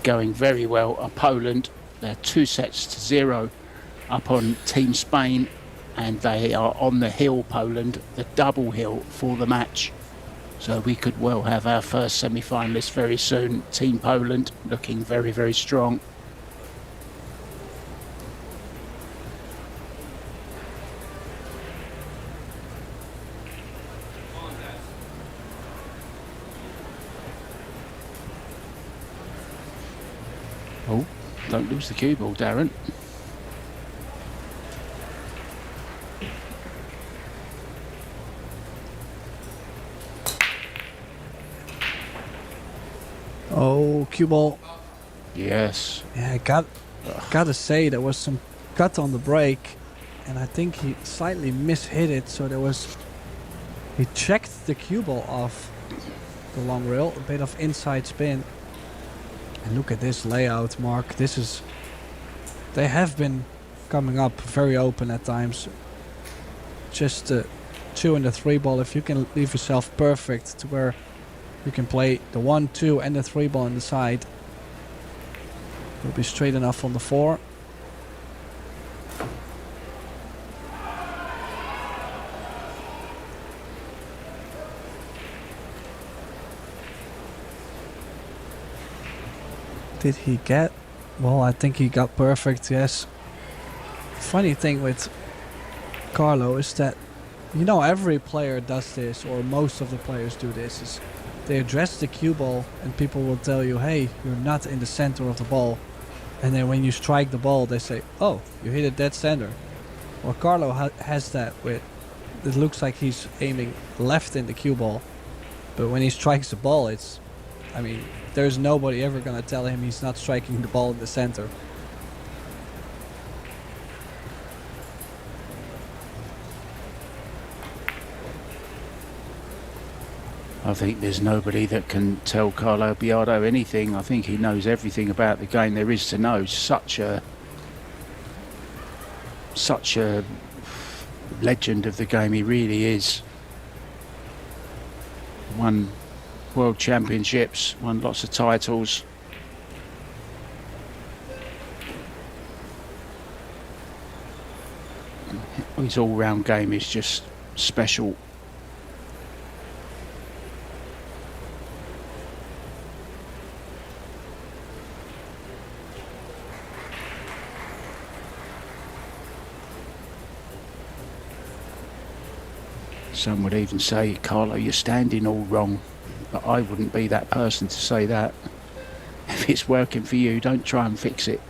Going very well are Poland. They're 2-0 up on Team Spain, and they are on the hill, Poland, the double hill for the match. So we could well have our first semi-finalist very soon. Team Poland looking very, very strong. Oh, don't lose the cue ball, Darren. Oh, cue ball. Yes. Yeah, gotta say there was some cut on the break, and I think he slightly mishit it. So he checked the cue ball off the long rail, a bit of inside spin. And look at this layout, Mark. They have been coming up very open at times. Just the 2 and the 3 ball, if you can leave yourself perfect to where you can play the 1, 2 and the 3 ball on the side, you'll be straight enough on the 4. Did he get? Well, I think he got perfect, yes. Funny thing with Carlo is that, every player does this, or most of the players do this, is they address the cue ball and people will tell you, hey, you're not in the center of the ball. And then when you strike the ball, they say, oh, you hit it dead center. Well, Carlo has that with, it looks like he's aiming left in the cue ball. But when he strikes the ball, it's, I mean, there's nobody ever going to tell him he's not striking the ball in the center. I think there's nobody that can tell Carlo Biardo anything. I think he knows everything about the game there is to know. Such a legend of the game, he really is. Won world championships, won lots of titles. His all-round game is just special. Some would even say, Carlo, you're standing all wrong. But I wouldn't be that person to say that. If it's working for you, don't try and fix it.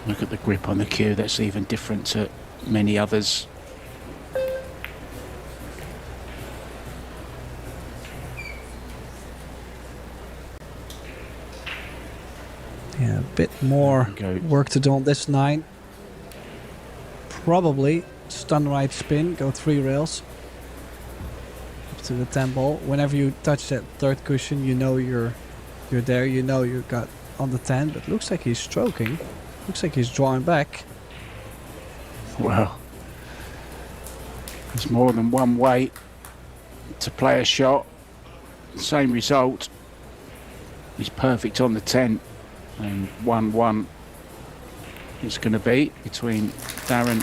Look at the grip on the cue, that's even different to many others. Yeah, a bit more work to do on this 9. Probably stun right spin, go 3 rails up to the 10 ball. Whenever you touch that third cushion, you know you're there. You know you got on the 10. But looks like he's stroking. Looks like he's drawing back. Well, there's more than one way to play a shot. Same result. He's perfect on the 10. And 1-1 it's going to be between Darren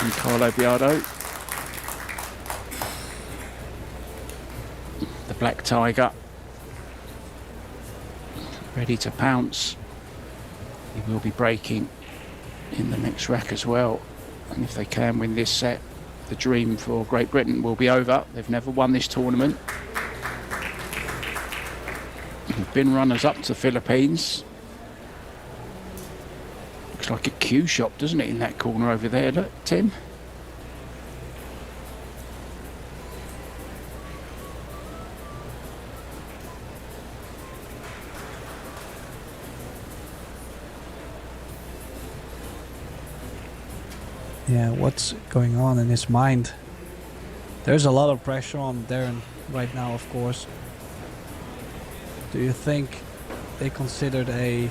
and Carlo Biardo. The Black Tiger ready to pounce. He will be breaking in the next rack as well, and if they can win this set, the dream for Great Britain will be over. They've never won this tournament. They've been runners up to Philippines. Looks like a cue shop, doesn't it, in that corner over there? Look, Tim. Yeah, what's going on in his mind? There's a lot of pressure on Darren right now, of course. Do you think they considered a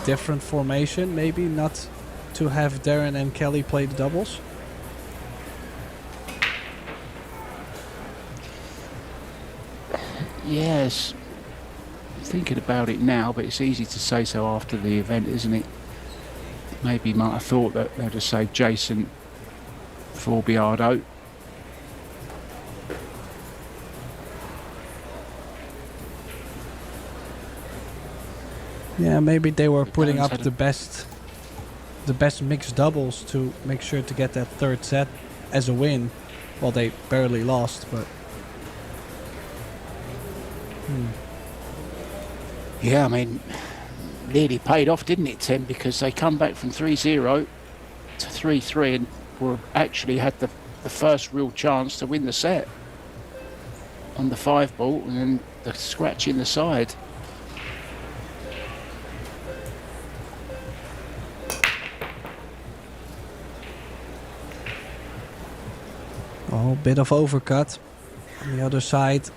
different formation, maybe not to have Darren and Kelly play the doubles? Yes, thinking about it now, but it's easy to say so after the event, isn't it? Maybe might have thought that they'd have saved Jason for Biardo. Yeah, maybe they were putting up the best mixed doubles to make sure to get that third set as a win. Well, they barely lost, but Yeah, I mean, nearly paid off, didn't it, Tim? Because they come back from 3-0 to 3-3 and were actually had the first real chance to win the set on the 5 ball, and then the scratch in the side. oh, bit of overcut on the other side.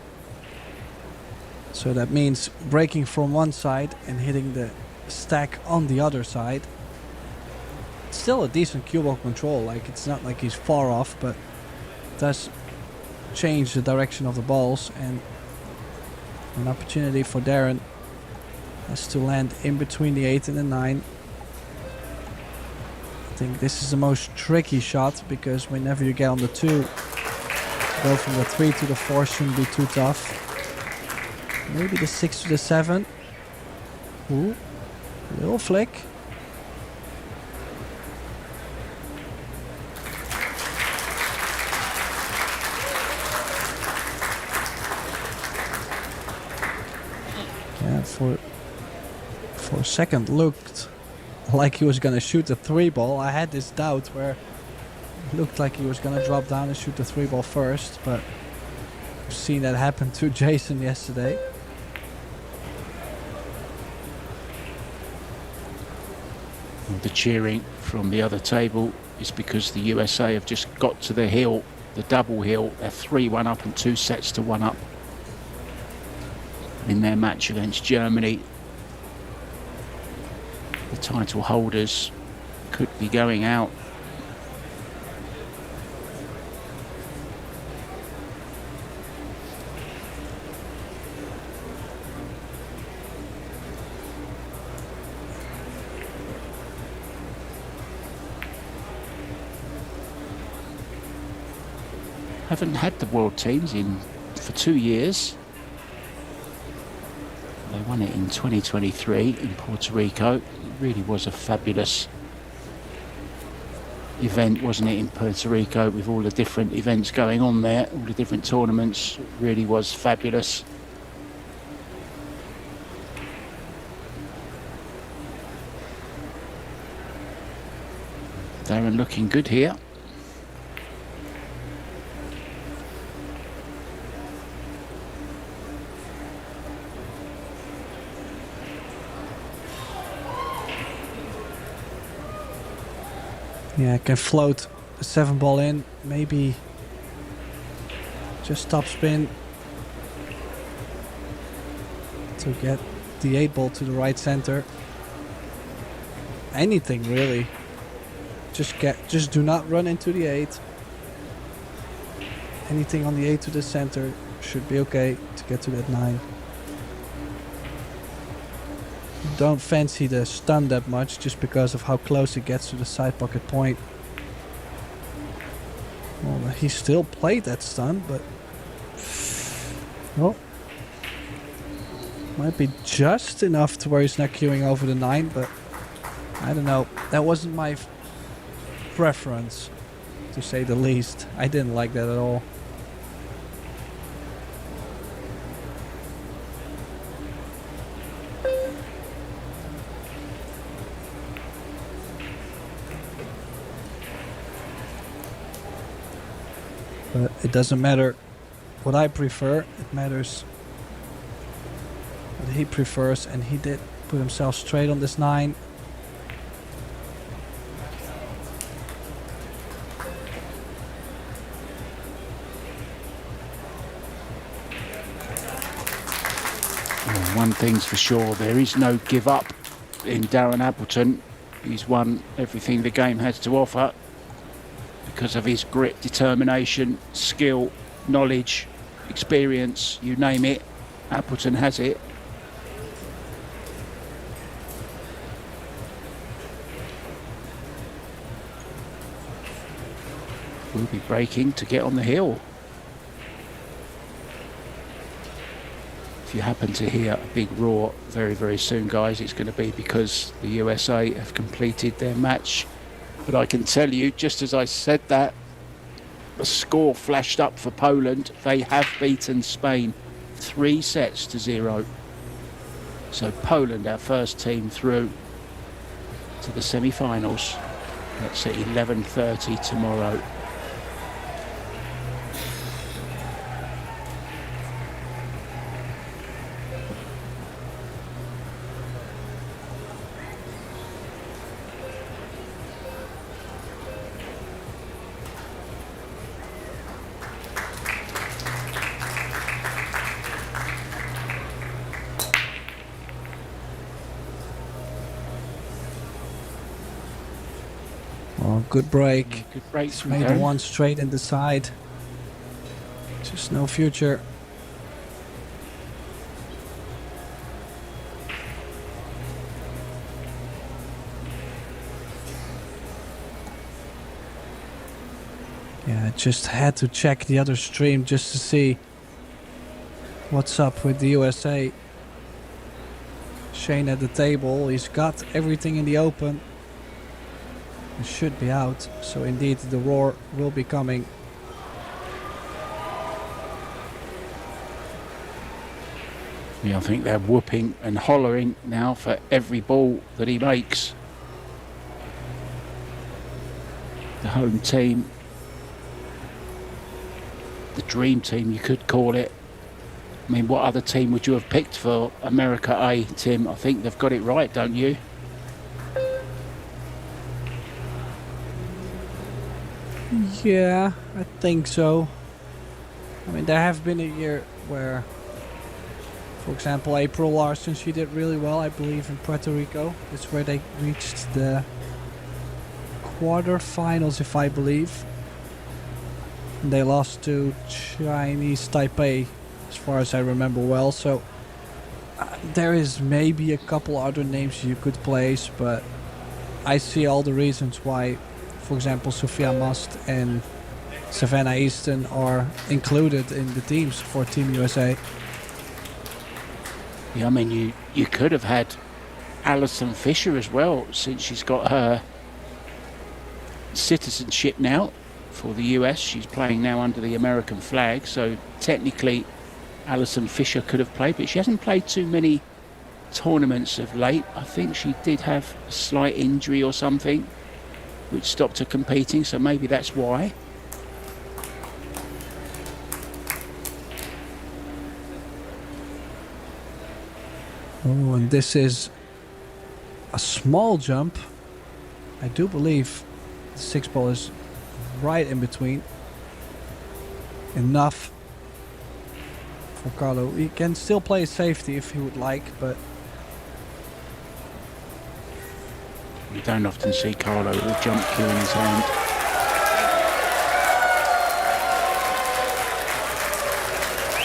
So that means breaking from one side and hitting the stack on the other side. Still a decent cue ball control, like it's not like he's far off, but it does change the direction of the balls, and an opportunity for Darren has to land in between the 8 and the 9. I think this is the most tricky shot, because whenever you get on the 2, go from the 3 to the 4 shouldn't be too tough. Maybe the 6 to the 7. Ooh, little flick. for a second looked like he was gonna shoot the 3-ball. I had this doubt where it looked like he was gonna drop down and shoot the 3-ball first, but I've seen that happen to Jason yesterday. The cheering from the other table is because the USA have just got to the hill, the double hill. They're 3-1 up and 2 sets to 1 up in their match against Germany. The title holders could be going out. Haven't had the world teams for 2 years. They won it in 2023 in Puerto Rico. It really was a fabulous event, wasn't it, in Puerto Rico, with all the different events going on there, all the different tournaments. It really was fabulous. Darren looking good here. Yeah, I can float the 7-ball in, maybe just top spin to get the 8-ball to the right center. Anything really. Just do not run into the 8. Anything on the 8 to the center should be okay to get to that 9. Don't fancy the stun that much just because of how close it gets to the side pocket point. Well, he still played that stun, but well, might be just enough to where he's not queuing over the 9, but I don't know. That wasn't my preference, to say the least. I didn't like that at all. But it doesn't matter what I prefer, it matters what he prefers, and he did put himself straight on this 9. Well, one thing's for sure, there is no give up in Darren Appleton. He's won everything the game has to offer because of his grit, determination, skill, knowledge, experience, you name it. Appleton has it. We'll be breaking to get on the hill. If you happen to hear a big roar very, very soon, guys, it's going to be because the USA have completed their match. But I can tell you, just as I said that, the score flashed up for Poland. They have beaten Spain 3 sets to 0. So Poland, our first team through to the semi-finals. That's at 11:30 tomorrow. Good break. Good break. He's made the 1 straight in the side. Just no future. Yeah, I just had to check the other stream just to see what's up with the USA. Shane at the table. He's got everything in the open. It should be out, so indeed the roar will be coming. Yeah, I think they're whooping and hollering now for every ball that he makes. The home team, the dream team you could call it. I mean, what other team would you have picked for America A, Tim? I think they've got it right, don't you? Yeah, I think so. I mean, there have been a year where, for example, April Larson, she did really well, I believe, in Puerto Rico. That's where they reached the quarterfinals, if I believe. And they lost to Chinese Taipei, as far as I remember well. So there is maybe a couple other names you could place, but I see all the reasons why, for example, Sophia Must and Savannah Easton are included in the teams for Team USA. Yeah, I mean, you could have had Alison Fisher as well, since she's got her citizenship now for the US. She's playing now under the American flag, so technically Alison Fisher could have played, but she hasn't played too many tournaments of late. I think she did have a slight injury or something which stopped her competing, so maybe that's why. Oh, and this is a small jump. I do believe the 6 ball is right in between. Enough for Carlo. He can still play safety if he would like, but You don't often see Carlo with a jump cue in his hand.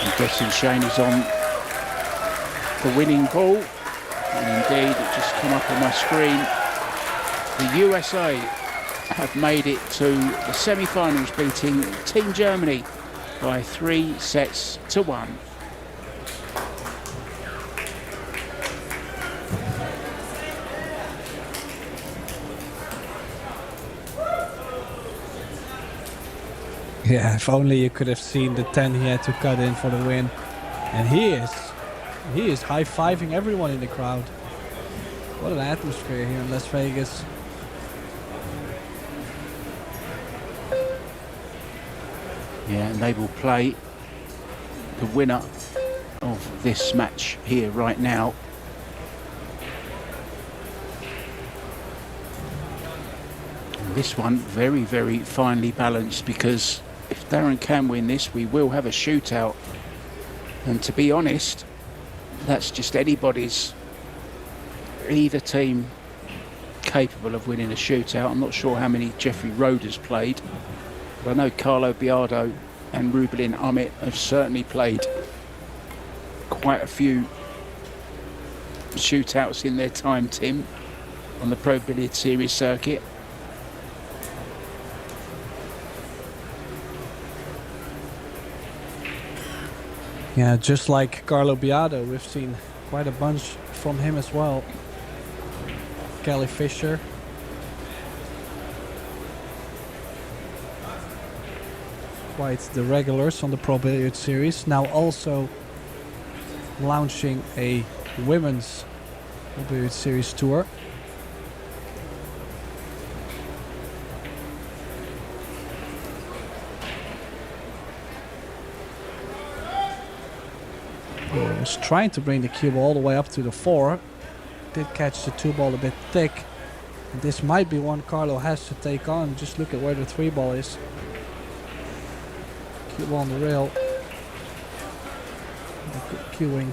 I'm guessing Shane is on the winning ball, and indeed it just come up on my screen. The USA have made it to the semi-finals, beating Team Germany by 3-1. yeah, if only you could have seen the 10 he had to cut in for the win. And he is high-fiving everyone in the crowd. What an atmosphere here in Las Vegas. Yeah, and they will play the winner of this match here right now. And this one very, very finely balanced, because if Darren can win this, we will have a shootout. And to be honest, that's just anybody's, either team capable of winning a shootout. I'm not sure how many Jeffrey Roder's played, but I know Carlo Biardo and Rubalin Amit have certainly played quite a few shootouts in their time, Tim, on the Pro Billiard Series circuit. Yeah, just like Carlo Biado, we've seen quite a bunch from him as well. Kelly Fisher. Quite the regulars on the Pro Billiard Series. Now also launching a women's Pro Billiard Series tour. Was trying to bring the cue ball all the way up to the 4. Did catch the 2 ball a bit thick. And this might be one Carlo has to take on. Just look at where the 3 ball is. Cue ball on the rail. Good cueing.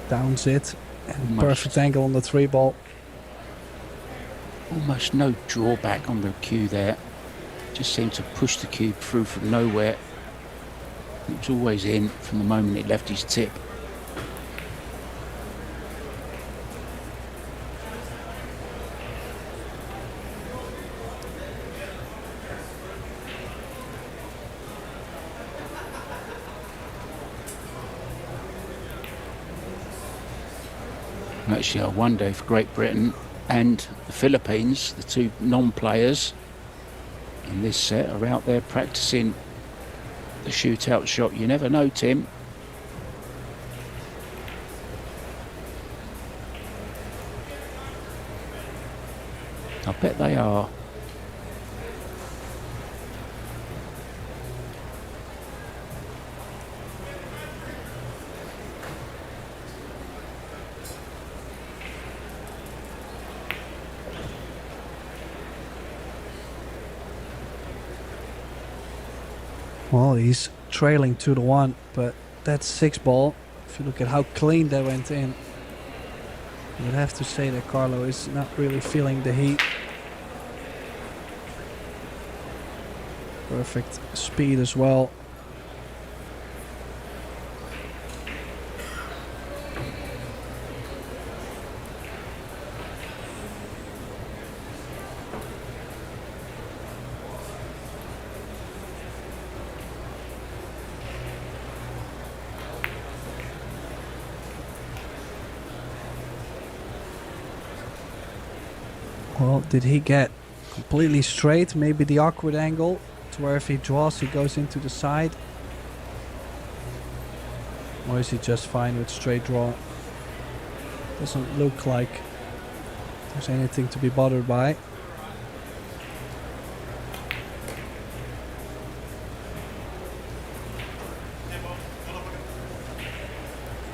Downs it. And perfect angle on the 3 ball. Almost no drawback on the cue there. Just seemed to push the cube through from nowhere. It was always in from the moment it left his tip. Actually, I wonder if Great Britain and the Philippines, the two non-players in this set, are out there practicing the shootout shot. You never know, Tim. I bet they are. Well, he's trailing 2-1, but that's 6 ball. If you look at how clean that went in, you would have to say that Carlo is not really feeling the heat. Perfect speed as well. Well, did he get completely straight? Maybe the awkward angle to where if he draws, he goes into the side? Or is he just fine with straight draw? Doesn't look like there's anything to be bothered by.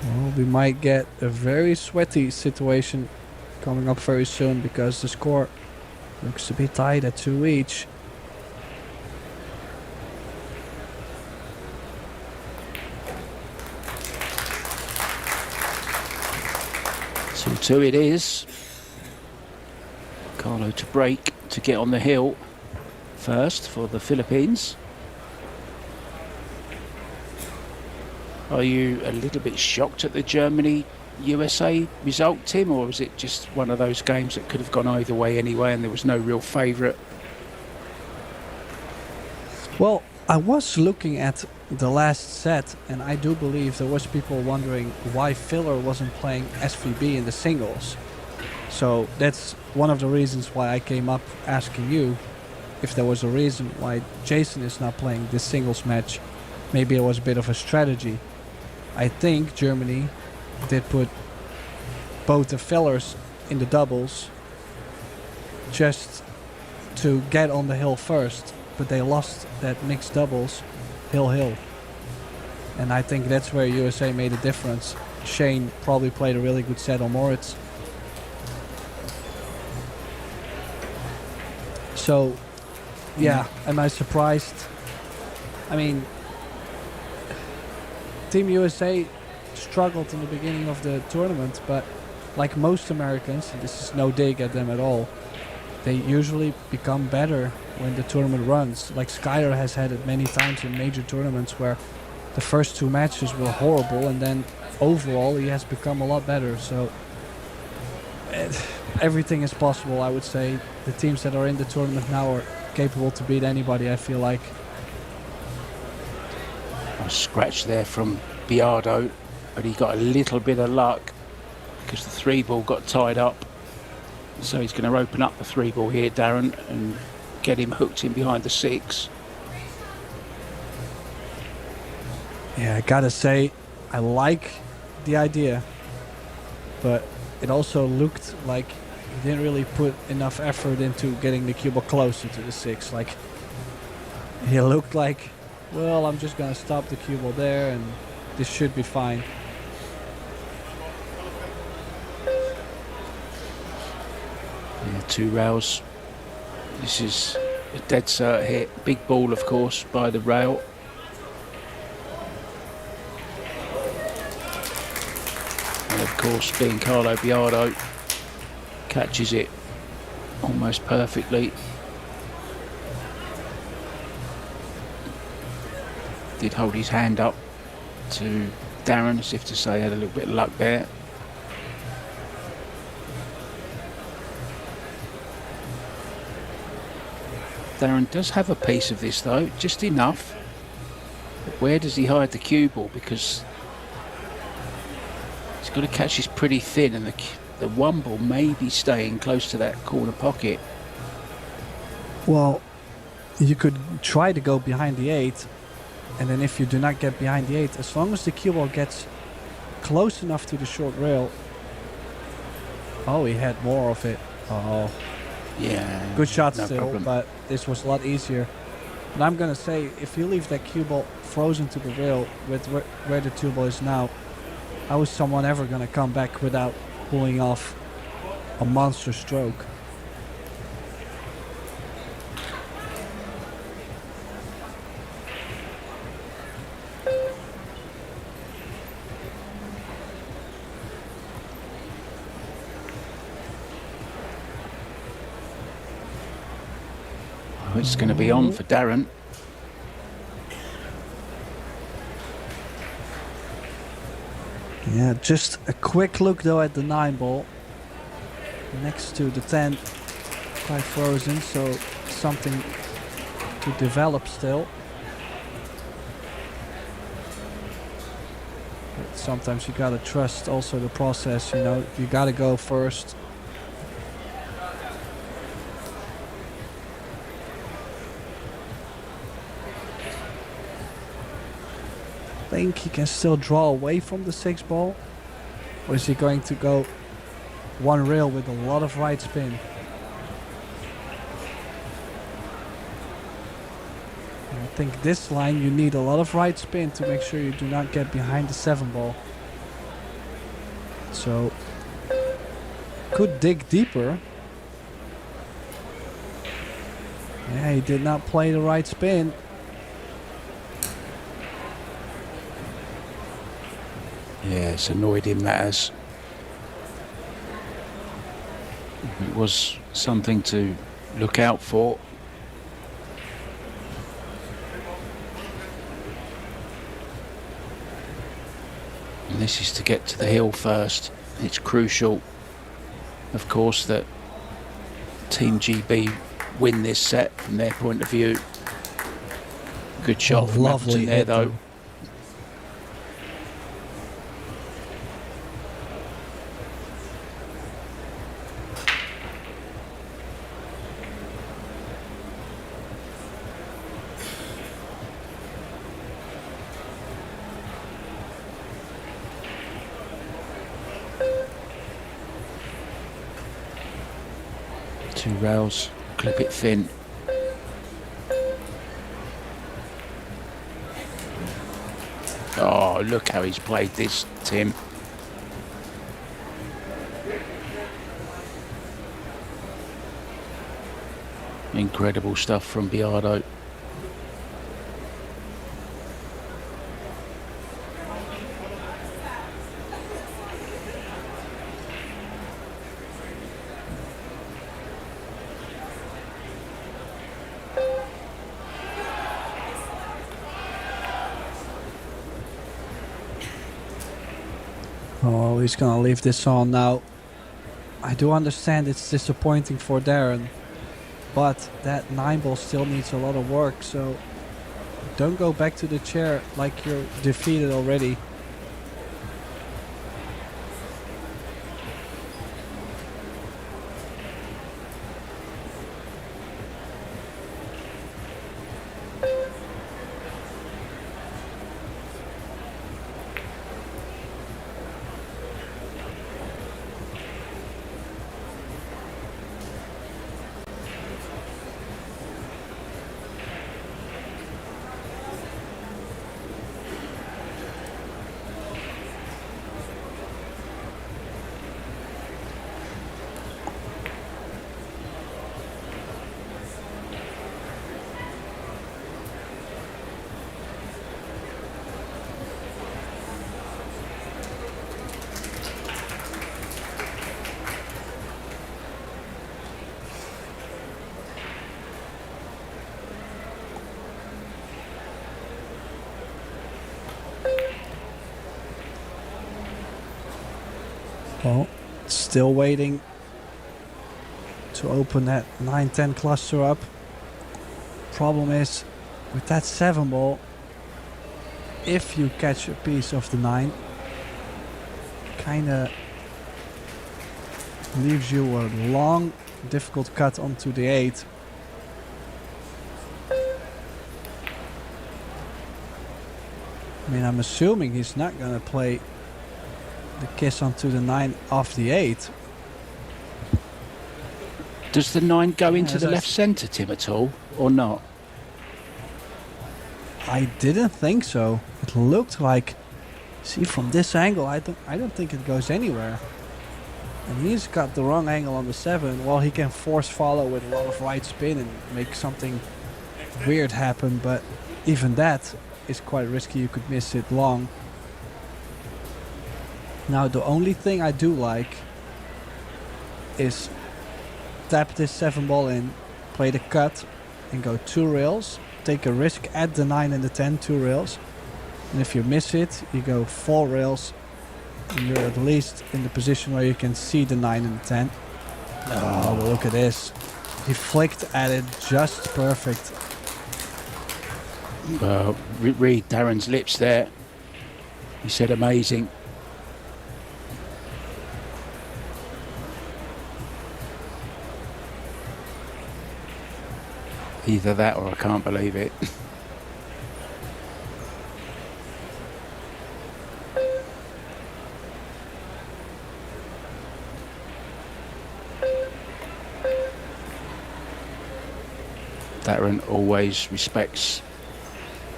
Well, we might get a very sweaty situation coming up very soon, because the score looks to be tied at 2 each. Two it is. Carlo to break to get on the hill first for the Philippines. Are you a little bit shocked at the Germany-USA result, Tim, or is it just one of those games that could have gone either way anyway and there was no real favourite? Well, I was looking at the last set, and I do believe there was people wondering why Filler wasn't playing SVB in the singles. So that's one of the reasons why I came up asking you if there was a reason why Jason is not playing this singles match. Maybe it was a bit of a strategy. I think Germany did put both the Fillers in the doubles just to get on the hill first, but they lost that mixed doubles hill. And I think that's where USA made a difference. Shane probably played a really good set on Moritz. So, yeah, am I surprised? I mean, Team USA struggled in the beginning of the tournament, but like most Americans, and this is no dig at them at all, they usually become better when the tournament runs. Like Skyler has had it many times in major tournaments where the first 2 matches were horrible, and then overall he has become a lot better. So everything is possible, I would say. The teams that are in the tournament now are capable to beat anybody, I feel like. A scratch there from Biardo, but he got a little bit of luck because the 3-ball got tied up. So he's going to open up the 3-ball here, Darren, and get him hooked in behind the 6. Yeah, I gotta say, I like the idea, but it also looked like he didn't really put enough effort into getting the cue ball closer to the 6. Like, he looked like, well, I'm just gonna stop the cue ball there and this should be fine. Yeah, 2 rails. This is a dead cert hit. Big ball, of course, by the rail. And of course, being Carlo Biardo, catches it almost perfectly. Did hold his hand up to Darren as if to say had a little bit of luck there. Darren does have a piece of this though, just enough. But where does he hide the cue ball? Because he's got to catch this pretty thin, and the 1 ball may be staying close to that corner pocket. Well, you could try to go behind the 8, and then if you do not get behind the 8, as long as the cue ball gets close enough to the short rail. Oh, he had more of it. Oh, Yeah. good shot no still, problem. but this was a lot easier. And I'm gonna say, if you leave that cue ball frozen to the rail with where the 2 ball is now, how is someone ever gonna come back without pulling off a monster stroke? Oh, it's going to be on for Darren. Yeah, just a quick look though at the 9 ball. Next to the 10, quite frozen, so something to develop still. But sometimes you gotta trust also the process, you know, you gotta go first. Think he can still draw away from the 6 ball, or is he going to go one rail with a lot of right spin? And I think this line you need a lot of right spin to make sure you do not get behind the 7 ball. So could dig deeper. Yeah, he did not play the right spin. Yeah, it's annoyed him, that has. It was something to look out for. And this is to get to the hill first. It's crucial, of course, that Team GB win this set from their point of view. Good shot from Appleton there, though. Two rails, clip it thin. Oh, look how he's played this, Tim. Incredible stuff from Billiardo. Oh, he's gonna leave this on now. I do understand it's disappointing for Darren, but that 9 ball still needs a lot of work, so don't go back to the chair like you're defeated already. Well, still waiting to open that 9-10 cluster up. Problem is, with that 7 ball, if you catch a piece of the 9, kinda Leaves you a long, difficult cut onto the 8. I mean, I'm assuming he's not going to play the kiss onto the 9 off the 8. Does the 9 go into As the I left s- centre, Tim, at all, or not? I didn't think so. It looked like, see, from this angle, I don't think it goes anywhere. And he's got the wrong angle on the 7. Well, he can force follow with a lot of right spin and make something weird happen, but even that is quite risky. You could miss it long. Now, the only thing I do like is tap this 7 ball in, play the cut, and go 2 rails. Take a risk at the 9 and the 10, 2 rails. And if you miss it, you go 4 rails. And you're at least in the position where you can see the 9 and the 10. Oh, but look at this. He flicked at it just perfect. Read Darren's lips there. He said amazing. Either that or I can't believe it. Darren always respects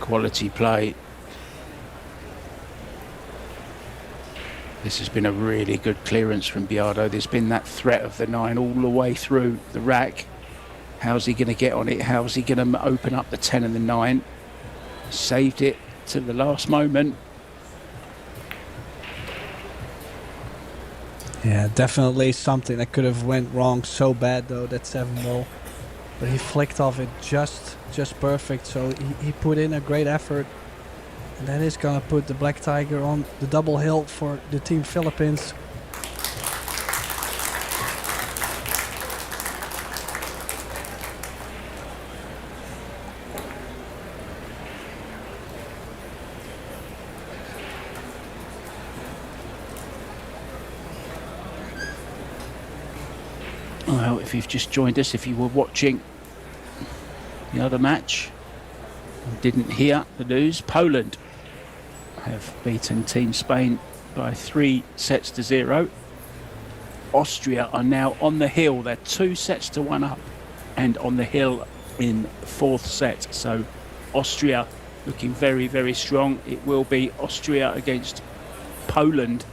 quality play. This has been a really good clearance from Biardo. There's been that threat of the 9 all the way through the rack. How's he going to get on it? How's he going to open up the 10 and the 9? Saved it to the last moment. Yeah, definitely something that could have went wrong so bad though, that 7 ball. But he flicked off it just perfect. So he put in a great effort. And that is going to put the Black Tiger on the double hill for the Team Philippines. Well, if you've just joined us, if you were watching the other match and didn't hear the news, Poland have beaten Team Spain by 3 sets to 0. Austria are now on the hill. They're 2 sets to 1 up and on the hill in the 4th set. So Austria looking very, very strong. It will be Austria against Poland.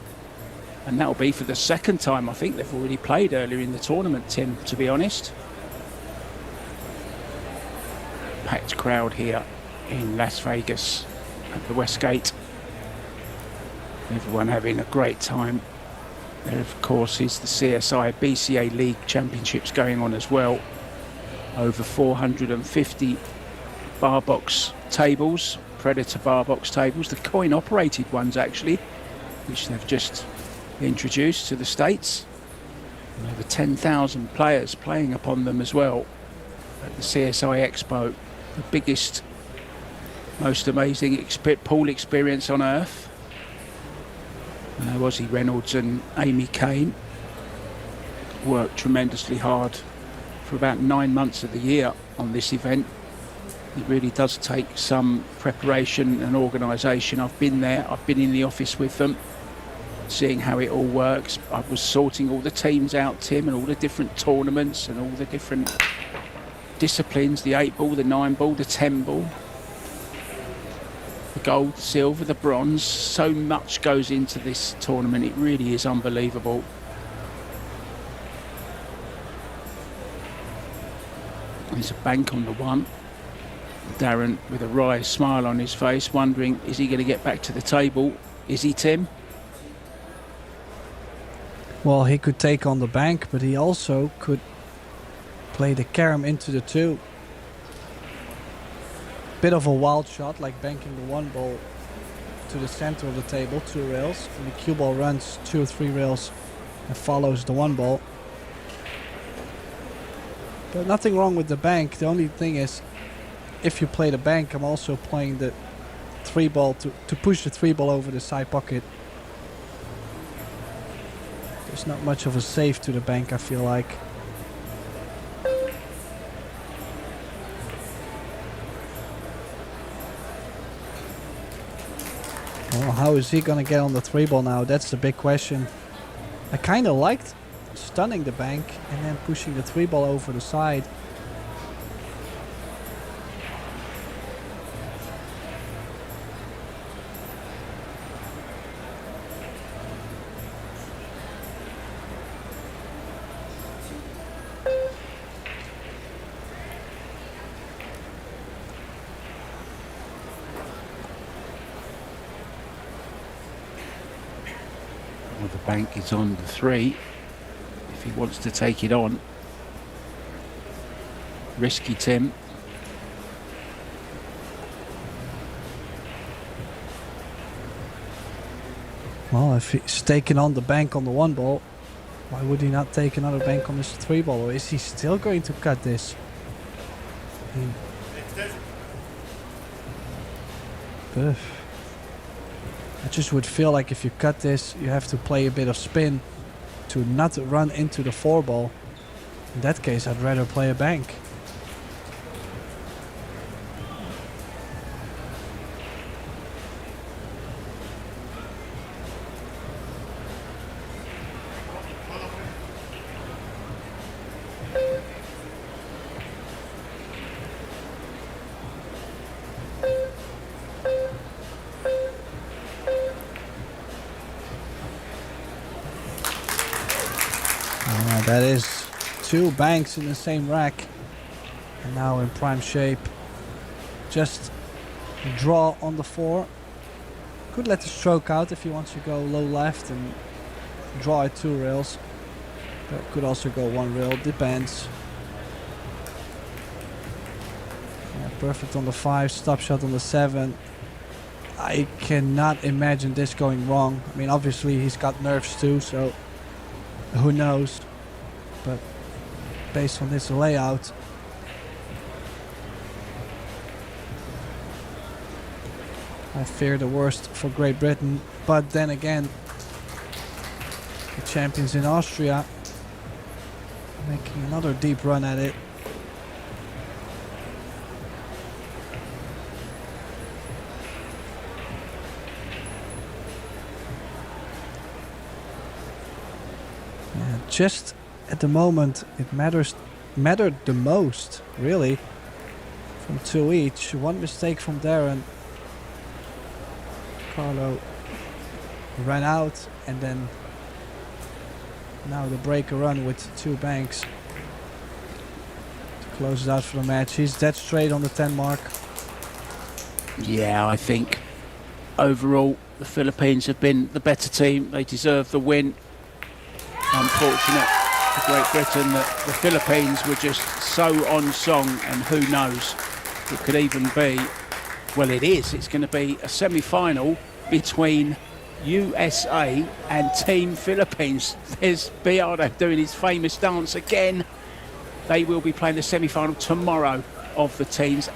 And that'll be for the second time. I think they've already played earlier in the tournament, Tim, to be honest. Packed crowd here in Las Vegas at the Westgate. Everyone having a great time. There, of course, is the CSI BCA League Championships going on as well. Over 450 bar box tables, Predator bar box tables, the coin-operated ones actually, which they've just introduced to the States. And over 10,000 players playing upon them as well at the CSI EXPO, the biggest, most amazing pool experience on earth. Ozzy Reynolds and Amy Kane worked tremendously hard for about 9 months of the year on this event. It really does take some preparation and organisation. I've been there, I've been in the office with them, seeing how it all works. I was sorting all the teams out, Tim, and all the different tournaments and all the different disciplines, the 8 ball, the 9 ball, the 10 ball, the gold, the silver, the bronze. So much goes into this tournament. It really is unbelievable. There's a bank on the 1. Darren with a wry smile on his face, wondering, is he going to get back to the table? Is he, Tim? Well, he could take on the bank, but he also could play the carom into the 2. Bit of a wild shot, like banking the 1 ball to the center of the table, 2 rails. And the cue ball runs 2 or 3 rails and follows the 1 ball. But nothing wrong with the bank. The only thing is, if you play the bank, I'm also playing the 3 ball to push the 3 ball over the side pocket. There's not much of a save to the bank, I feel like. Well, how is he gonna get on the 3-ball now? That's the big question. I kind of liked stunning the bank and then pushing the 3-ball over the side. Well, the bank is on the 3. If he wants to take it on. Risky, Tim. Well, if he's taking on the bank on the 1-ball, why would he not take another bank on his 3-ball? Or is he still going to cut this? I just would feel like if you cut this, you have to play a bit of spin to not run into the 4-ball. In that case, I'd rather play a bank. That is 2 banks in the same rack. And now in prime shape. Just draw on the 4. Could let the stroke out if he wants to go low left and draw at 2 rails. But could also go 1 rail, depends. Yeah, perfect on the 5, stop shot on the 7. I cannot imagine this going wrong. I mean, obviously he's got nerves too, so who knows. But based on this layout, I fear the worst for Great Britain. But then again, the champions in Austria making another deep run at it. Yeah, just at the moment, it mattered the most, really. From 2 each. 1 mistake from Darren. Carlo ran out, and then now the breaker run with 2 banks to close it out for the match. He's dead straight on the 10 mark. Yeah, I think overall the Philippines have been the better team. They deserve the win. Unfortunate for Great Britain that the Philippines were just so on song, and who knows, it could even be, well it is, it's going to be a semi-final between USA and Team Philippines. There's Billiard doing his famous dance again. They will be playing the semi-final tomorrow of the teams.